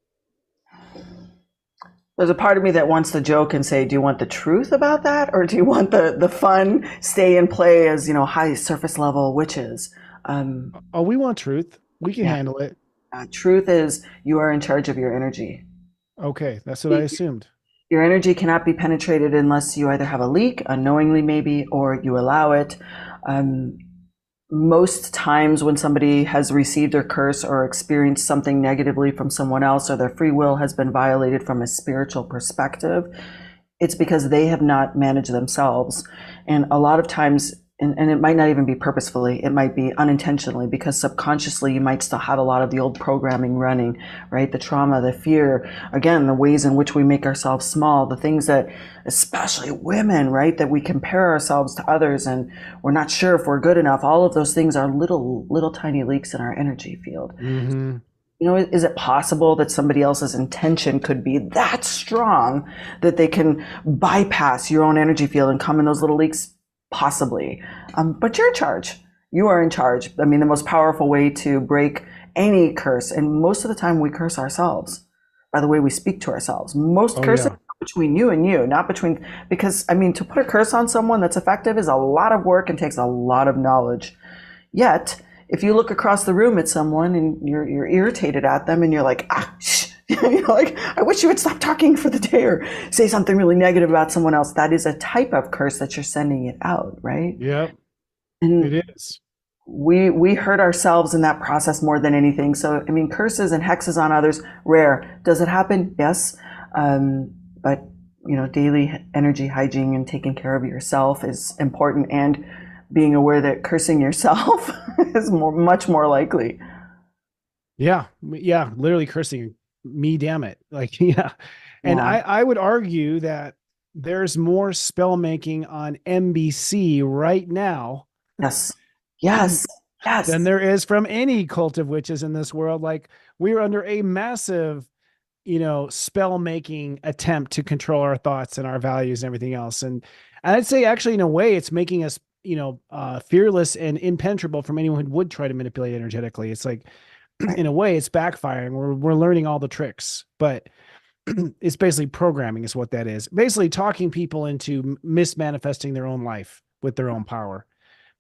There's a part of me that wants to joke and say, do you want the truth about that? Or do you want the fun stay and play as, high surface level witches? We want truth. We can handle it. Truth is you are in charge of your energy. Okay. That's what I assumed. Your energy cannot be penetrated unless you either have a leak, unknowingly maybe, or you allow it. Most times when somebody has received a curse or experienced something negatively from someone else, or their free will has been violated from a spiritual perspective, it's because they have not managed themselves. And a lot of times, and it might not even be purposefully, it might be unintentionally, because subconsciously you might still have a lot of the old programming running, right? The trauma, the fear, again, the ways in which we make ourselves small, the things that, especially women, right, that we compare ourselves to others and we're not sure if we're good enough. All of those things are little tiny leaks in our energy field. Mm-hmm. Is it possible that somebody else's intention could be that strong that they can bypass your own energy field and come in those little leaks? Possibly. But you're in charge. You are in charge. I mean, the most powerful way to break any curse, and most of the time we curse ourselves by the way we speak to ourselves. Most curses are between you and you, not between, because I mean, to put a curse on someone that's effective is a lot of work and takes a lot of knowledge. Yet, if you look across the room at someone and you're irritated at them and you're like, shh, like, I wish you would stop talking for the day, or say something really negative about someone else. That is a type of curse that you're sending it out, right? Yeah, and it is. We hurt ourselves in that process more than anything. So, I mean, curses and hexes on others, rare. Does it happen? Yes. But, daily energy hygiene and taking care of yourself is important, and being aware that cursing yourself is much more likely. Yeah. Literally cursing me, damn it. Like, yeah. And I would argue that there's more spell making on NBC right now. Yes. Than there is from any cult of witches in this world. Like, we're under a massive, spell making attempt to control our thoughts and our values and everything else. And I'd say actually, in a way, it's making us, fearless and impenetrable from anyone who would try to manipulate energetically. It's like, in a way, it's backfiring. We're learning all the tricks, but it's basically programming is what that is. Basically talking people into mismanifesting their own life with their own power.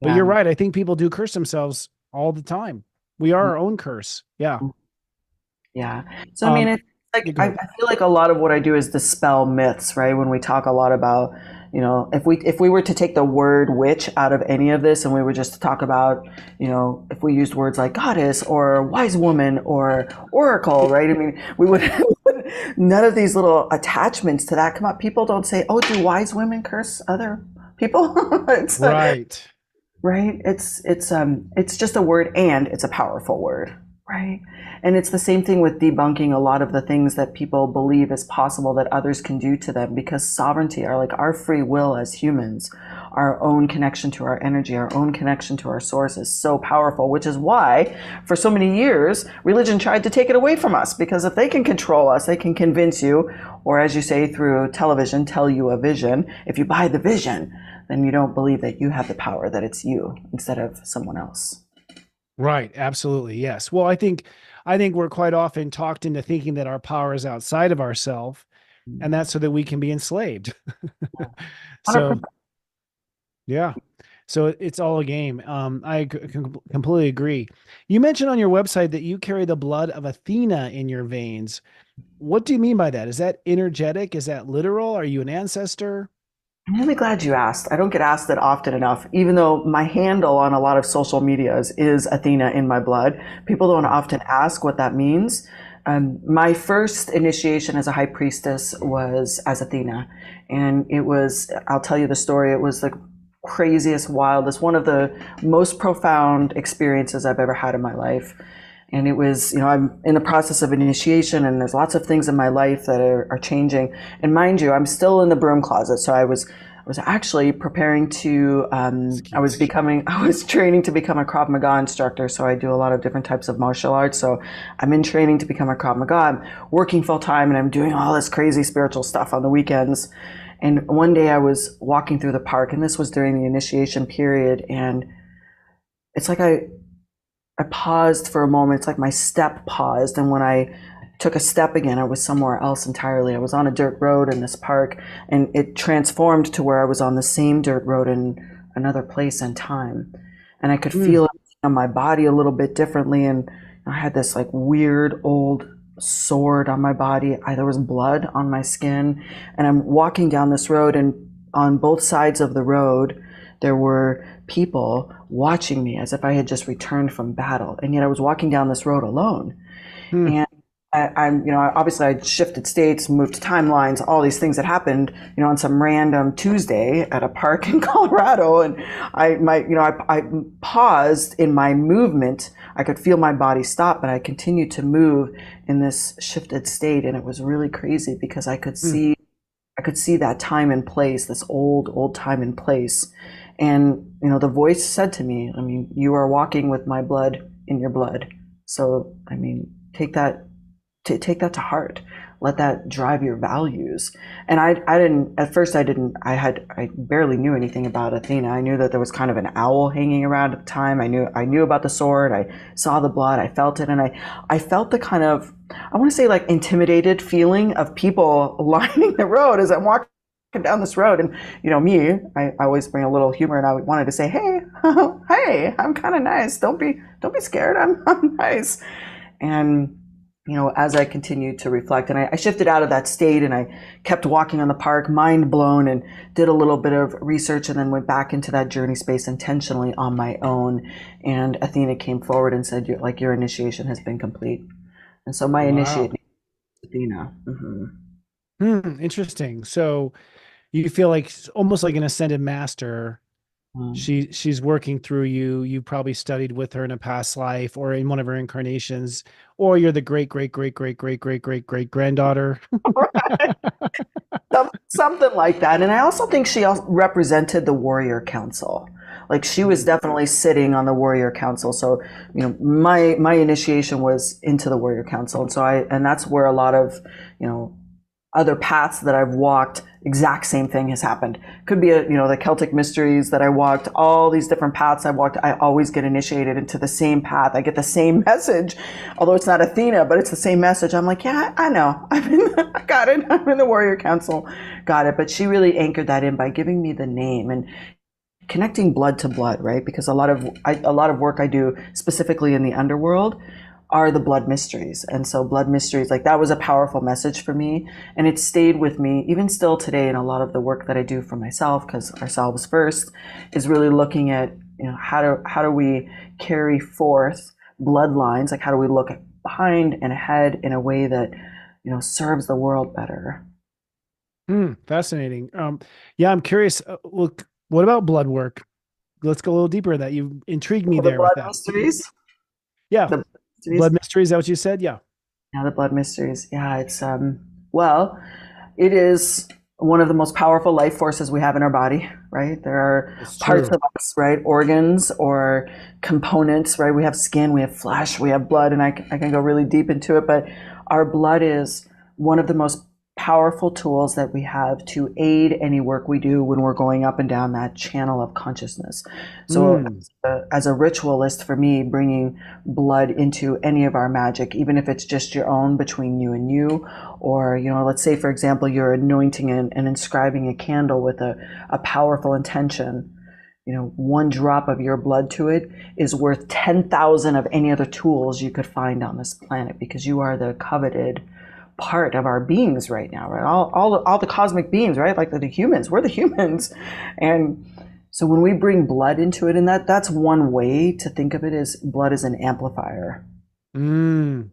But Yeah. you're right. I think people do curse themselves all the time. We are our own curse. Yeah. Yeah. So, I mean, it's You like, go I ahead. feel like a lot of what I do is dispel myths, right? When we talk a lot about, if we were to take the word witch out of any of this and we were just to talk about, if we used words like goddess or wise woman or oracle, right? I mean, we would, none of these little attachments to that come up. People don't say, oh, do wise women curse other people? It's, Right. right? It's just a word, and it's a powerful word, right? And it's the same thing with debunking a lot of the things that people believe is possible that others can do to them, because sovereignty, our free will as humans, our own connection to our energy, our own connection to our source is so powerful, which is why for so many years religion tried to take it away from us, because if they can control us, they can convince you, or as you say through television, tell you a vision. If you buy the vision, then you don't believe that you have the power, that it's you instead of someone else. Right. Absolutely. Yes. Well, I think we're quite often talked into thinking that our power is outside of ourselves, and that's so that we can be enslaved. So 100%. yeah. So it's all a game. Completely agree. You mentioned on your website that you carry the blood of Athena in your veins. What do you mean by that? Is that energetic? Is that literal? Are you an ancestor? I'm really glad you asked. I don't get asked that often enough, even though my handle on a lot of social medias is Athena in my blood. People don't often ask what that means. My first initiation as a high priestess was as Athena. And I'll tell you the story, it was the craziest, wildest, one of the most profound experiences I've ever had in my life. And it was, I'm in the process of initiation, and there's lots of things in my life that are changing. And mind you, I'm still in the broom closet. So I was actually preparing to, I was training to become a Krav Maga instructor. So I do a lot of different types of martial arts. So I'm in training to become a Krav Maga. I'm working full time, and I'm doing all this crazy spiritual stuff on the weekends. And one day I was walking through the park, and this was during the initiation period. And it's like I paused for a moment. It's like my step paused. And when I took a step again, I was somewhere else entirely. I was on a dirt road in this park, and it transformed to where I was on the same dirt road in another place and time. And I could feel it on my body a little bit differently. And I had this like weird old sword on my body. There was blood on my skin. And I'm walking down this road, and on both sides of the road, there were people watching me as if I had just returned from battle. And yet I was walking down this road alone. And obviously I shifted states, moved timelines, all these things that happened, on some random Tuesday at a park in Colorado. And I paused in my movement. I could feel my body stop, but I continued to move in this shifted state. And it was really crazy because I could see that time and place, this old time and place. And, the voice said to me, you are walking with my blood in your blood. So, take that to heart. Let that drive your values. And I barely knew anything about Athena. I knew that there was kind of an owl hanging around at the time. I knew about the sword. I saw the blood. I felt it. And I felt the kind of, I want to say like intimidated feeling of people lining the road as I'm walking down this road. And me, I always bring a little humor, and I wanted to say, hey, hey, I'm kind of nice. Don't be scared. I'm nice. And as I continued to reflect, and I shifted out of that state, and I kept walking on the park, mind blown, and did a little bit of research, and then went back into that journey space intentionally on my own. And Athena came forward and said, your initiation has been complete. And so my initiation is Athena. Interesting. So you feel like almost like an ascended master. She's working through you. You probably studied with her in a past life or in one of her incarnations, or you're the great granddaughter. Something like that. And I also think she represented the warrior council. Like she was definitely sitting on the warrior council. So, my initiation was into the warrior council. And that's where a lot of, other paths that I've walked, exact same thing has happened. Could be the Celtic mysteries that I walked, all these different paths I walked. I always get initiated into the same path. I get the same message, although it's not Athena, but it's the same message. I'm like, yeah, I know. I got it. I'm in the warrior council. Got it. But she really anchored that in by giving me the name. And connecting blood to blood, right? Because a lot of work I do specifically in the underworld are the blood mysteries. And so blood mysteries, like that was a powerful message for me. And it stayed with me even still today in a lot of the work that I do for myself, because ourselves first is really looking at, how do we carry forth bloodlines? Like how do we look behind and ahead in a way that, serves the world better? Fascinating. Yeah, I'm curious. Look, what about blood work? Let's go a little deeper in that. You intrigued me Oh, the there with blood that. mysteries. Yeah. The Blood mysteries. mystery, is that what you said? Yeah. Yeah, the blood mysteries. Yeah, it's well, it is one of the most powerful life forces we have in our body, right? There are It's parts true. of us, right? Organs or components, right? We have skin, we have flesh, we have blood, and I can go really deep into it, but our blood is one of the most powerful tools that we have to aid any work we do when we're going up and down that channel of consciousness. So Mm. as a ritualist, for me, bringing blood into any of our magic, even if it's just your own between you and you, or, let's say, for example, you're anointing and inscribing a candle with a powerful intention. One drop of your blood to it is worth 10,000 of any other tools you could find on this planet, because you are the coveted part of our beings right now, right? All the cosmic beings, right? Like the humans, we're the humans. And so when we bring blood into it, and that's one way to think of it, is blood as an amplifier. Mm.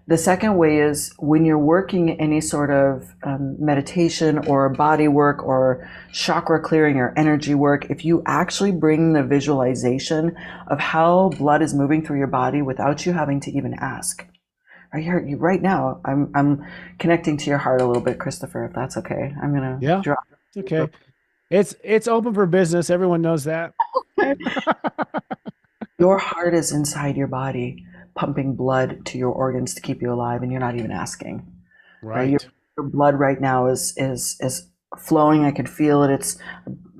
The second way is when you're working any sort of meditation or body work or chakra clearing or energy work, if you actually bring the visualization of how blood is moving through your body without you having to even ask. Right now, I'm connecting to your heart a little bit, Christopher, if that's okay. I'm gonna Yeah. drop. It's okay. It's open for business. Everyone knows that. Your heart is inside your body, pumping blood to your organs to keep you alive, and you're not even asking. Right? Your, Right. your blood right now is flowing. I can feel it.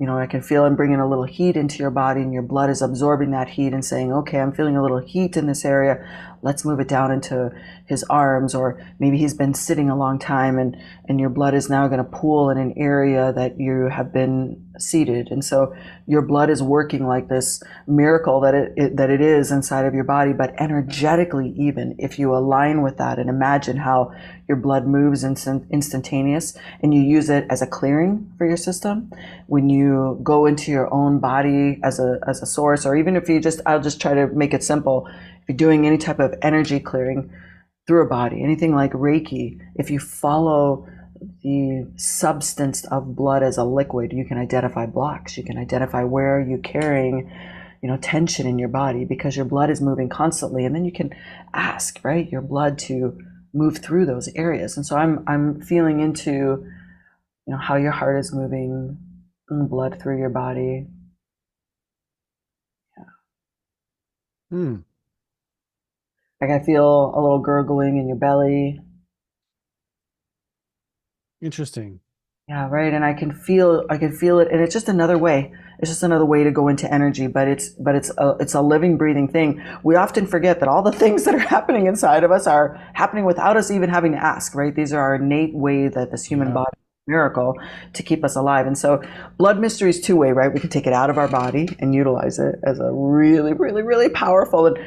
I can feel him bringing a little heat into your body, and your blood is absorbing that heat and saying, okay, I'm feeling a little heat in this area. Let's move it down into his arms, or maybe he's been sitting a long time, and your blood is now going to pool in an area that you have been seated. And so your blood is working like this miracle that it is inside of your body, but energetically, even if you align with that and imagine how your blood moves instantaneous, and you use it as a clearing for your system when you go into your own body as a source, or even if I'll just try to make it simple. If you're doing any type of energy clearing through a body, anything like Reiki, if you follow the substance of blood as a liquid, you can identify blocks. You can identify where you're carrying, tension in your body, because your blood is moving constantly, and then you can ask, right, your blood to move through those areas. And so I'm feeling into, how your heart is moving blood through your body. Hmm. Like I feel a little gurgling in your belly. Interesting. Yeah, right. And I can feel it, and it's just another way. It's just another way to go into energy, but it's a living, breathing thing. We often forget that all the things that are happening inside of us are happening without us even having to ask, right? These are our innate way that this human Yeah. body miracle to keep us alive. And so blood mystery is two-way, right? We can take it out of our body and utilize it as a really, really, really powerful, and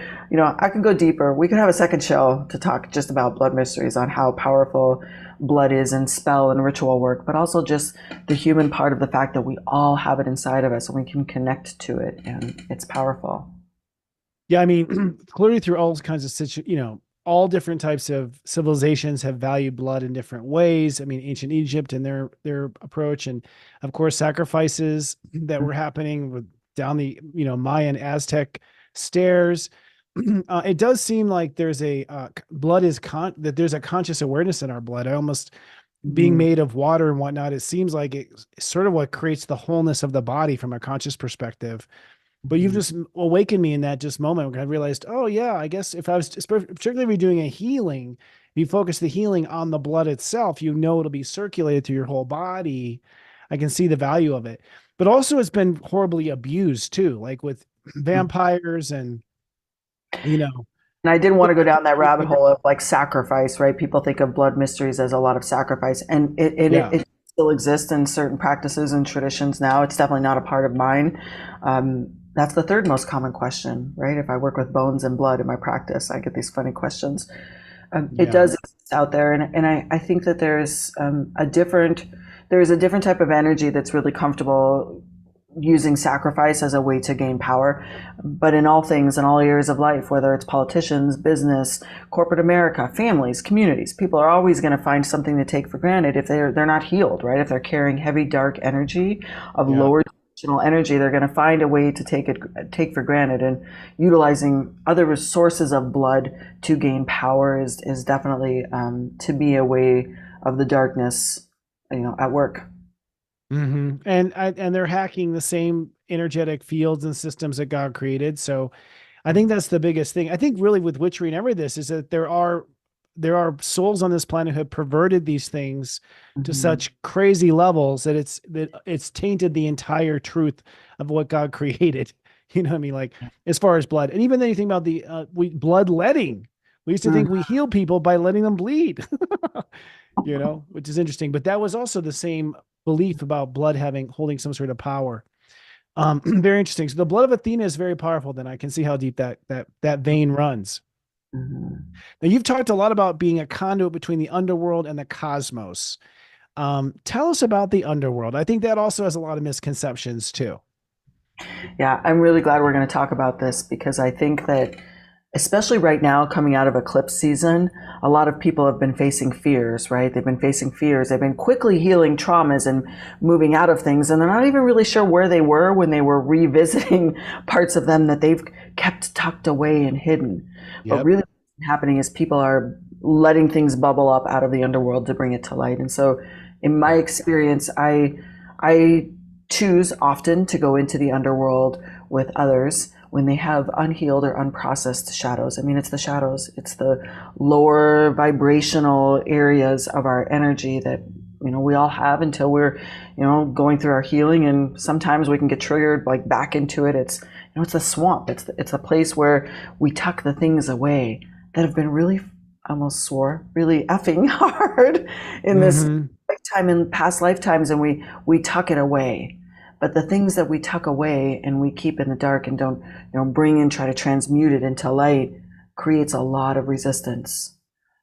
I can go deeper. We could have a second show to talk just about blood mysteries, on how powerful blood is in spell and ritual work, but also just the human part of the fact that we all have it inside of us and we can connect to it, and it's powerful. Yeah, I mean, clearly through all kinds of all different types of civilizations have valued blood in different ways. I mean, ancient Egypt and their approach, and of course, sacrifices that were happening with down the Mayan Aztec stairs. It does seem like there's a blood is that there's a conscious awareness in our blood. I almost being Mhm. made of water and whatnot. It seems like it's sort of what creates the wholeness of the body from a conscious perspective. But you've just awakened me in that just moment when I realized, oh yeah, I guess if I was particularly doing a healing, if you focus the healing on the blood itself, it'll be circulated through your whole body. I can see the value of it. But also it's been horribly abused too, like with vampires and, you know, And I didn't want to go down that rabbit hole of like sacrifice, right? People think of blood mysteries as a lot of sacrifice, and yeah. still exist in certain practices and traditions now. It's definitely not a part of mine. That's the third most common question, right? If I work with bones and blood in my practice, I get these funny questions. It does exist out there, and I think that there's a different type of energy that's really comfortable using sacrifice as a way to gain power. But in all things, in all areas of life, whether it's politicians, business, corporate America, families, communities, people are always going to find something to take for granted if they're not healed, right? If they're carrying heavy, dark energy of lower dimensional energy, they're going to find a way to take for granted. And utilizing other sources of blood to gain power is definitely to be a way of the darkness, at work. Mm-hmm. And they're hacking the same energetic fields and systems that God created. So I think that's the biggest thing. I think really with witchery and every this is that there are souls on this planet who have perverted these things to such crazy levels that it's tainted the entire truth of what God created. You know what I mean? Like as far as blood, and even then you think about the bloodletting. We used to think we heal people by letting them bleed, which is interesting. But that was also the same belief about blood holding some sort of power. Very interesting. So the blood of Athena is very powerful. Then I can see how deep that vein runs. Now you've talked a lot about being a conduit between the underworld and the cosmos. Tell us about the underworld. I think that also has a lot of misconceptions too. Yeah, I'm really glad we're going to talk about this, because I think that especially right now, coming out of eclipse season, a lot of people have been facing fears, right? They've been facing fears. They've been quickly healing traumas and moving out of things, and they're not even really sure where they were when they were revisiting parts of them that they've kept tucked away and hidden. Yep. But really what's happening is people are letting things bubble up out of the underworld to bring it to light. And so in my experience, I choose often to go into the underworld with others when they have unhealed or unprocessed shadows. I mean, it's the shadows. It's the lower vibrational areas of our energy that, we all have until we're, going through our healing. And sometimes we can get triggered like back into it. It's, it's a swamp. It's a place where we tuck the things away that have been really, I almost swore, really effing hard in this lifetime, in past lifetimes. And we tuck it away. But the things that we tuck away and we keep in the dark and don't, bring in, try to transmute it into light, creates a lot of resistance,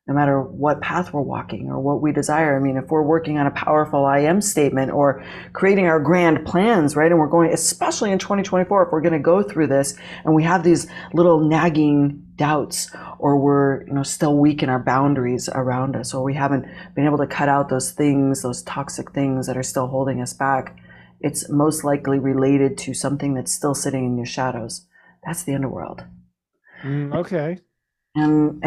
no matter what path we're walking or what we desire. I mean, if we're working on a powerful I am statement or creating our grand plans, right? And we're going, especially in 2024, if we're going to go through this and we have these little nagging doubts, or we're, still weak in our boundaries around us, or we haven't been able to cut out those things, those toxic things that are still holding us back, it's most likely related to something that's still sitting in your shadows. That's the underworld. Okay. And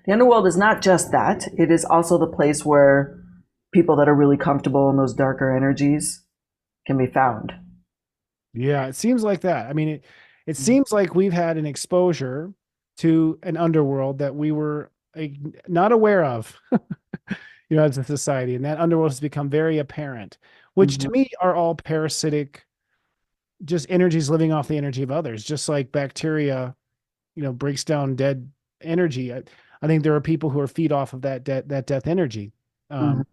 the underworld is not just that. It is also the place where people that are really comfortable in those darker energies can be found. Yeah, it seems like that. I mean, it seems like we've had an exposure to an underworld that we were not aware of, as a society. And that underworld has become very apparent, which to me are all parasitic, just energies living off the energy of others, just like bacteria, breaks down dead energy. I think there are people who are feed off of that death energy. Yes.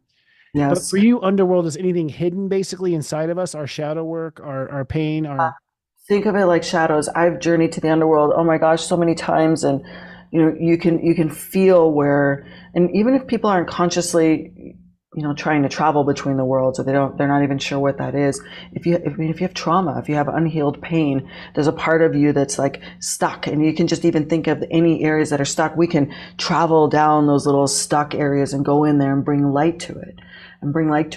But for you, underworld is anything hidden basically inside of us, our shadow work, our pain, think of it like shadows. I've journeyed to the underworld, oh my gosh, so many times. And you can feel where, and even if people aren't consciously trying to travel between the worlds, or they're not even sure what that is. If you have trauma, if you have unhealed pain, there's a part of you that's like stuck, and you can just even think of any areas that are stuck. We can travel down those little stuck areas and go in there and bring light to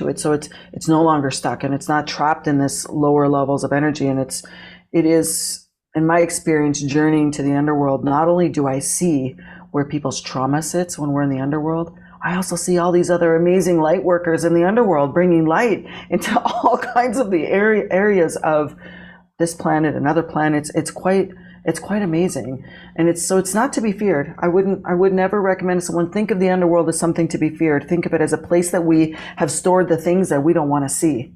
it. So it's no longer stuck, and it's not trapped in this lower levels of energy. And it is, in my experience, journeying to the underworld. Not only do I see where people's trauma sits when we're in the underworld, I also see all these other amazing light workers in the underworld bringing light into all kinds of the areas of this planet and other planets. It's quite amazing, and it's not to be feared. I would never recommend someone think of the underworld as something to be feared. Think of it as a place that we have stored the things that we don't want to see,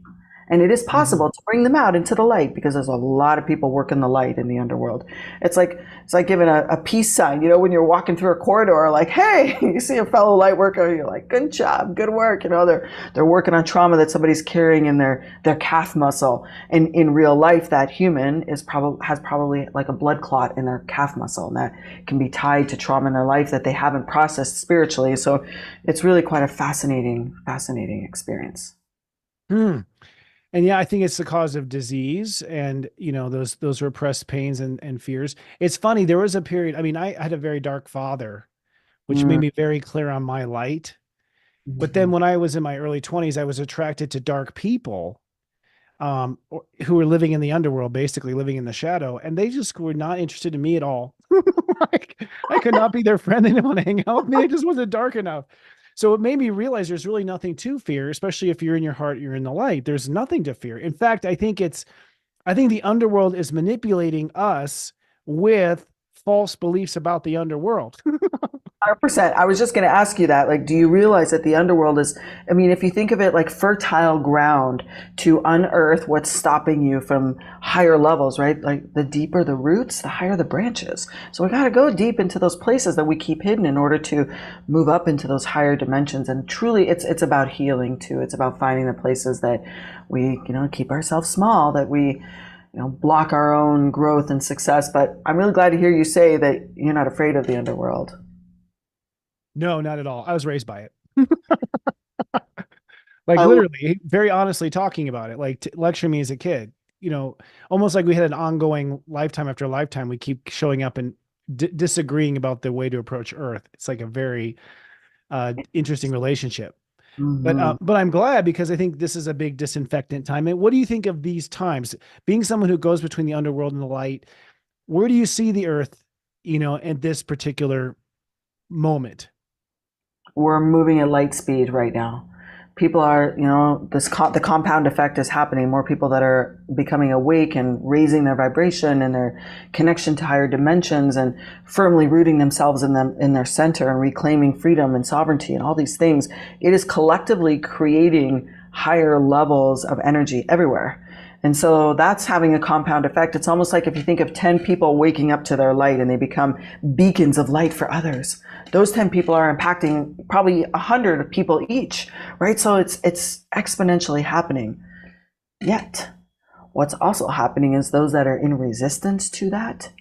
And it is possible to bring them out into the light because there's a lot of people working the light in the underworld. It's like giving a peace sign, when you're walking through a corridor, like, hey, you see a fellow light worker, you're like, good job, good work. They're working on trauma that somebody's carrying in their calf muscle. And in real life, that human has probably like a blood clot in their calf muscle, and that can be tied to trauma in their life that they haven't processed spiritually. So it's really quite a fascinating experience. And yeah, I think it's the cause of disease and, those repressed pains and fears. It's funny. There was a period, I mean, I had a very dark father, which made me very clear on my light. But then when I was in my early 20s, I was attracted to dark people, who were living in the underworld, basically living in the shadow. And they just were not interested in me at all. Like, I could not be their friend. They didn't want to hang out with me. It just wasn't dark enough. So it made me realize there's really nothing to fear, especially if you're in your heart, you're in the light. There's nothing to fear. In fact, I think the underworld is manipulating us with false beliefs about the underworld. 100%. I was just going to ask you that. Like, do you realize that the underworld is, I mean, if you think of it like fertile ground to unearth what's stopping you from higher levels, right? Like, the deeper the roots, the higher the branches. So we got to go deep into those places that we keep hidden in order to move up into those higher dimensions. And truly, it's about healing too. It's about finding the places that we, keep ourselves small, that we, block our own growth and success. But I'm really glad to hear you say that you're not afraid of the underworld. No, not at all. I was raised by it. Like, literally, very honestly talking about it, like lecturing me as a kid, almost like we had an ongoing lifetime after lifetime. We keep showing up and disagreeing about the way to approach Earth. It's like a very interesting relationship. But I'm glad, because I think this is a big disinfectant time. And what do you think of these times? Being someone who goes between the underworld and the light, where do you see the Earth, at this particular moment? We're moving at light speed right now. People are, the compound effect is happening. More people that are becoming awake and raising their vibration and their connection to higher dimensions and firmly rooting themselves in their center and reclaiming freedom and sovereignty and all these things. It is collectively creating higher levels of energy everywhere. And so that's having a compound effect. It's almost like if you think of 10 people waking up to their light and they become beacons of light for others. Those 10 people are impacting probably 100 people each, right? So it's exponentially happening. Yet, what's also happening is those that are in resistance to that,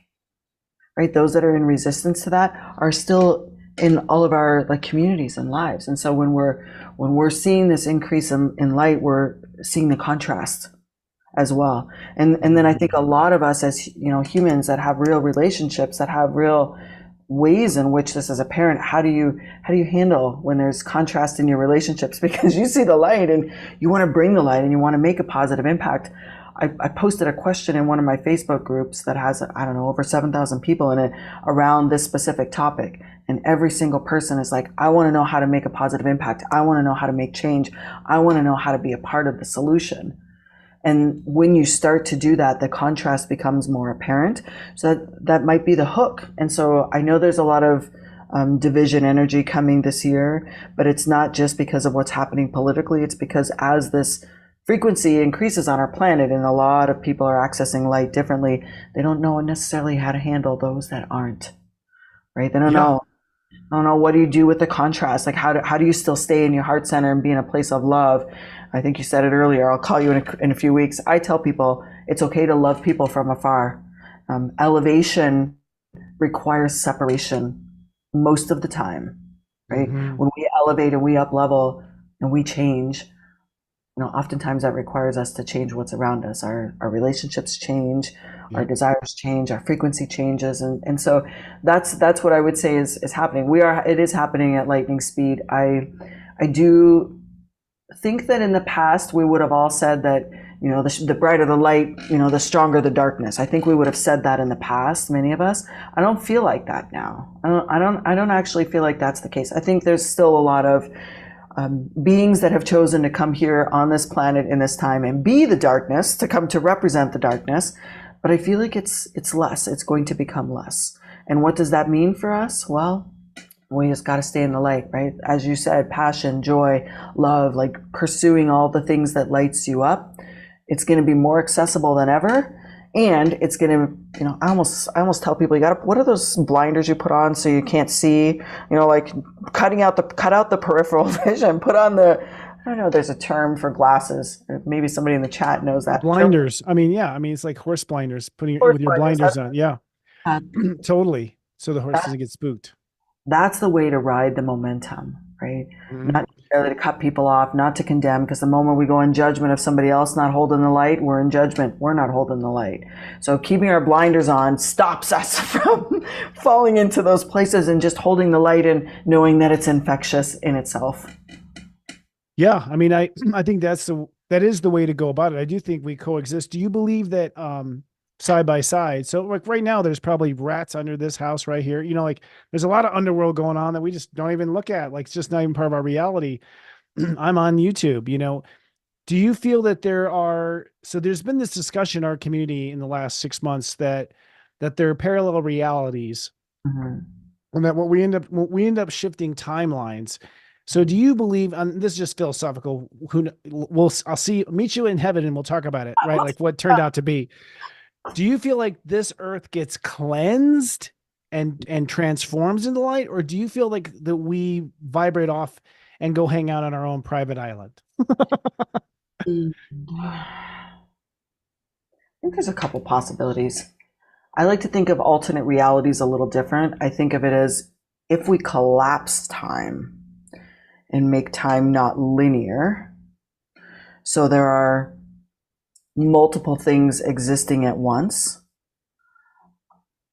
right? Those that are in resistance to that are still in all of our communities and lives. And so when we're seeing this increase in light, we're seeing the contrast as well. And then I think a lot of us as humans that have real relationships, that have real ways in which this is apparent, how do you handle when there's contrast in your relationships? Because you see the light and you want to bring the light and you want to make a positive impact. I posted a question in one of my Facebook groups that has, I don't know, over 7,000 people in it around this specific topic. And every single person is like, I want to know how to make a positive impact. I want to know how to make change. I want to know how to be a part of the solution. And when you start to do that, the contrast becomes more apparent. So that might be the hook. And so I know there's a lot of division energy coming this year, but it's not just because of what's happening politically. It's because as this frequency increases on our planet and a lot of people are accessing light differently, they don't know necessarily how to handle those that aren't, right? They don't know. I don't know, what do you do with the contrast? Like, how do you still stay in your heart center and be in a place of love? I think you said it earlier. I'll call you in a few weeks. I tell people it's okay to love people from afar. Elevation requires separation most of the time, right? When we elevate and we up level and we change, oftentimes that requires us to change what's around us. Our relationships change, our desires change, our frequency changes. And so that's what I would say is happening. It is happening at lightning speed. I do think that in the past we would have all said that, the brighter the light, the stronger the darkness. I think we would have said that in the past, many of us. I don't feel like that now. I don't actually feel like that's the case. I think there's still a lot of beings that have chosen to come here on this planet in this time and be the darkness, to come to represent the darkness. But I feel like it's less. It's going to become less. And what does that mean for us? Well, we just got to stay in the light, right? As you said, passion, joy, love, like pursuing all the things that lights you up. It's going to be more accessible than ever. And it's going to, I almost tell people, what are those blinders you put on so you can't see, like cut out the peripheral vision, put on I don't know, there's a term for glasses. Maybe somebody in the chat knows that. Blinders. I mean, yeah. I mean, it's like horse blinders, putting Horse with your blinders, blinders on. Yeah, uh, totally. So the horse doesn't get spooked. that's the way to ride the momentum, right? Mhm. Not necessarily to cut people off, not to condemn, because the moment we go in judgment of somebody else not holding the light, we're in judgment. We're not holding the light. So keeping our blinders on stops us from falling into those places and just holding the light and knowing that it's infectious in itself. Yeah, I mean, I think that is the way to go about it. I do think we coexist. Do you believe that side by side? So like right now, there's probably rats under this house right here. Like there's a lot of underworld going on that we just don't even look at. Like it's just not even part of our reality. I'm on YouTube. Do you feel that there's been this discussion in our community in the last 6 months that there are parallel realities, Mm-hmm. and that we end up shifting timelines. So do you believe, this is just philosophical, I'll meet you in heaven and we'll talk about it, right? Like what turned out to be. Do you feel like this earth gets cleansed and transforms into light? Or do you feel like that we vibrate off and go hang out on our own private island? I think there's a couple possibilities. I like to think of alternate realities a little different. I think of it as if we collapse time and make time not linear. So there are multiple things existing at once.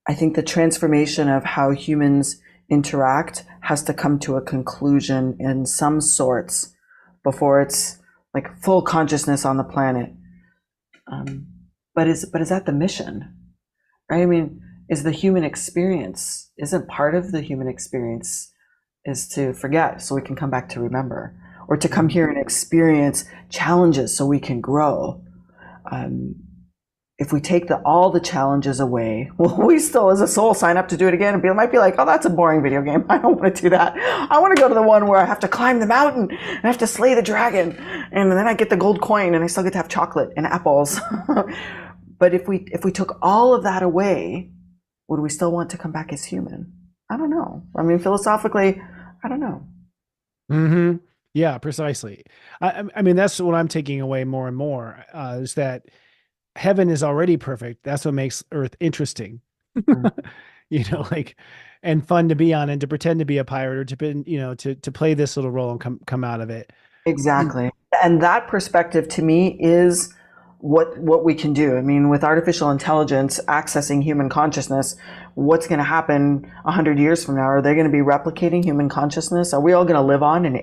I think the transformation of how humans interact has to come to a conclusion in some sorts before it's like full consciousness on the planet. But is that the mission? Right? I mean, is the human experience, isn't part of the human experience is to forget so we can come back to remember, or to come here and experience challenges so we can grow. If we take all the challenges away, will we still as a soul sign up to do it again? And might be like, oh, that's a boring video game. I don't want to do that. I want to go to the one where I have to climb the mountain and I have to slay the dragon. And then I get the gold coin and I still get to have chocolate and apples. But if we took all of that away, would we still want to come back as human? I don't know. I mean, philosophically, I don't know. Mm-hmm. Yeah, precisely. I mean, that's what I'm taking away more and more, is that heaven is already perfect. That's what makes Earth interesting, like, and fun to be on and to pretend to be a pirate or to be, to play this little role and come out of it. Exactly. And that perspective to me is what we can do. I mean, with artificial intelligence accessing human consciousness, what's going to happen 100 years from now? Are they going to be replicating human consciousness? Are we all going to live on in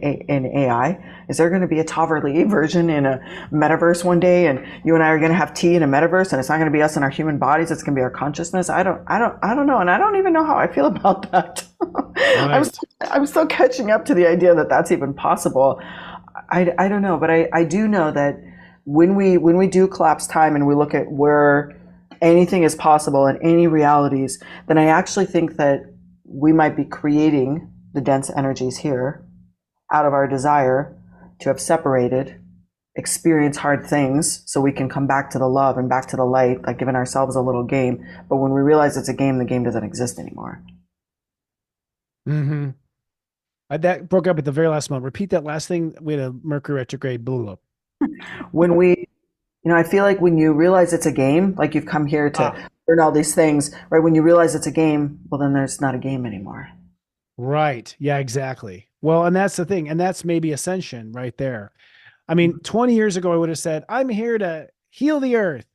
AI? Is there going to be a Toverly version in a metaverse one day, and you and I are going to have tea in a metaverse, and it's not going to be us in our human bodies? It's going to be our consciousness. I don't know, and I don't even know how I feel about that. Right. I'm still catching up to the idea that that's even possible. I don't know, but I do know that when we do collapse time and we look at where anything is possible in any realities, then I actually think that we might be creating the dense energies here out of our desire to have separated, experience hard things so we can come back to the love and back to the light, like giving ourselves a little game. But when we realize it's a game, the game doesn't exist anymore. Mm-hmm. That broke up at the very last moment. Repeat that last thing. We had a Mercury retrograde blew up. When we, I feel like when you realize it's a game, like you've come here to learn all these things, right? When you realize it's a game, well, then there's not a game anymore. Right. Yeah, exactly. Well, and that's the thing. And that's maybe ascension right there. I mean, 20 years ago, I would have said, I'm here to heal the earth.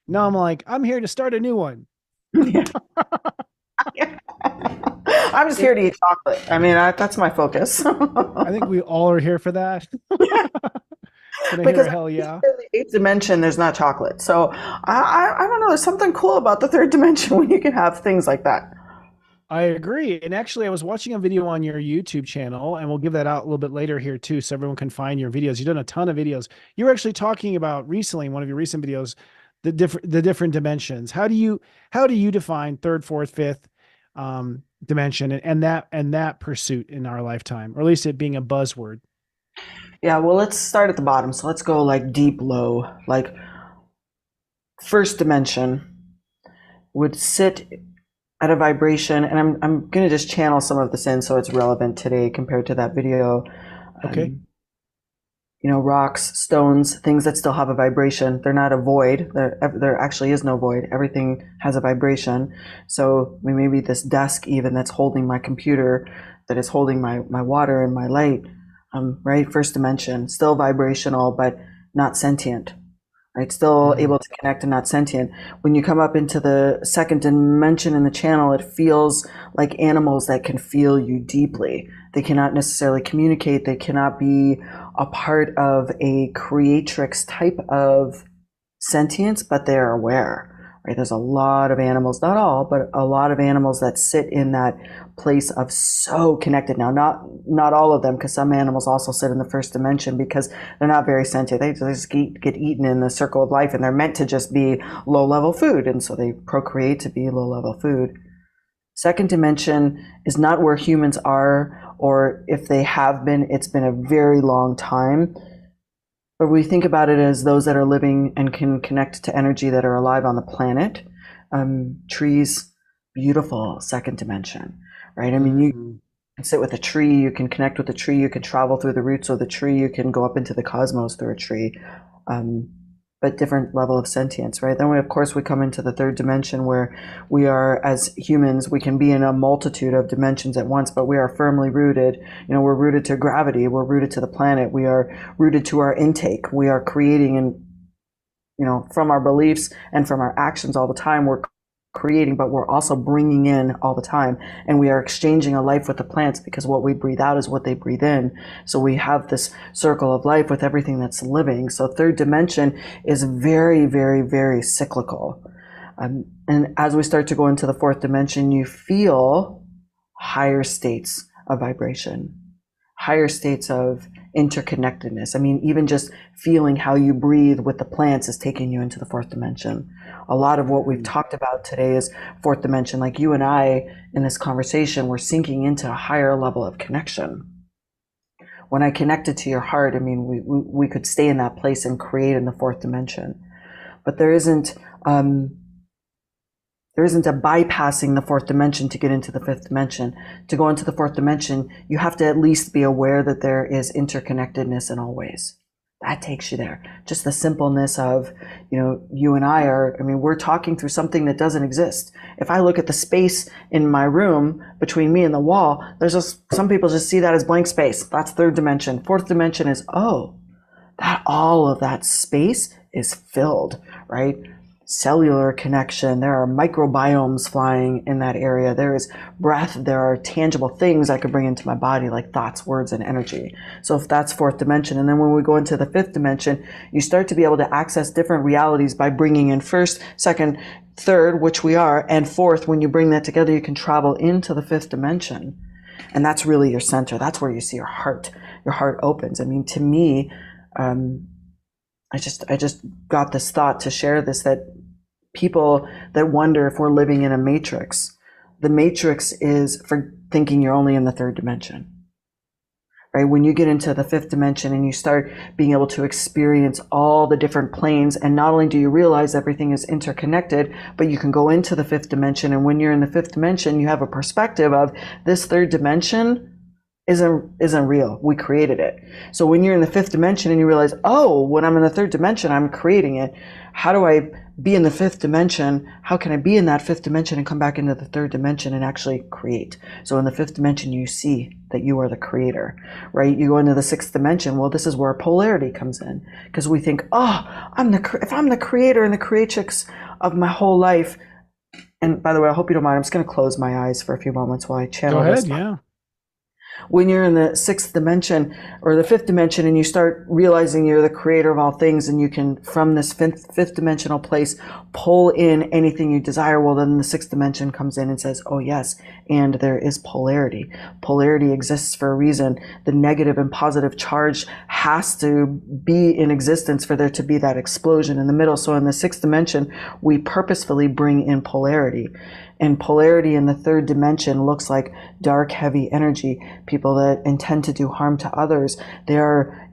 Now I'm like, I'm here to start a new one. Yeah. I'm just here to eat chocolate. I mean, that's my focus. I think we all are here for that. Because hell yeah. In the eighth dimension, there's not chocolate. So I don't know. There's something cool about the third dimension when you can have things like that. I agree. And actually, I was watching a video on your YouTube channel, and we'll give that out a little bit later here too, so everyone can find your videos. You've done a ton of videos. You were actually talking about recently in one of your recent videos, the different dimensions. How do you define third, fourth, fifth dimension and that pursuit in our lifetime, or at least it being a buzzword? Yeah, well, let's start at the bottom. So let's go like deep low. Like first dimension would sit at a vibration, and I'm going to just channel some of this in so it's relevant today compared to that video. Okay. Rocks, stones, things that still have a vibration. They're not a void. There actually is no void. Everything has a vibration. So maybe this desk even that's holding my computer, that is holding my water and my light, right? First dimension, still vibrational, but not sentient, right? Still able to connect and not sentient. When you come up into the second dimension in the channel, it feels like animals that can feel you deeply. They cannot necessarily communicate. They cannot be a part of a creatrix type of sentience, but they're aware, right? There's a lot of animals, not all, but a lot of animals that sit in that place of so connected. Now, not all of them, because some animals also sit in the first dimension because they're not very sentient. They just get eaten in the circle of life, and they're meant to just be low-level food, and so they procreate to be low-level food. Second dimension is not where humans are, or if they have been, it's been a very long time. But we think about it as those that are living and can connect to energy that are alive on the planet. Trees, beautiful second dimension, right? I mean, you can sit with a tree, you can connect with a tree, you can travel through the roots of the tree, you can go up into the cosmos through a tree. But different level of sentience, right? Then of course we come into the third dimension where we are, as humans, we can be in a multitude of dimensions at once, but we are firmly rooted. We're rooted to gravity, we're rooted to the planet, we are rooted to our intake. We are creating, and from our beliefs and from our actions all the time, we're creating, but we're also bringing in all the time, and we are exchanging a life with the plants, because what we breathe out is what they breathe in. So we have this circle of life with everything that's living. So third dimension is very, very, very cyclical. And as we start to go into the fourth dimension, you feel higher states of vibration, higher states of interconnectedness. I mean, even just feeling how you breathe with the plants is taking you into the fourth dimension. A lot of what we've talked about today is fourth dimension. Like you and I in this conversation, we're sinking into a higher level of connection. When I connected to your heart, I mean, we could stay in that place and create in the fourth dimension. But there isn't a bypassing the fourth dimension to get into the fifth dimension. To go into the fourth dimension, you have to at least be aware that there is interconnectedness in all ways. That takes you there. Just the simpleness of, you and I we're talking through something that doesn't exist. If I look at the space in my room between me and the wall, some people just see that as blank space. That's third dimension. Fourth dimension is, that all of that space is filled, right? Cellular connection. There are microbiomes flying in that area. There is breath. There are tangible things I could bring into my body, like thoughts, words, and energy. So if that's fourth dimension, and then when we go into the fifth dimension, you start to be able to access different realities by bringing in first, second, third, which we are, and fourth. When you bring that together, you can travel into the fifth dimension, and that's really your center. That's where you see your heart. Your heart opens. I mean, to me, I just got this thought to share this, that people that wonder if we're living in a matrix, the matrix is for thinking you're only in the third dimension, right? When you get into the fifth dimension and you start being able to experience all the different planes, and not only do you realize everything is interconnected, but you can go into the fifth dimension. And when you're in the fifth dimension, you have a perspective of this third dimension isn't real. We created it. So when you're in the fifth dimension and you realize, when I'm in the third dimension, I'm creating it. How do I be in the fifth dimension? How can I be in that fifth dimension and come back into the third dimension and actually create? So in the fifth dimension, you see that you are the creator, right? You go into the sixth dimension. Well, this is where polarity comes in, because we think, if I'm the creator and the creatrix of my whole life. And by the way, I hope you don't mind. I'm just going to close my eyes for a few moments while I channel Go ahead, this. yeah. When you're in the sixth dimension or the fifth dimension, and you start realizing you're the creator of all things, and you can, from this fifth dimensional place, pull in anything you desire, well, then the sixth dimension comes in and says, yes, and there is polarity. Polarity exists for a reason. The negative and positive charge has to be in existence for there to be that explosion in the middle. So in the sixth dimension, we purposefully bring in polarity. And polarity in the third dimension looks like dark, heavy energy, people that intend to do harm to others. They are,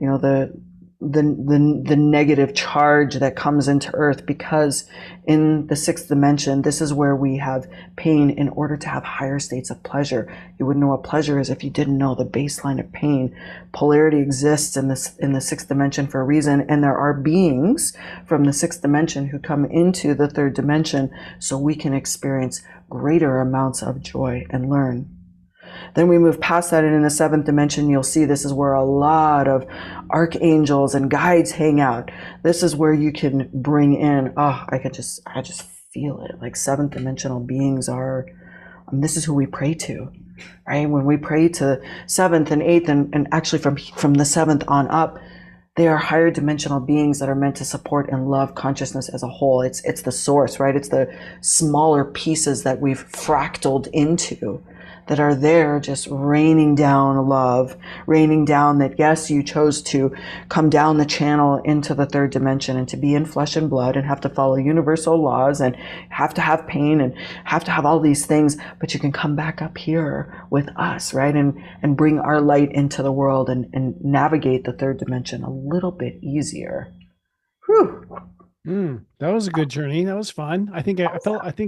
the negative charge that comes into earth, because in the sixth dimension, this is where we have pain in order to have higher states of pleasure. You wouldn't know what pleasure is if you didn't know the baseline of pain. Polarity exists in the sixth dimension for a reason, and there are beings from the sixth dimension who come into the third dimension so we can experience greater amounts of joy and learn. Then we move past that, and in the seventh dimension, you'll see this is where a lot of archangels and guides hang out. This is where you can bring in, I just feel it. Like seventh dimensional beings are, this is who we pray to, right? When we pray to seventh and eighth, and actually from the seventh on up, they are higher dimensional beings that are meant to support and love consciousness as a whole. It's the source, right? It's the smaller pieces that we've fractaled into that are there just raining down love, raining down that, yes, you chose to come down the channel into the third dimension and to be in flesh and blood and have to follow universal laws and have to have pain and have to have all these things, but you can come back up here with us, right? And bring our light into the world and navigate the third dimension a little bit easier. Whew. That was a good journey. That was fun. I think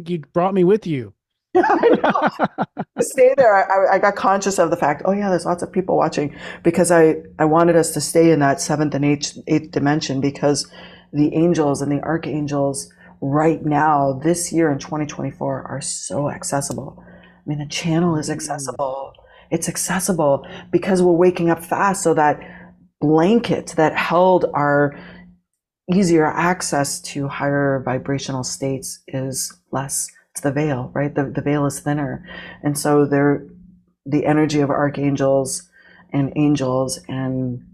you brought me with you. I know. To stay there, I got conscious of the fact, there's lots of people watching, because I wanted us to stay in that seventh and eighth dimension, because the angels and the archangels right now, this year in 2024, are so accessible. I mean, the channel is accessible. It's accessible because we're waking up fast, so that blanket that held our easier access to higher vibrational states is less. It's the veil, right? The veil is thinner. And so the energy of archangels and angels and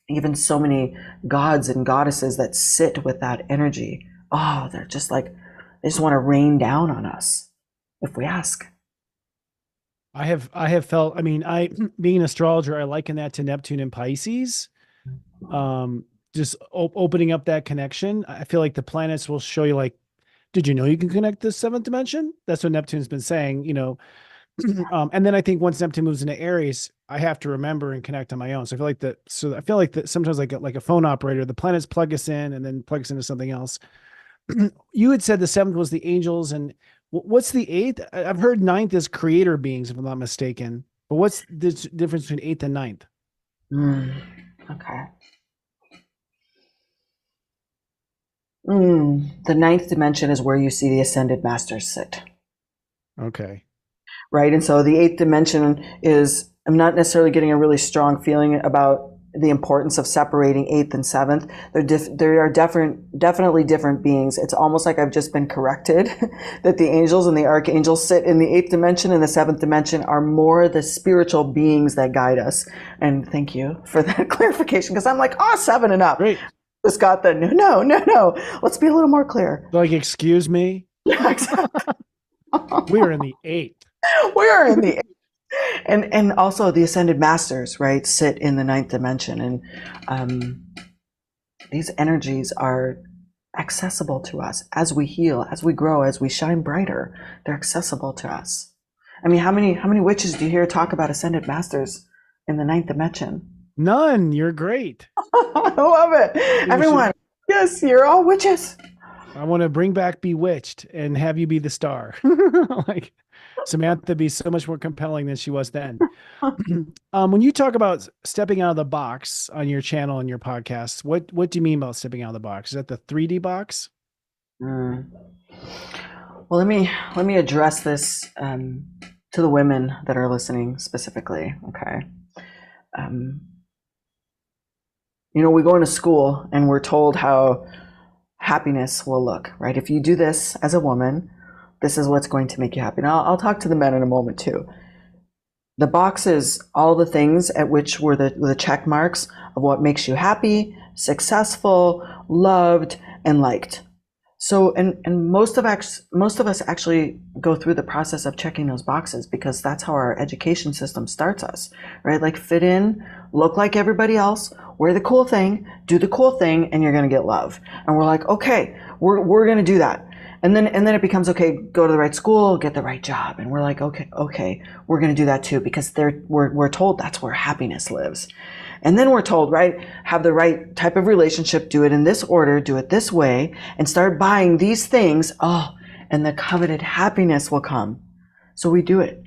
even so many gods and goddesses that sit with that energy, they're just like, they just want to rain down on us if we ask. I have felt, being an astrologer, I liken that to Neptune and Pisces. Just opening up that connection. I feel like the planets will show you, like, did you know you can connect the seventh dimension? That's what Neptune's been saying, and then I think once Neptune moves into Aries, I have to remember and connect on my own. So I feel like that sometimes like a phone operator, the planets plug us in and then plug us into something else. You had said the seventh was the angels, and what's the eighth? I've heard ninth is creator beings, if I'm not mistaken. But what's the difference between eighth and ninth? Okay. The ninth dimension is where you see the ascended masters sit. Okay. Right. And so the eighth dimension is, I'm not necessarily getting a really strong feeling about the importance of separating eighth and seventh. There are definitely different beings. It's almost like I've just been corrected that the angels and the archangels sit in the eighth dimension, and the seventh dimension are more the spiritual beings that guide us. And thank you for that clarification, because I'm like, seven and up. Great. Just got the no. Let's be a little more clear. Like, excuse me? Yeah, exactly. We're in the eighth. We're in the eighth. And also the ascended masters, right, sit in the ninth dimension. And these energies are accessible to us as we heal, as we grow, as we shine brighter. They're accessible to us. I mean, how many witches do you hear talk about ascended masters in the ninth dimension? None. You're great. I love it. Everyone, yes, you're all witches. I want to bring back Bewitched and have you be the star. Like Samantha be so much more compelling than she was then. When you talk about stepping out of the box on your channel and your podcasts, what do you mean about stepping out of the box? Is that the 3D box? Well, let me address this to the women that are listening specifically. Okay. We go into school and we're told how happiness will look, right? If you do this as a woman, this is what's going to make you happy. Now, I'll talk to the men in a moment too. The box is all the things at which were the check marks of what makes you happy, successful, loved, and liked. So, and most of us actually go through the process of checking those boxes, because that's how our education system starts us, right? Like, fit in, look like everybody else, wear the cool thing, do the cool thing, and you're going to get love. And we're like, okay, we're going to do that. And then it becomes, okay, go to the right school, get the right job. And we're like, okay, we're going to do that too, because we're told that's where happiness lives. And then we're told, right, have the right type of relationship, do it in this order, do it this way, and start buying these things. Oh, and the coveted happiness will come. So we do it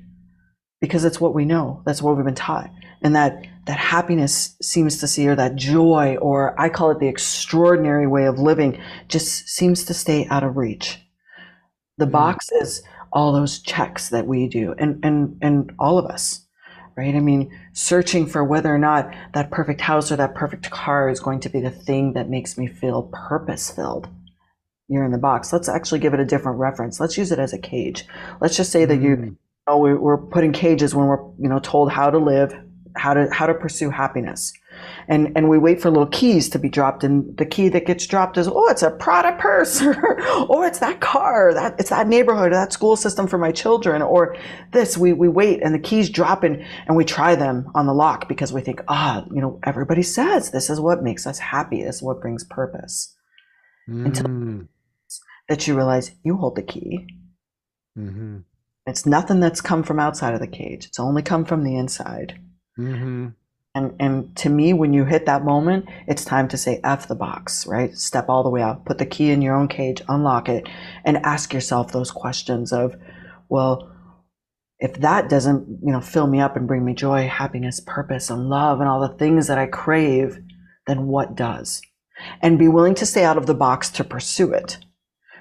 because it's what we know. That's what we've been taught. And that happiness seems to see, or that joy, or I call it the extraordinary way of living, just seems to stay out of reach. The box is all those checks that we do, and all of us, right? I mean, searching for whether or not that perfect house or that perfect car is going to be the thing that makes me feel purpose-filled. You're in the box. Let's actually give it a different reference. Let's use it as a cage. Let's just say that we're put in cages when we're told how to live, how to pursue happiness. And we wait for little keys to be dropped, and the key that gets dropped is, oh, it's a Prada purse, or oh, it's that car, it's that neighborhood, that school system for my children, or this. We wait, and the keys drop in, and we try them on the lock because we think, everybody says this is what makes us happy, this is what brings purpose. Until that you realize you hold the key. It's nothing that's come from outside of the cage. It's only come from the inside. And to me, when you hit that moment, it's time to say F the box, right? Step all the way out, put the key in your own cage, unlock it, and ask yourself those questions of, well, if that doesn't, fill me up and bring me joy, happiness, purpose, and love, and all the things that I crave, then what does? And be willing to stay out of the box to pursue it,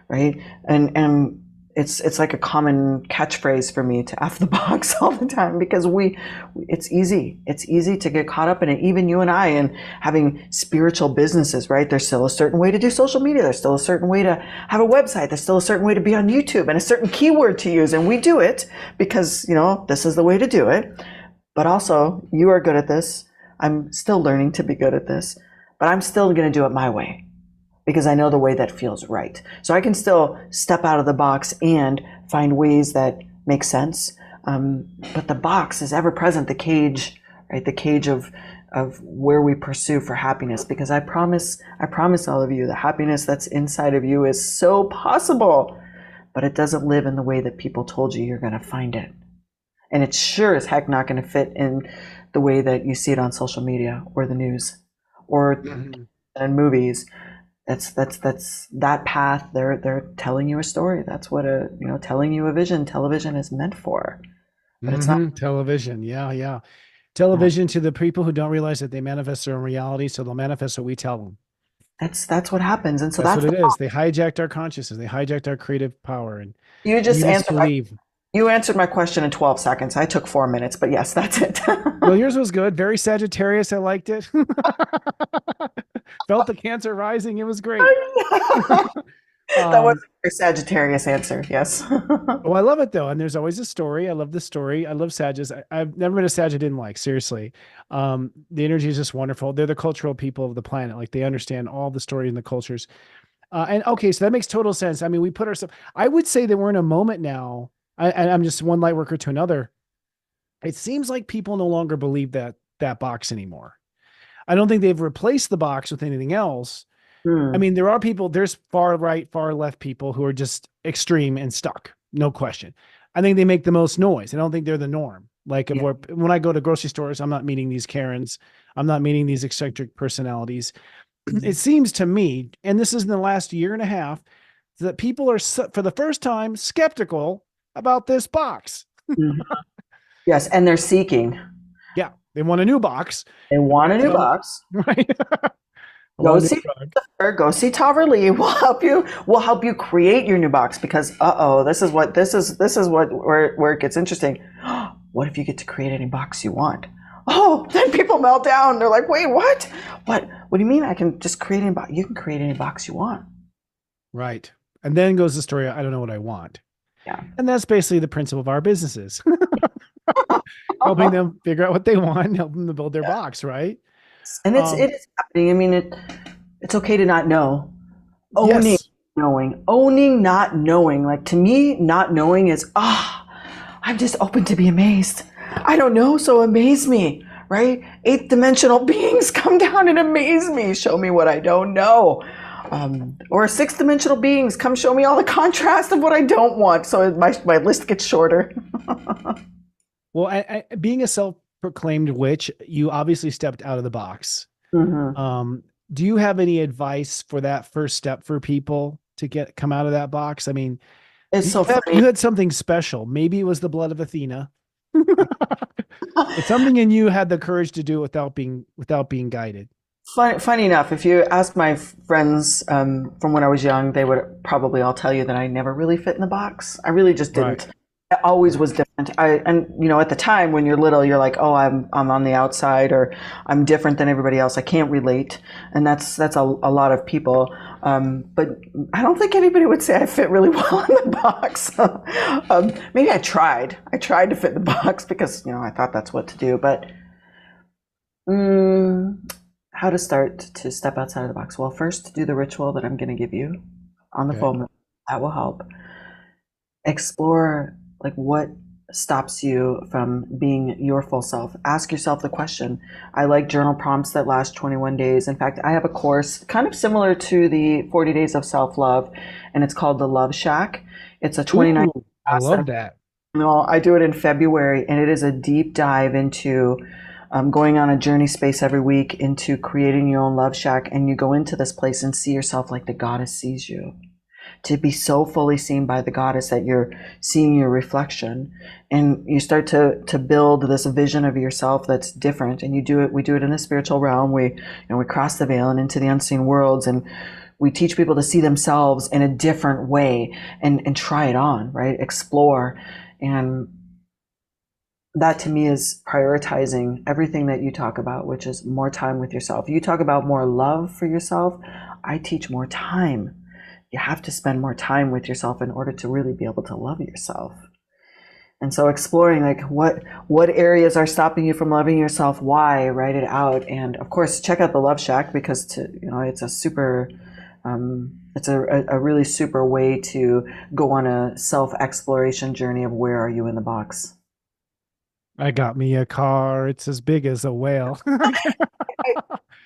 right? And it's like a common catchphrase for me to F the box all the time, because it's easy to get caught up in it. Even you and I, and having spiritual businesses, right? There's still a certain way to do social media. There's still a certain way to have a website. There's still a certain way to be on YouTube, and a certain keyword to use. And we do it because, this is the way to do it. But also, you are good at this. I'm still learning to be good at this, but I'm still going to do it my way, because I know the way that feels right. So I can still step out of the box and find ways that make sense. But the box is ever present, the cage, right? The cage of where we pursue for happiness. Because I promise all of you, the happiness that's inside of you is so possible, but it doesn't live in the way that people told you you're going to find it. And it's sure as heck not going to fit in the way that you see it on social media or the news or in movies. That's that path. They're telling you a story. That's what telling you a vision. Television is meant for, but it's not television. Yeah. Television to the people who don't realize that they manifest their own reality, so they'll manifest what we tell them. That's what happens, and so that's what it is. They hijacked our consciousness. They hijacked our creative power, and you just answered my question in 12 seconds. I took 4 minutes, but yes, that's it. Well, yours was good. Very Sagittarius. I liked it. Felt the Cancer rising. It was great. That was a Sagittarius answer. Yes. Well, I love it though. And there's always a story. I love the story. I love Sagittarius. I've never been a Sag I didn't like, seriously. The energy is just wonderful. They're the cultural people of the planet. Like, they understand all the story and the cultures. And okay, so that makes total sense. I mean, we put ourselves, I would say that we're in a moment now. I'm just one light worker to another. It seems like people no longer believe that box anymore. I don't think they've replaced the box with anything else. I mean, there are people, there's far right, far left people who are just extreme and stuck. No question. I think they make the most noise. I don't think they're the norm. Like, when I go to grocery stores, I'm not meeting these Karens. I'm not meeting these eccentric personalities. It seems to me, and this is in the last year and a half, that people are, for the first time, skeptical about this box. Yes, and they're seeking. Yeah, they want a new box. They want a new box. Right. Go see Toverly. We'll help you create your new box, because this is where it gets interesting. What if you get to create any box you want? Oh, then people melt down. They're like, wait, what? What do you mean I can just create any box? You can create any box you want. Right. And then goes the story, I don't know what I want. Yeah. And that's basically the principle of our businesses. Helping them figure out what they want, helping them to build their box, right? And it is happening. I mean, it's okay to not know. Owning not knowing. Like, to me, not knowing is, I'm just open to be amazed. I don't know, so amaze me, right? 8th dimensional beings come down and amaze me. Show me what I don't know. Or sixth dimensional beings, come show me all the contrast of what I don't want. So my list gets shorter. Well, being a self-proclaimed witch, you obviously stepped out of the box. Do you have any advice for that first step for people to come out of that box? I mean, It's so funny. you had something special. Maybe it was the blood of Athena. But something in you had the courage to do it without being guided. Funny enough, if you ask my friends from when I was young, they would probably all tell you that I never really fit in the box. I really just didn't. Right. I always was different. And at the time when you're little, you're like, oh, I'm on the outside, or I'm different than everybody else. I can't relate, and that's a lot of people. But I don't think anybody would say I fit really well in the box. Maybe I tried. I tried to fit in the box because I thought that's what to do. But how to start to step outside of the box? Well, first, do the ritual that I'm going to give you on the phone. That will help. Explore what stops you from being your full self. Ask yourself the question. I like journal prompts that last 21 days. In fact, I have a course kind of similar to the 40 Days of Self-Love, and it's called the Love Shack. It's a 29. Ooh, I love that. No, I do it in February, and it is a deep dive into going on a journey space every week into creating your own love shack. And you go into this place and see yourself like the goddess sees you. To be so fully seen by the goddess that you're seeing your reflection, and you start to build this vision of yourself that's different. And we do it in the spiritual realm. We cross the veil and into the unseen worlds, and we teach people to see themselves in a different way and try it on, right? Explore. And that to me is prioritizing everything that you talk about, which is more time with yourself. You talk about more love for yourself. I teach more time. You have to spend more time with yourself in order to really be able to love yourself. And so exploring what areas are stopping you from loving yourself, why, write it out. And of course, check out the Love Shack, because it's a super, it's a really super way to go on a self-exploration journey of where are you in the box. I got me a car. It's as big as a whale.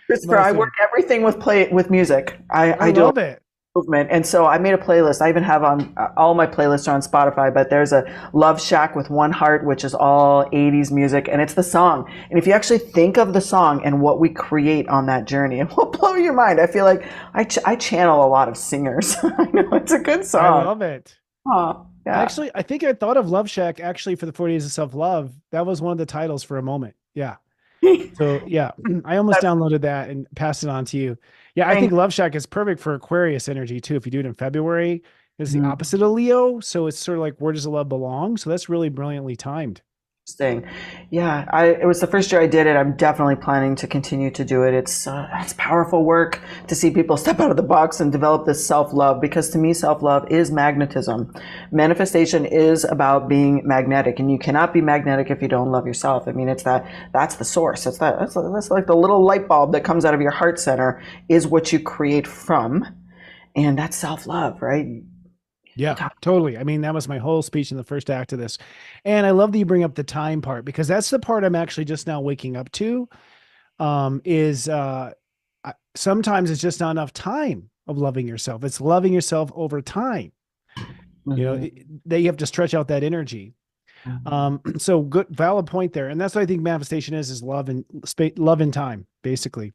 Christopher, I work everything with music. I love it. Movement. And so I made a playlist. I even have on all my playlists are on Spotify, but there's a Love Shack with One Heart, which is all 80s music, and it's the song. And if you actually think of the song and what we create on that journey, it will blow your mind. I feel like I channel a lot of singers. I know, it's a good song. I love it. Oh, yeah. Actually, I think I thought of Love Shack actually for the 40 Days of Self-Love. That was one of the titles for a moment. Yeah. So yeah, I almost downloaded that and passed it on to you. Yeah, I think Love Shack is perfect for Aquarius energy too. If you do it in February, it's the opposite of Leo. So it's sort of like, where does the love belong? So that's really brilliantly timed. Interesting. Yeah, it was the first year I did it. I'm definitely planning to continue to do it. It's powerful work to see people step out of the box and develop this self-love, because to me, self-love is magnetism. Manifestation is about being magnetic, and you cannot be magnetic if you don't love yourself. I mean, that's the source. That's like the little light bulb that comes out of your heart center is what you create from, and that's self-love, right? Yeah, totally. I mean, that was my whole speech in the first act of this. And I love that you bring up the time part, because that's the part I'm actually just now waking up to, sometimes it's just not enough time of loving yourself. It's loving yourself over time, that you have to stretch out that energy. So good, valid point there. And that's what I think manifestation is love and love and time, basically.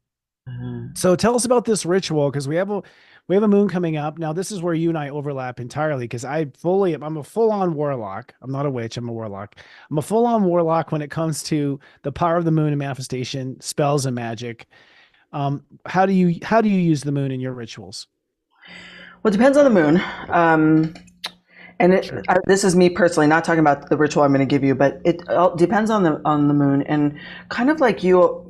So tell us about this ritual, because we have a moon coming up. Now, this is where you and I overlap entirely, because I'm a full-on warlock. I'm not a witch. I'm a warlock. I'm a full-on warlock when it comes to the power of the moon and manifestation, spells and magic. How do you use the moon in your rituals? Well, it depends on the moon. And this is me personally, not talking about the ritual I'm going to give you, but it all depends on the moon. And kind of like you,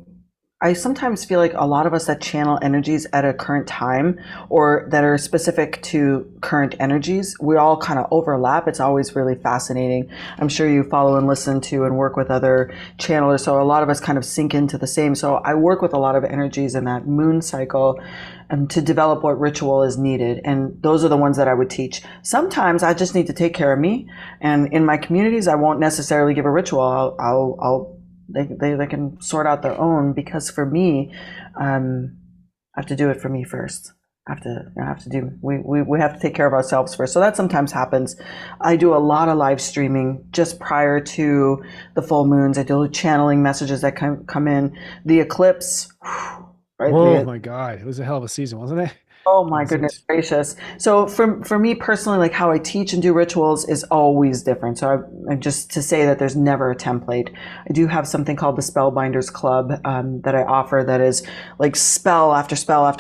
I sometimes feel like a lot of us that channel energies at a current time, or that are specific to current energies, we all kind of overlap. It's always really fascinating. I'm sure you follow and listen to and work with other channelers, so a lot of us kind of sync into the same. So I work with a lot of energies in that moon cycle to develop what ritual is needed. And those are the ones that I would teach. Sometimes I just need to take care of me. And in my communities, I won't necessarily give a ritual. They can sort out their own, because for me, I have to do it for me first. we have to take care of ourselves first. So that sometimes happens. I do a lot of live streaming just prior to the full moons. I do channeling messages that come in. The eclipse, right? Oh my God. It was a hell of a season, wasn't it? Oh my Was goodness it? gracious. So for me personally, like how I teach and do rituals is always different. So I just to say that there's never a template. I do have something called the Spellbinders Club that I offer that is like spell after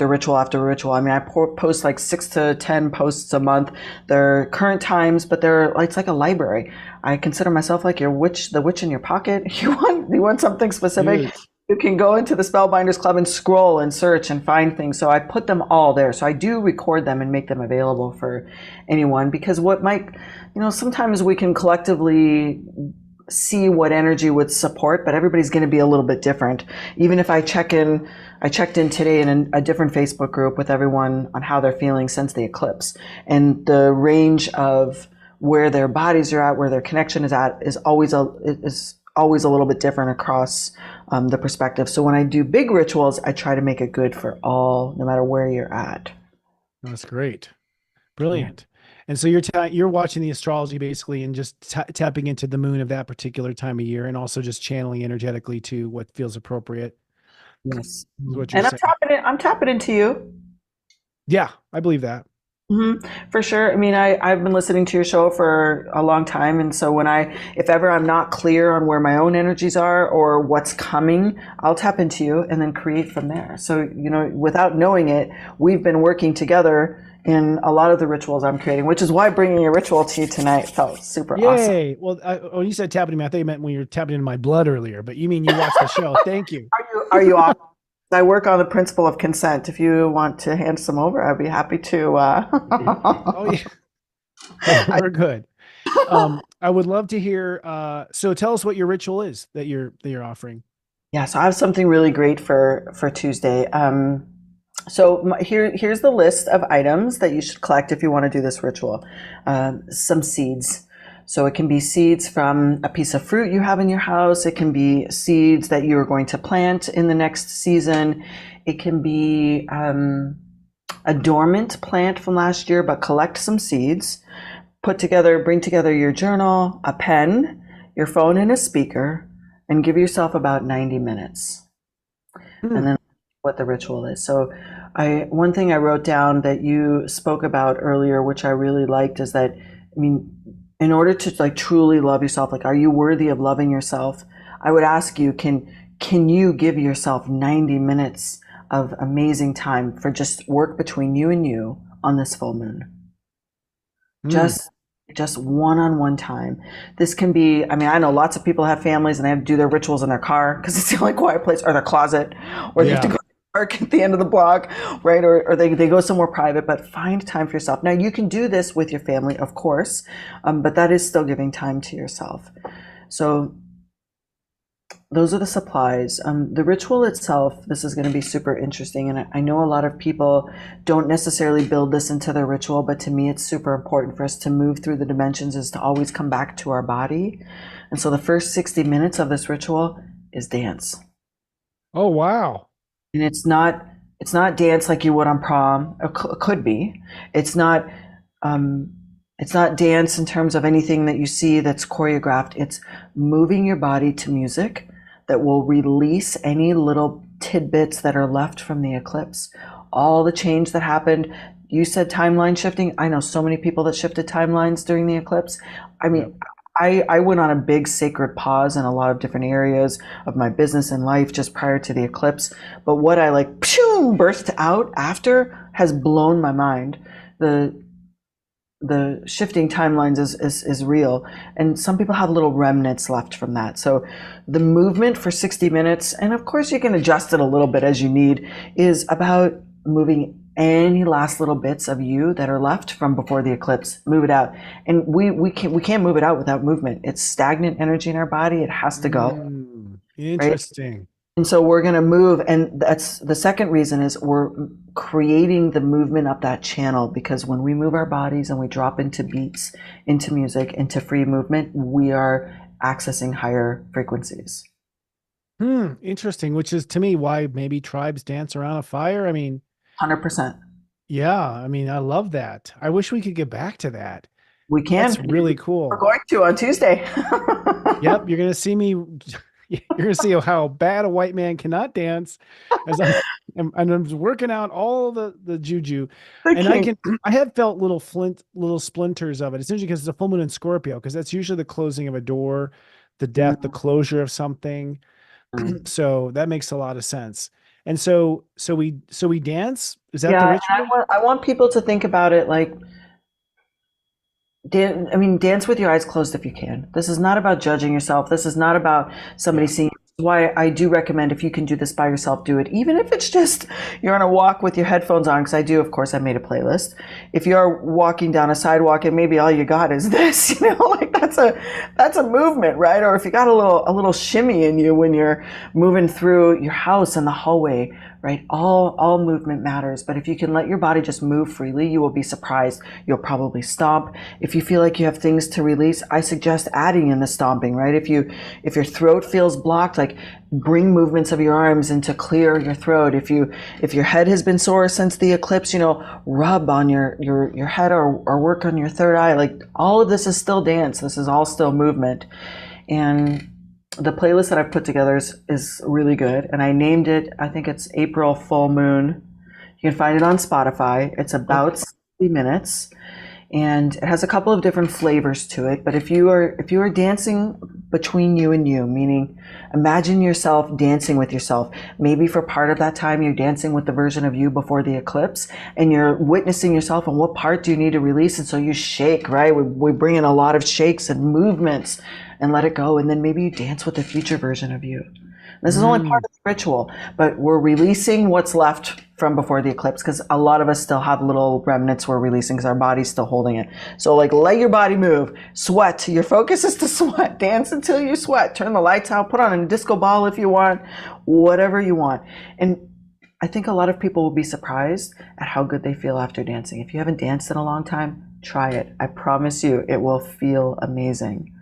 ritual after ritual. I mean, I post like 6 to 10 posts a month. They're current times, but it's like a library. I consider myself like the witch in your pocket. You want something specific? Dude. You can go into the Spellbinders Club and scroll and search and find things. So I put them all there. So I do record them and make them available for anyone because sometimes we can collectively see what energy would support, but everybody's going to be a little bit different. Even if I checked in today in a different Facebook group with everyone on how they're feeling since the eclipse, and the range of where their bodies are at, where their connection is at, is always a little bit different across the perspective. So when I do big rituals, I try to make it good for all, no matter where you're at. That's great. Brilliant. And so you're watching the astrology basically and just tapping into the moon of that particular time of year and also just channeling energetically to what feels appropriate. Yes. Is what you're And saying. I'm tapping into you. Yeah, I believe that. For sure. I mean, I've been listening to your show for a long time. And so if ever I'm not clear on where my own energies are or what's coming, I'll tap into you and then create from there. So, without knowing it, we've been working together in a lot of the rituals I'm creating, which is why bringing a ritual to you tonight felt super awesome. Yay. Well, when you said tapping me, I thought you meant when you were tapping into my blood earlier, but you mean you watched the show. Thank you. Are you off? I work on the principle of consent. If you want to hand some over, I'd be happy to. Oh yeah, we're good. I would love to hear. So tell us what your ritual is that you're offering. Yeah, so I have something really great for Tuesday. Here's the list of items that you should collect if you want to do this ritual. Some seeds. So it can be seeds from a piece of fruit you have in your house. It can be seeds that you're going to plant in the next season. It can be a dormant plant from last year, but collect some seeds. Bring together your journal, a pen, your phone, and a speaker, and give yourself about 90 minutes. And then what the ritual is. So one thing I wrote down that you spoke about earlier, which I really liked, is that, in order to truly love yourself, are you worthy of loving yourself? I would ask you, can you give yourself 90 minutes of amazing time for just work between you and you on this full moon? Just one-on-one time. This can be, I know lots of people have families and they have to do their rituals in their car because it's the only quiet place, or their closet, or they have to go to the park at the end of the block, right? Or they go somewhere private, but find time for yourself. Now you can do this with your family, of course, but that is still giving time to yourself. So those are the supplies. The ritual itself, this is going to be super interesting. And I know a lot of people don't necessarily build this into their ritual, but to me, it's super important for us to move through the dimensions, is to always come back to our body. And so the first 60 minutes of this ritual is dance. Oh, wow. And it's not dance like you would on prom. It could be. It's not dance in terms of anything that you see that's choreographed. It's moving your body to music that will release any little tidbits that are left from the eclipse. All the change that happened. You said timeline shifting. I know so many people that shifted timelines during the eclipse. I went on a big sacred pause in a lot of different areas of my business and life just prior to the eclipse. But what I burst out after has blown my mind. The shifting timelines is real. And some people have little remnants left from that. So the movement for 60 minutes, and of course you can adjust it a little bit as you need, is about moving any last little bits of you that are left from before the eclipse. Move it out. And we can't move it out without movement. It's stagnant energy in our body. It has to go. Interesting. Right? And so we're going to move. And that's the second reason, is we're creating the movement up that channel, because when we move our bodies and we drop into beats, into music, into free movement, we are accessing higher frequencies. Interesting. Which is, to me, why maybe tribes dance around a fire. 100%. Yeah, I mean, I love that. I wish we could get back to that. We can. That's really We're cool. going to on Tuesday. Yep, you're gonna see me. You're gonna see how bad a white man cannot dance, as I'm working out all the juju, The and king. I have felt little splinters of it. It's interesting because it's a full moon in Scorpio, because that's usually the closing of a door, the death, the closure of something. Mhm. So that makes a lot of sense. And so we dance. Is that the Yeah, and ritual? I want people to think about it like I mean, dance with your eyes closed if you can. This is not about judging yourself. This is not about somebody Yeah. seeing you. This is why I do recommend if you can do this by yourself, do it. Even if it's just you're on a walk with your headphones on, because I do, of course, I made a playlist. If you're walking down a sidewalk and maybe all you got is this, like that's a movement, right? Or if you got a little shimmy in you when you're moving through your house in the hallway, right? All movement matters, but if you can let your body just move freely, you will be surprised. You'll probably stomp. If you feel like you have things to release, I suggest adding in the stomping, right? If your throat feels blocked, like bring movements of your arms in to clear your throat. If your head has been sore since the eclipse, rub on your head or work on your third eye. Like all of this is still dance. This is all still movement. And the playlist that I've put together is really good. And I named it, I think it's April Full Moon. You can find it on Spotify. It's about Okay. 60 minutes and it has a couple of different flavors to it. But if you are dancing between you and you, meaning imagine yourself dancing with yourself. Maybe for part of that time you're dancing with the version of you before the eclipse, and you're witnessing yourself and what part do you need to release, and so you shake, right? We bring in a lot of shakes and movements and let it go, and then maybe you dance with the future version of you. This is only part Mm, of the ritual, but we're releasing what's left from before the eclipse because a lot of us still have little remnants we're releasing because our body's still holding it. So, like, let your body move, sweat. Your focus is to sweat. Dance until you sweat. Turn the lights out. Put on a disco ball if you want, whatever you want. And I think a lot of people will be surprised at how good they feel after dancing. If you haven't danced in a long time, try it. I promise you, it will feel amazing.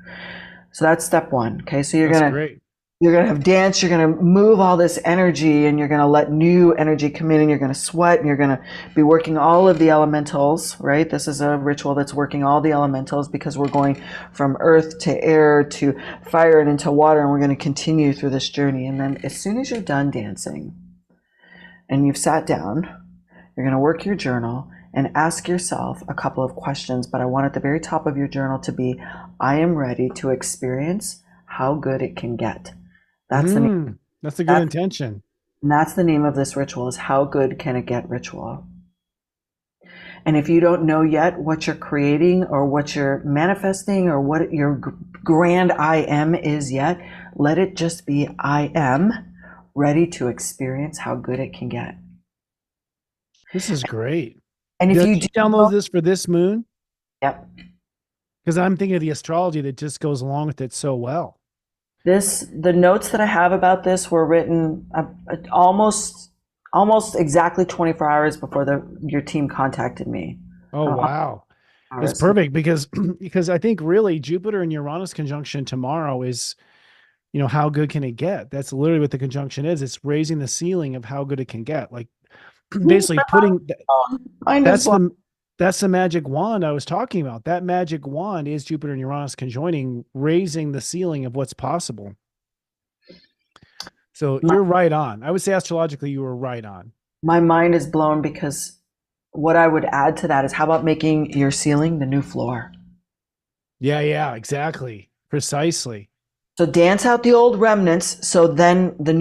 So that's step one. Okay, so that's great. you're gonna have dance, you're gonna move all this energy, and you're gonna let new energy come in, and you're gonna sweat, and you're gonna be working all of the elementals, right? This is a ritual that's working all the elementals because we're going from earth to air to fire and into water, and we're gonna continue through this journey. And then as soon as you're done dancing and you've sat down, you're gonna work your journal and ask yourself a couple of questions, but I want at the very top of your journal to be, I am ready to experience how good it can get. That's the name. That's a good That's, intention. that's the name of this ritual, is how good can it get ritual. And if you don't know yet what you're creating or what you're manifesting or what your grand I am is yet, let it just be, I am ready to experience how good it can get. This is great. And if Did you you do download know, this for this moon? yep, Because I'm thinking of the astrology that just goes along with it so well. the notes that I have about this were written almost exactly 24 hours before your team contacted me. Oh, Uh, wow. It's hours. perfect because because I think really Jupiter and Uranus conjunction tomorrow is, how good can it get? That's literally what the conjunction is. It's raising the ceiling of how good it can get. Like basically Mind is that's blown. the that's the magic wand I was talking about. That magic wand is Jupiter and Uranus conjoining, raising the ceiling of what's possible. So you're right on. I would say astrologically you were right on. My mind is blown because what I would add to that is, how about making your ceiling the new floor? Yeah, exactly. Precisely. So dance out the old remnants, so then the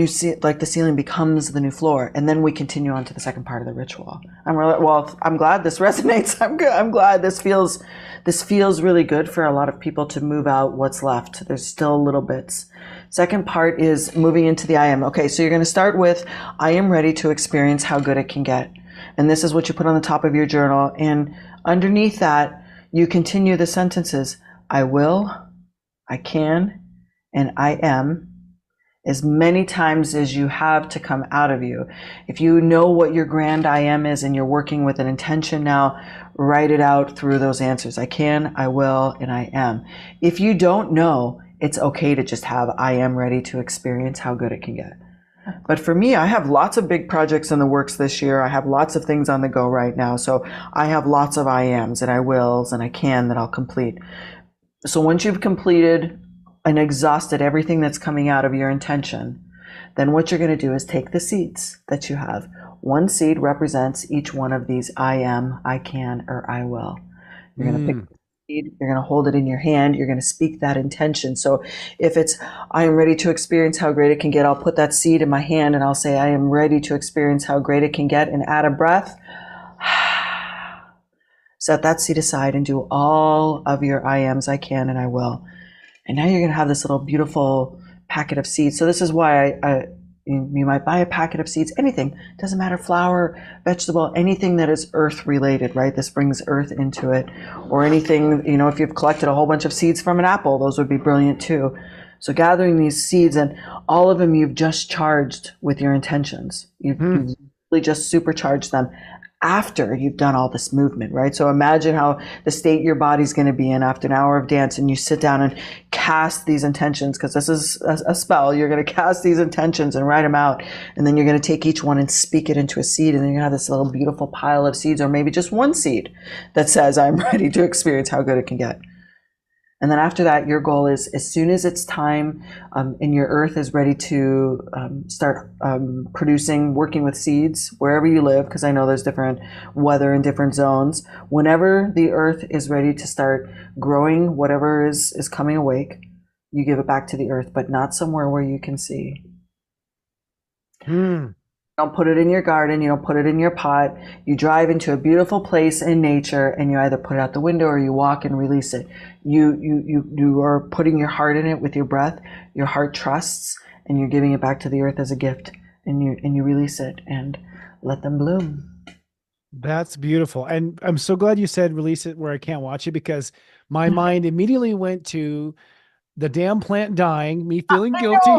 ceiling becomes the new floor, and then we continue on to the second part of the ritual. I'm glad this resonates. I'm good. I'm glad this feels really good for a lot of people to move out what's left. There's still little bits. Second part is moving into the I am. Okay, so you're going to start with, I am ready to experience how good it can get. And this is what you put on the top of your journal. And underneath that, you continue the sentences, I will, I can, and I am, as many times as you have to come out of you. If you know what your grand I am is and you're working with an intention now, write it out through those answers. I can, I will, and I am. If you don't know, it's okay to just have, I am ready to experience how good it can get. But for me, I have lots of big projects in the works this year. I have lots of things on the go right now. So I have lots of I ams and I wills and I can that I'll complete. So once you've completed and exhausted everything that's coming out of your intention, then what you're going to do is take the seeds that you have. One seed represents each one of these I am, I can, or I will. You're going to pick the seed, you're going to hold it in your hand, you're going to speak that intention. So if it's, I am ready to experience how great it can get, I'll put that seed in my hand and I'll say, I am ready to experience how great it can get, and add a breath. Set that seed aside and do all of your I ams, I can, and I will. And now you're going to have this little beautiful packet of seeds. So this is why you might buy a packet of seeds, anything, doesn't matter, flower, vegetable, anything that is earth related, right? This brings earth into it. Or anything, if you've collected a whole bunch of seeds from an apple, those would be brilliant too. So gathering these seeds, and all of them you've just charged with your intentions. You've really just supercharged them after you've done all this movement, right? So imagine how the state your body's going to be in after an hour of dance, and you sit down and cast these intentions, because this is a spell. You're going to cast these intentions and write them out, and then you're going to take each one and speak it into a seed, and then you're going to have this little beautiful pile of seeds, or maybe just one seed that says, I'm ready to experience how good it can get. And then after that, your goal is, as soon as it's time and your earth is ready to start producing, working with seeds, wherever you live, because I know there's different weather in different zones. Whenever the earth is ready to start growing, whatever is coming awake, you give it back to the earth, but not somewhere where you can see. You don't put it in your garden, you don't put it in your pot. You drive into a beautiful place in nature, and you either put it out the window or you walk and release it. You are putting your heart in it with your breath. Your heart trusts, and you're giving it back to the earth as a gift, and you release it and let them bloom. That's beautiful. And I'm so glad you said release it where I can't watch it, because my mind immediately went to the damn plant dying, me feeling guilty.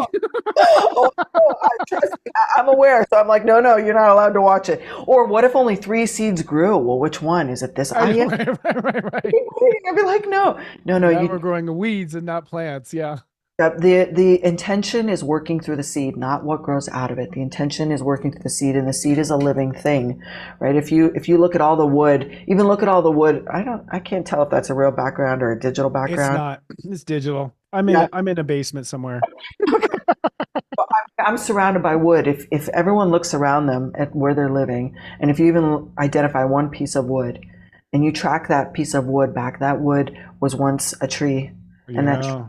I'm aware. So I'm like, no, you're not allowed to watch it. Or what if only 3 seeds grew? Well, which one? Is it this? Right. I'd be like, no. We're growing weeds and not plants. Yeah. The intention is working through the seed, not what grows out of it. The intention is working through the seed, and the seed is a living thing, right? If you look at all the wood, I can't tell if that's a real background or a digital background. It's not. It's digital. I'm in a basement somewhere. I'm surrounded by wood. If everyone looks around them at where they're living, and if you even identify one piece of wood, and you track that piece of wood back, that wood was once a tree, and that tree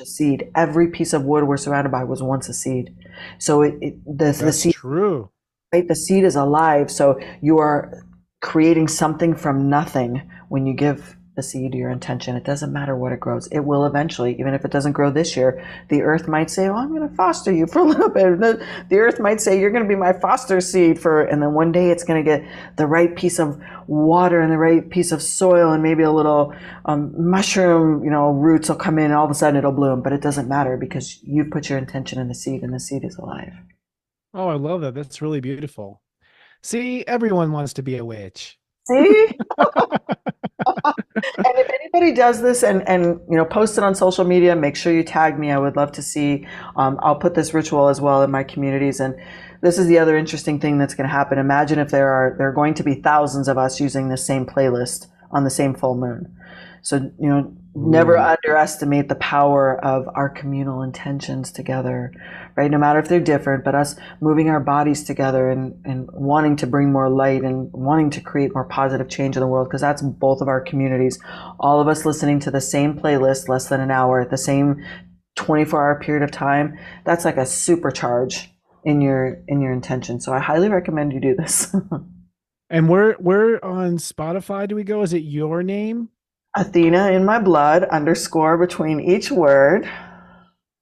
a seed. Every piece of wood we're surrounded by was once a seed. So the seed, true, right? The seed is alive. So you are creating something from nothing when you give the seed your intention. It doesn't matter what it grows. It will eventually, even if it doesn't grow this year, the earth might say, oh, I'm going to foster you for a little bit. The earth might say, you're going to be my foster seed and then one day it's going to get the right piece of water and the right piece of soil, and maybe a little mushroom, roots will come in, and all of a sudden it'll bloom. But it doesn't matter, because you put your intention in the seed, and the seed is alive. Oh, I love that. That's really beautiful. See, everyone wants to be a witch. See? And if anybody does this and post it on social media, make sure you tag me. I would love to see. I'll put this ritual as well in my communities. And this is the other interesting thing that's going to happen. Imagine if there are going to be thousands of us using the same playlist on the same full moon. So, never underestimate the power of our communal intentions together, right? No matter if they're different, but us moving our bodies together and wanting to bring more light and wanting to create more positive change in the world, because that's both of our communities. All of us listening to the same playlist less than an hour at the same 24-hour period of time, that's like a supercharge in your intention. So I highly recommend you do this. And where on Spotify do we go? Is it your name? Athena in my blood _ between each word.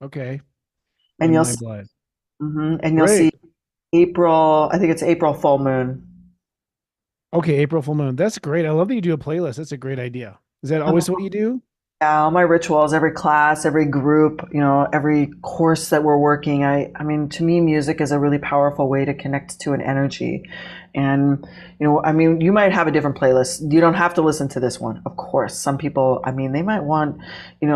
Okay. And you'll see, and you'll see April. I think it's April full moon. Okay, April full moon. That's great. I love that you do a playlist. That's a great idea. Is that always what you do? Yeah, all my rituals, every class, every group, every course that we're working. I mean, to me, music is a really powerful way to connect to an energy. And, I mean, you might have a different playlist. You don't have to listen to this one, of course. Some people, I mean, they might want,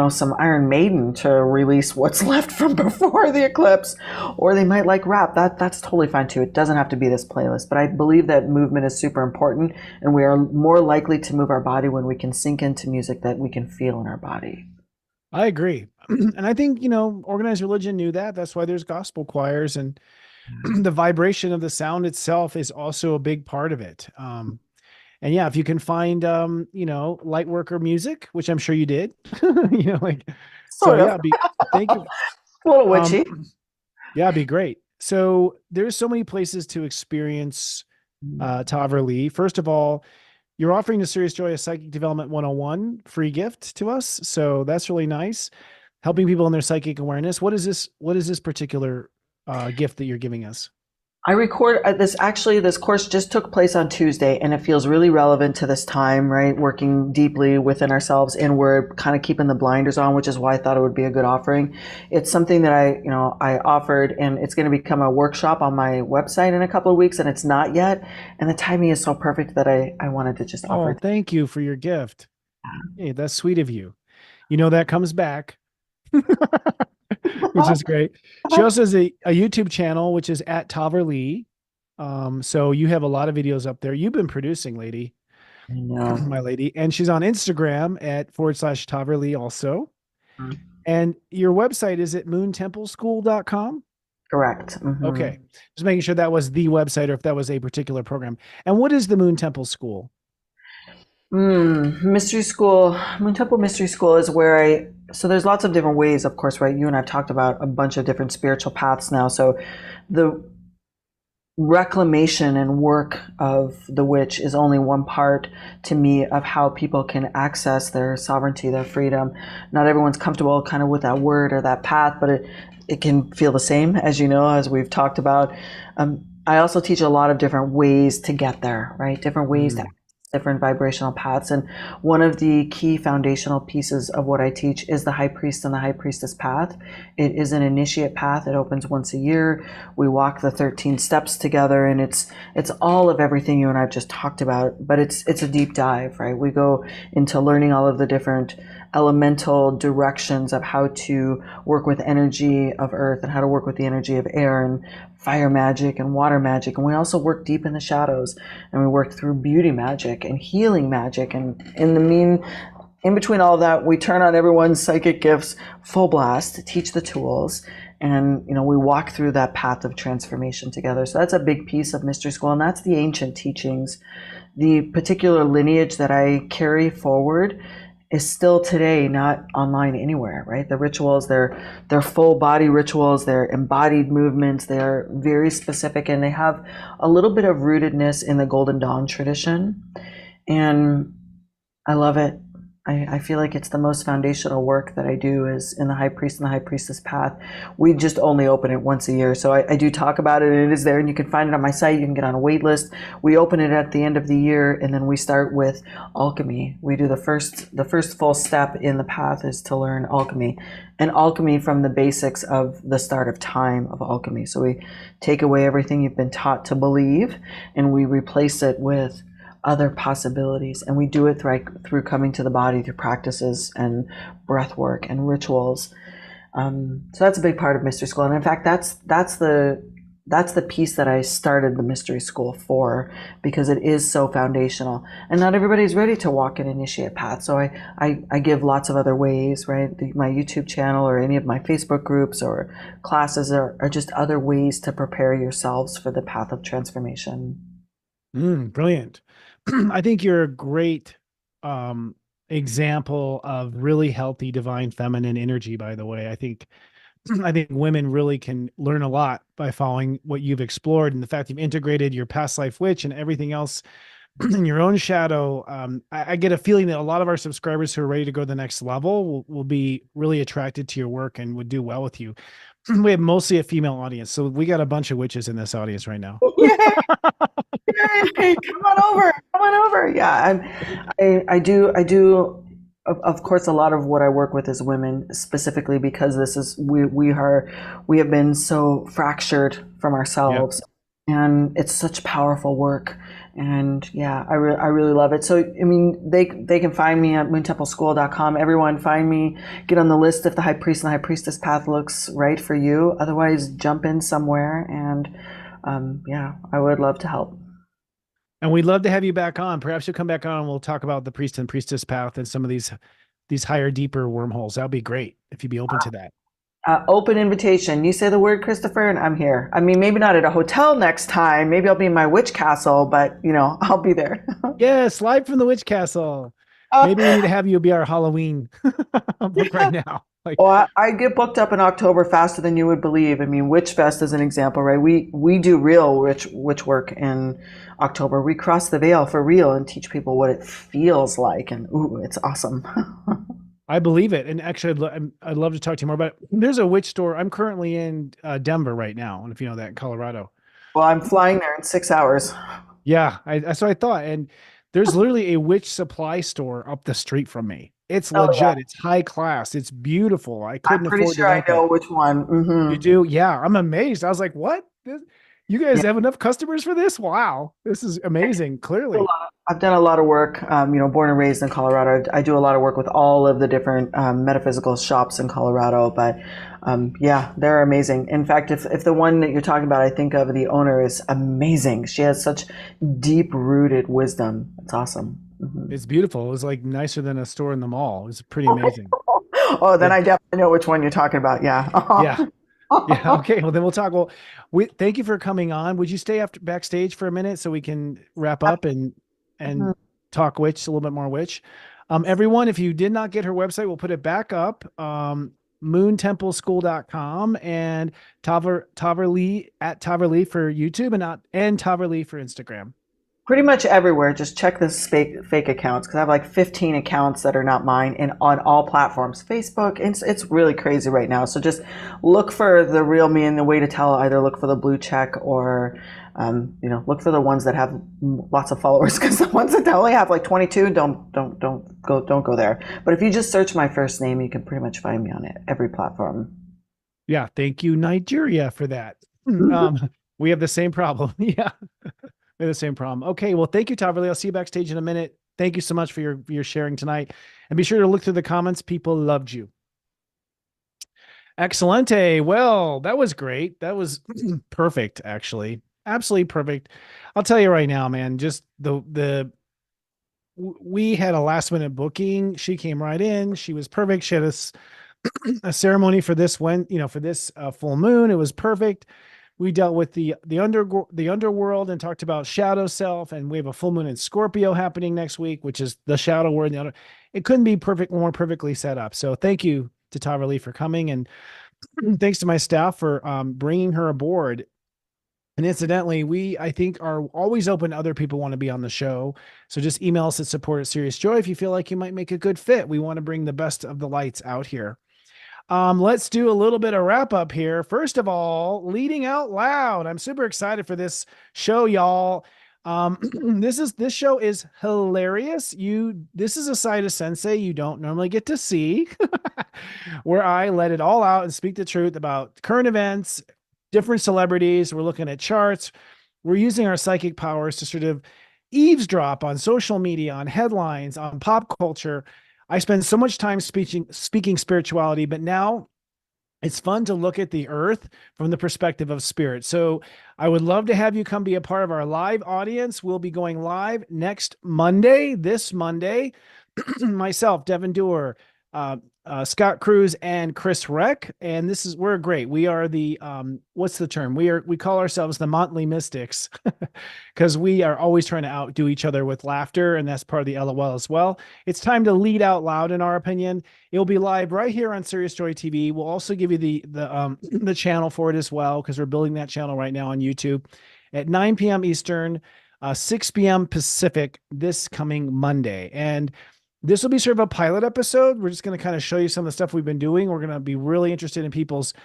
some Iron Maiden to release what's left from before the eclipse, or they might like rap. That's totally fine too. It doesn't have to be this playlist, but I believe that movement is super important, and we are more likely to move our body when we can sink into music that we can feel in our body. I agree. And I think, organized religion knew that. That's why there's gospel choirs, and the vibration of the sound itself is also a big part of it. And yeah, if you can find, light worker music, which I'm sure you did, like, so Sort of. yeah, thank you. A little witchy. Yeah, it'd be great. So there's so many places to experience Tahverlee. First of all, you're offering to Serious Joy a Psychic Development 101 free gift to us. So that's really nice. Helping people in their psychic awareness. What is this particular gift that you're giving us? I record this. Actually, this course just took place on Tuesday, and it feels really relevant to this time, right? Working deeply within ourselves, and we're kind of keeping the blinders on, which is why I thought it would be a good offering. It's something that I offered, and it's going to become a workshop on my website in a couple of weeks, and it's not yet. And the timing is so perfect that I wanted to just offer it. Thank you for your gift. Hey, that's sweet of you. That comes back. Which is great. She also has a YouTube channel, which is at Toverly. So you have a lot of videos up there. You've been producing, lady. Yeah. My lady. And she's on Instagram at /Toverly also. Mm-hmm. And your website is at moontempleschool.com? Correct. Mm-hmm. Okay. Just making sure that was the website or if that was a particular program. And what is the Moon Temple School? Mystery School, Moon Temple Mystery School is where so there's lots of different ways, of course, right? You and I've talked about a bunch of different spiritual paths now. So the reclamation and work of the witch is only one part to me of how people can access their sovereignty, their freedom. Not everyone's comfortable kind of with that word or that path, but it can feel the same, as we've talked about. I also teach a lot of different ways to get there, right? Different ways to different vibrational paths. And one of the key foundational pieces of what I teach is the High Priest and the High Priestess path. It is an initiate path. It opens once a year. We walk the 13 steps together, and it's all of everything you and I've just talked about, but it's a deep dive, right? We go into learning all of the different elemental directions of how to work with energy of earth and how to work with the energy of air and fire magic and water magic. And we also work deep in the shadows, and we work through beauty magic and healing magic. And in between all of that, we turn on everyone's psychic gifts full blast, teach the tools, and we walk through that path of transformation together. So that's a big piece of Mystery School, and that's the ancient teachings. The particular lineage that I carry forward is still today not online anywhere, right? The rituals, they're full body rituals, they're embodied movements, they're very specific, and they have a little bit of rootedness in the Golden Dawn tradition. And I love it. I feel like it's the most foundational work that I do is in the High Priest and the High Priestess path. We just only open it once a year. So I do talk about it, and it is there, and you can find it on my site. You can get on a wait list. We open it at the end of the year, and then we start with alchemy. We do the first full step in the path is to learn alchemy, and alchemy from the basics of the start of time of alchemy. So we take away everything you've been taught to believe, and we replace it with other possibilities, and we do it through coming to the body, through practices and breath work and rituals. So that's a big part of Mystery School, and in fact, that's the piece that I started the Mystery School for, because it is so foundational, and not everybody's ready to walk an initiate path. So I give lots of other ways, right? My YouTube channel or any of my Facebook groups or classes are just other ways to prepare yourselves for the path of transformation. Brilliant. I think you're a great example of really healthy divine feminine energy, by the way. I think women really can learn a lot by following what you've explored, and the fact you've integrated your past life witch and everything else in your own shadow. I get a feeling that a lot of our subscribers who are ready to go to the next level will be really attracted to your work and would do well with you. We have mostly a female audience, so we got a bunch of witches in this audience right now. Yay! Come on over. Yeah, I do. Of course, a lot of what I work with is women, specifically because we have been so fractured from ourselves. Yep. and it's such powerful work. And yeah, I really love it. So I mean, they can find me at moontempleschool.com. Everyone find me, get on the list if the high priest and the high priestess path looks right for you. Otherwise, jump in somewhere, and yeah, I would love to help. And we'd love to have you back on. Perhaps you'll come back on and we'll talk about the priest and priestess path and some of these higher, deeper wormholes. That would be great if you'd be open to that. Open invitation. You say the word, Christopher, and I'm here. I mean, maybe not at a hotel next time. Maybe I'll be in my witch castle, but I'll be there. Yes, live from the witch castle. Maybe we need to have you be our Halloween book right now. Like, Well, I get booked up in October faster than you would believe. I mean, Witch Fest is an example, right? We do real witch work in October. We cross the veil for real and teach people what it feels like, and ooh, it's awesome. I believe it. And actually, I'd love to talk to you more about it. There's a witch store. I'm currently in Denver right now. And if you know that, in Colorado. Well, I'm flying there in 6 hours. Yeah, so I thought. And there's literally a witch supply store up the street from me. It's Oh yeah, legit. It's high class. It's beautiful. I I'm couldn't pretty afford to sure I rent it. know which one. You do? Yeah, I'm amazed. I was like, what? You guys have enough customers for this? Wow. This is amazing. Clearly. I've done a lot of work, born and raised in Colorado. I do a lot of work with all of the different metaphysical shops in Colorado, but yeah, they're amazing. In fact, if the one that you're talking about, I think of, the owner is amazing. She has such deep rooted wisdom. It's awesome. It's beautiful. It was like nicer than a store in the mall. It was pretty amazing. Oh, then Yeah. I definitely know which one you're talking about. Yeah. Yeah. Yeah. Okay. Well, then we'll talk. Well, thank you for coming on. Would you stay after backstage for a minute so we can wrap up and talk witch a little bit more witch? Everyone, if you did not get her website, we'll put it back up. Moontempleschool.com and Toverly at Toverly for YouTube and Toverly for Instagram. Pretty much everywhere. Just check the fake accounts, because I have like 15 accounts that are not mine, and on all platforms. Facebook, it's really crazy right now. So just look for the real me, and the way to tell, either look for the blue check or look for the ones that have lots of followers, because the ones that only have like 22, don't go there. But if you just search my first name, you can pretty much find me on every platform. Yeah. Thank you, Nigeria, for that. We have the same problem. Yeah. We have the same problem. Okay. Well, thank you, Tahverlee. I'll see you backstage in a minute. Thank you so much for your sharing tonight. And be sure to look through the comments. People loved you. Excelente. Well, that was great. That was perfect, actually. Absolutely perfect. I'll tell you right now, man, just we had a last minute booking. She came right in. She was perfect. She had a ceremony for this full moon. It was perfect. We dealt with the underworld and talked about shadow self, and we have a full moon in Scorpio happening next week, which is the shadow word. It couldn't be more perfectly set up. So thank you to Toverly for coming, and thanks to my staff for bringing her aboard. And incidentally, I think, are always open to other people want to be on the show. So just email us at support@SeriousJoy if you feel like you might make a good fit. We want to bring the best of the lights out here. Let's do a little bit of wrap up here. First of all, leading out loud. I'm super excited for this show, y'all. This show is hilarious. This is a side of Sensei you don't normally get to see, where I let it all out and speak the truth about current events, different celebrities. We're looking at charts. We're using our psychic powers to sort of eavesdrop on social media, on headlines, on pop culture. I spend so much time speaking spirituality, but now it's fun to look at the earth from the perspective of spirit. So I would love to have you come be a part of our live audience. We'll be going live this Monday, myself, Devin Dewar, Scott Cruz, and Chris Reck. And we're great. We are the, what's the term? We call ourselves the Monthly Mystics, because we are always trying to outdo each other with laughter. And that's part of the LOL as well. It's time to lead out loud, in our opinion. It'll be live right here on Serious Joy TV. We'll also give you the channel for it as well, because we're building that channel right now on YouTube at 9 p.m. Eastern, 6 p.m. Pacific this coming Monday. And this will be sort of a pilot episode. We're just going to kind of show you some of the stuff we've been doing. We're going to be really interested in people's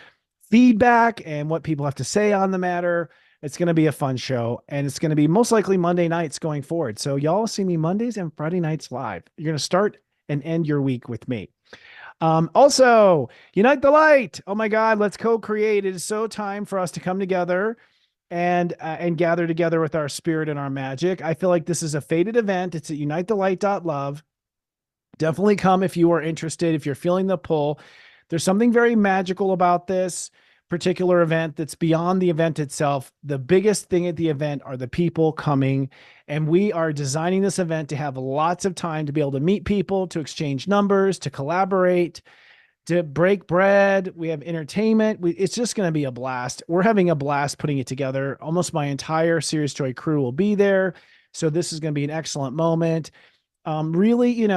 feedback and what people have to say on the matter. It's going to be a fun show, and it's going to be most likely Monday nights going forward. So y'all see me Mondays and Friday nights live. You're going to start and end your week with me. Also, Unite the Light. Oh my God, let's co-create. It is so time for us to come together and gather together with our spirit and our magic. I feel like this is a fated event. It's at unitethelight.love. Definitely come if you are interested, if you're feeling the pull. There's something very magical about this particular event that's beyond the event itself. The biggest thing at the event are the people coming, and we are designing this event to have lots of time to be able to meet people, to exchange numbers, to collaborate, to break bread. We have entertainment. It's just going to be a blast. We're having a blast putting it together. Almost my entire Serious Joy crew will be there. So this is going to be an excellent moment. Really,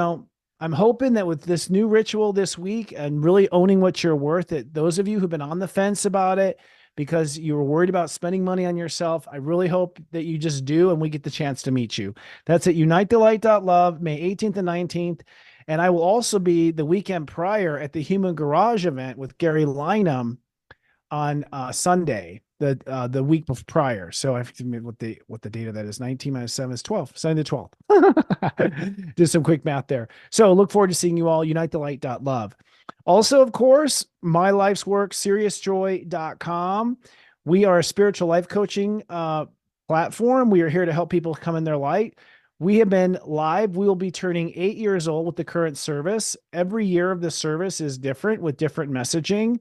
I'm hoping that with this new ritual this week and really owning what you're worth, that those of you who've been on the fence about it because you were worried about spending money on yourself, I really hope that you just do and we get the chance to meet you. That's at unitethelight.love, May 18th and 19th. And I will also be the weekend prior at the Human Garage event with Gary Lynham on Sunday, the week prior. So I have to admit what the date of that is. 19 minus 7 is 12. Sunday the 12th. Did some quick math there. So look forward to seeing you all. Unitethelight.love. Also, of course, my life's work, seriousjoy.com. We are a spiritual life coaching platform. We are here to help people come in their light. We have been live. We will be turning 8 years old with the current service. Every year of the service is different with different messaging.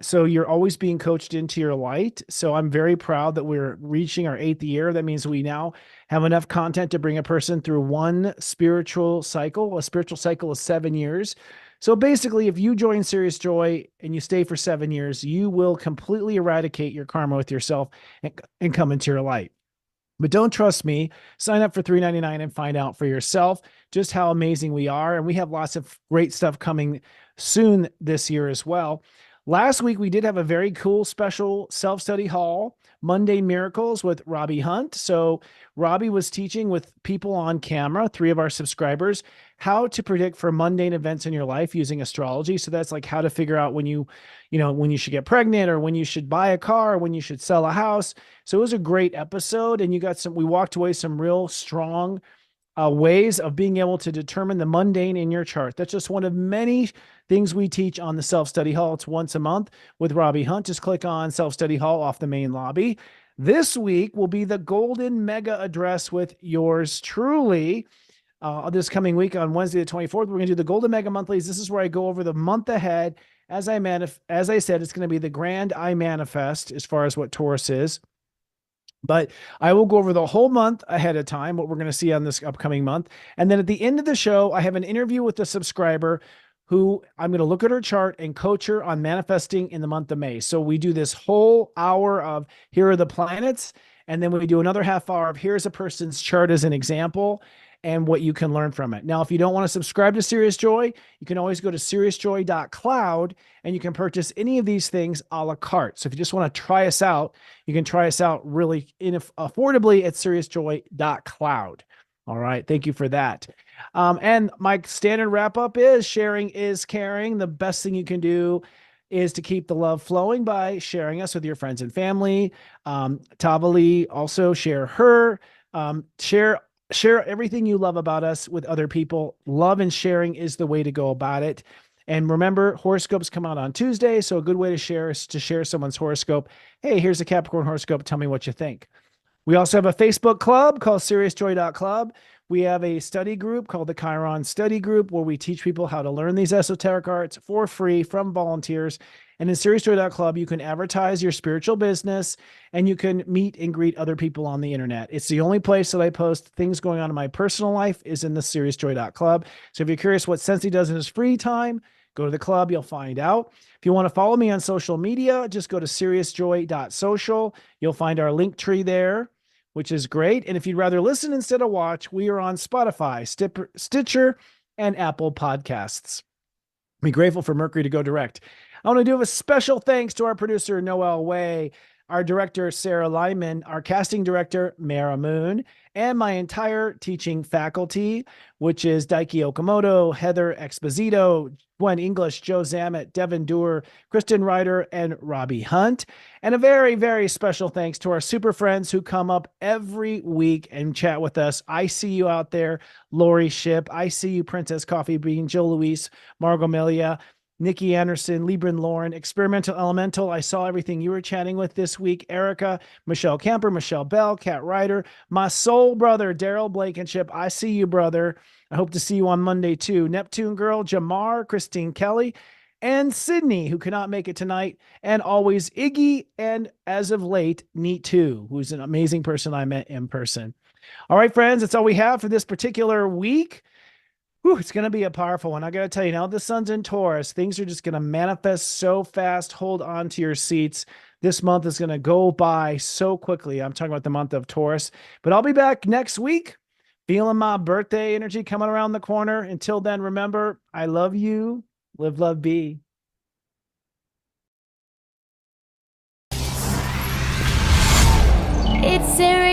So you're always being coached into your light. So I'm very proud that we're reaching our 8th year. That means we now have enough content to bring a person through one spiritual cycle. A spiritual cycle is 7 years. So basically, if you join Serious Joy and you stay for 7 years, you will completely eradicate your karma with yourself and come into your light. But don't trust me. Sign up for $3.99 and find out for yourself just how amazing we are. And we have lots of great stuff coming soon this year as well. Last week, we did have a very cool special self-study hall, Monday Miracles with Robbie Hunt. So Robbie was teaching with people on camera, 3 of our subscribers, how to predict for mundane events in your life using astrology. So that's like how to figure out when when you should get pregnant or when you should buy a car, or when you should sell a house. So it was a great episode, and we walked away some real strong ways of being able to determine the mundane in your chart. That's just one of many things we teach on the Self-Study Hall. It's once a month with Robbie Hunt. Just click on Self-Study Hall off the main lobby. This week will be the Golden Mega Address with yours truly. This coming week on Wednesday the 24th, we're going to do the Golden Mega Monthlies. This is where I go over the month ahead. As I said, it's going to be the grand I manifest as far as what Taurus is. But I will go over the whole month ahead of time, what we're going to see on this upcoming month. And then at the end of the show, I have an interview with a subscriber who I'm going to look at her chart and coach her on manifesting in the month of May. So we do this whole hour of here are the planets. And then we do another half hour of here's a person's chart as an example and what you can learn from it. Now, if you don't want to subscribe to Serious Joy, you can always go to seriousjoy.cloud and you can purchase any of these things a la carte. So if you just want to try us out, you can try us out really affordably at seriousjoy.cloud. All right. Thank you for that. And my standard wrap up is sharing is caring. The best thing you can do is to keep the love flowing by sharing us with your friends and family. Toverly, also share her, share everything you love about us with other people. Love and sharing is the way to go about it. And remember, horoscopes come out on Tuesday. So a good way to share is to share someone's horoscope. Hey, here's a Capricorn horoscope. Tell me what you think. We also have a Facebook club called seriousjoy.club. We have a study group called the Chiron Study Group where we teach people how to learn these esoteric arts for free from volunteers. And in seriousjoy.club, you can advertise your spiritual business and you can meet and greet other people on the internet. It's the only place that I post things going on in my personal life is in the seriousjoy.club. So if you're curious what Sensei does in his free time, go to the club, you'll find out. If you want to follow me on social media, just go to seriousjoy.social. You'll find our link tree there, which is great. And if you'd rather listen instead of watch, we are on Spotify, Stitcher, and Apple Podcasts. Be grateful for Mercury to go direct. I want to do a special thanks to our producer, Noel Way, our director, Sarah Lyman, our casting director, Mara Moon, and my entire teaching faculty, which is Daiki Okamoto, Heather Exposito, Gwen English, Joe Zammett, Devin Doer, Kristen Ryder, and Robbie Hunt. And a very, very special thanks to our super friends who come up every week and chat with us. I see you out there, Lori Ship. I see you, Princess Coffee Bean, Joe Luis, Margot Melia. Nikki Anderson, Libran Lauren, Experimental Elemental. I saw everything you were chatting with this week. Erica, Michelle Camper, Michelle Bell, Kat Ryder, my soul brother, Daryl Blankenship. I see you, brother. I hope to see you on Monday too. Neptune Girl, Jamar, Christine Kelly, and Sydney, who could not make it tonight, and always Iggy, and as of late, Neat too, who's an amazing person I met in person. All right, friends, that's all we have for this particular week. Whew, it's going to be a powerful one. I got to tell you, now the sun's in Taurus, things are just going to manifest so fast. Hold on to your seats. This month is going to go by so quickly. I'm talking about the month of Taurus, but I'll be back next week. Feeling my birthday energy coming around the corner. Until then, remember, I love you. Live, love, be. It's serious.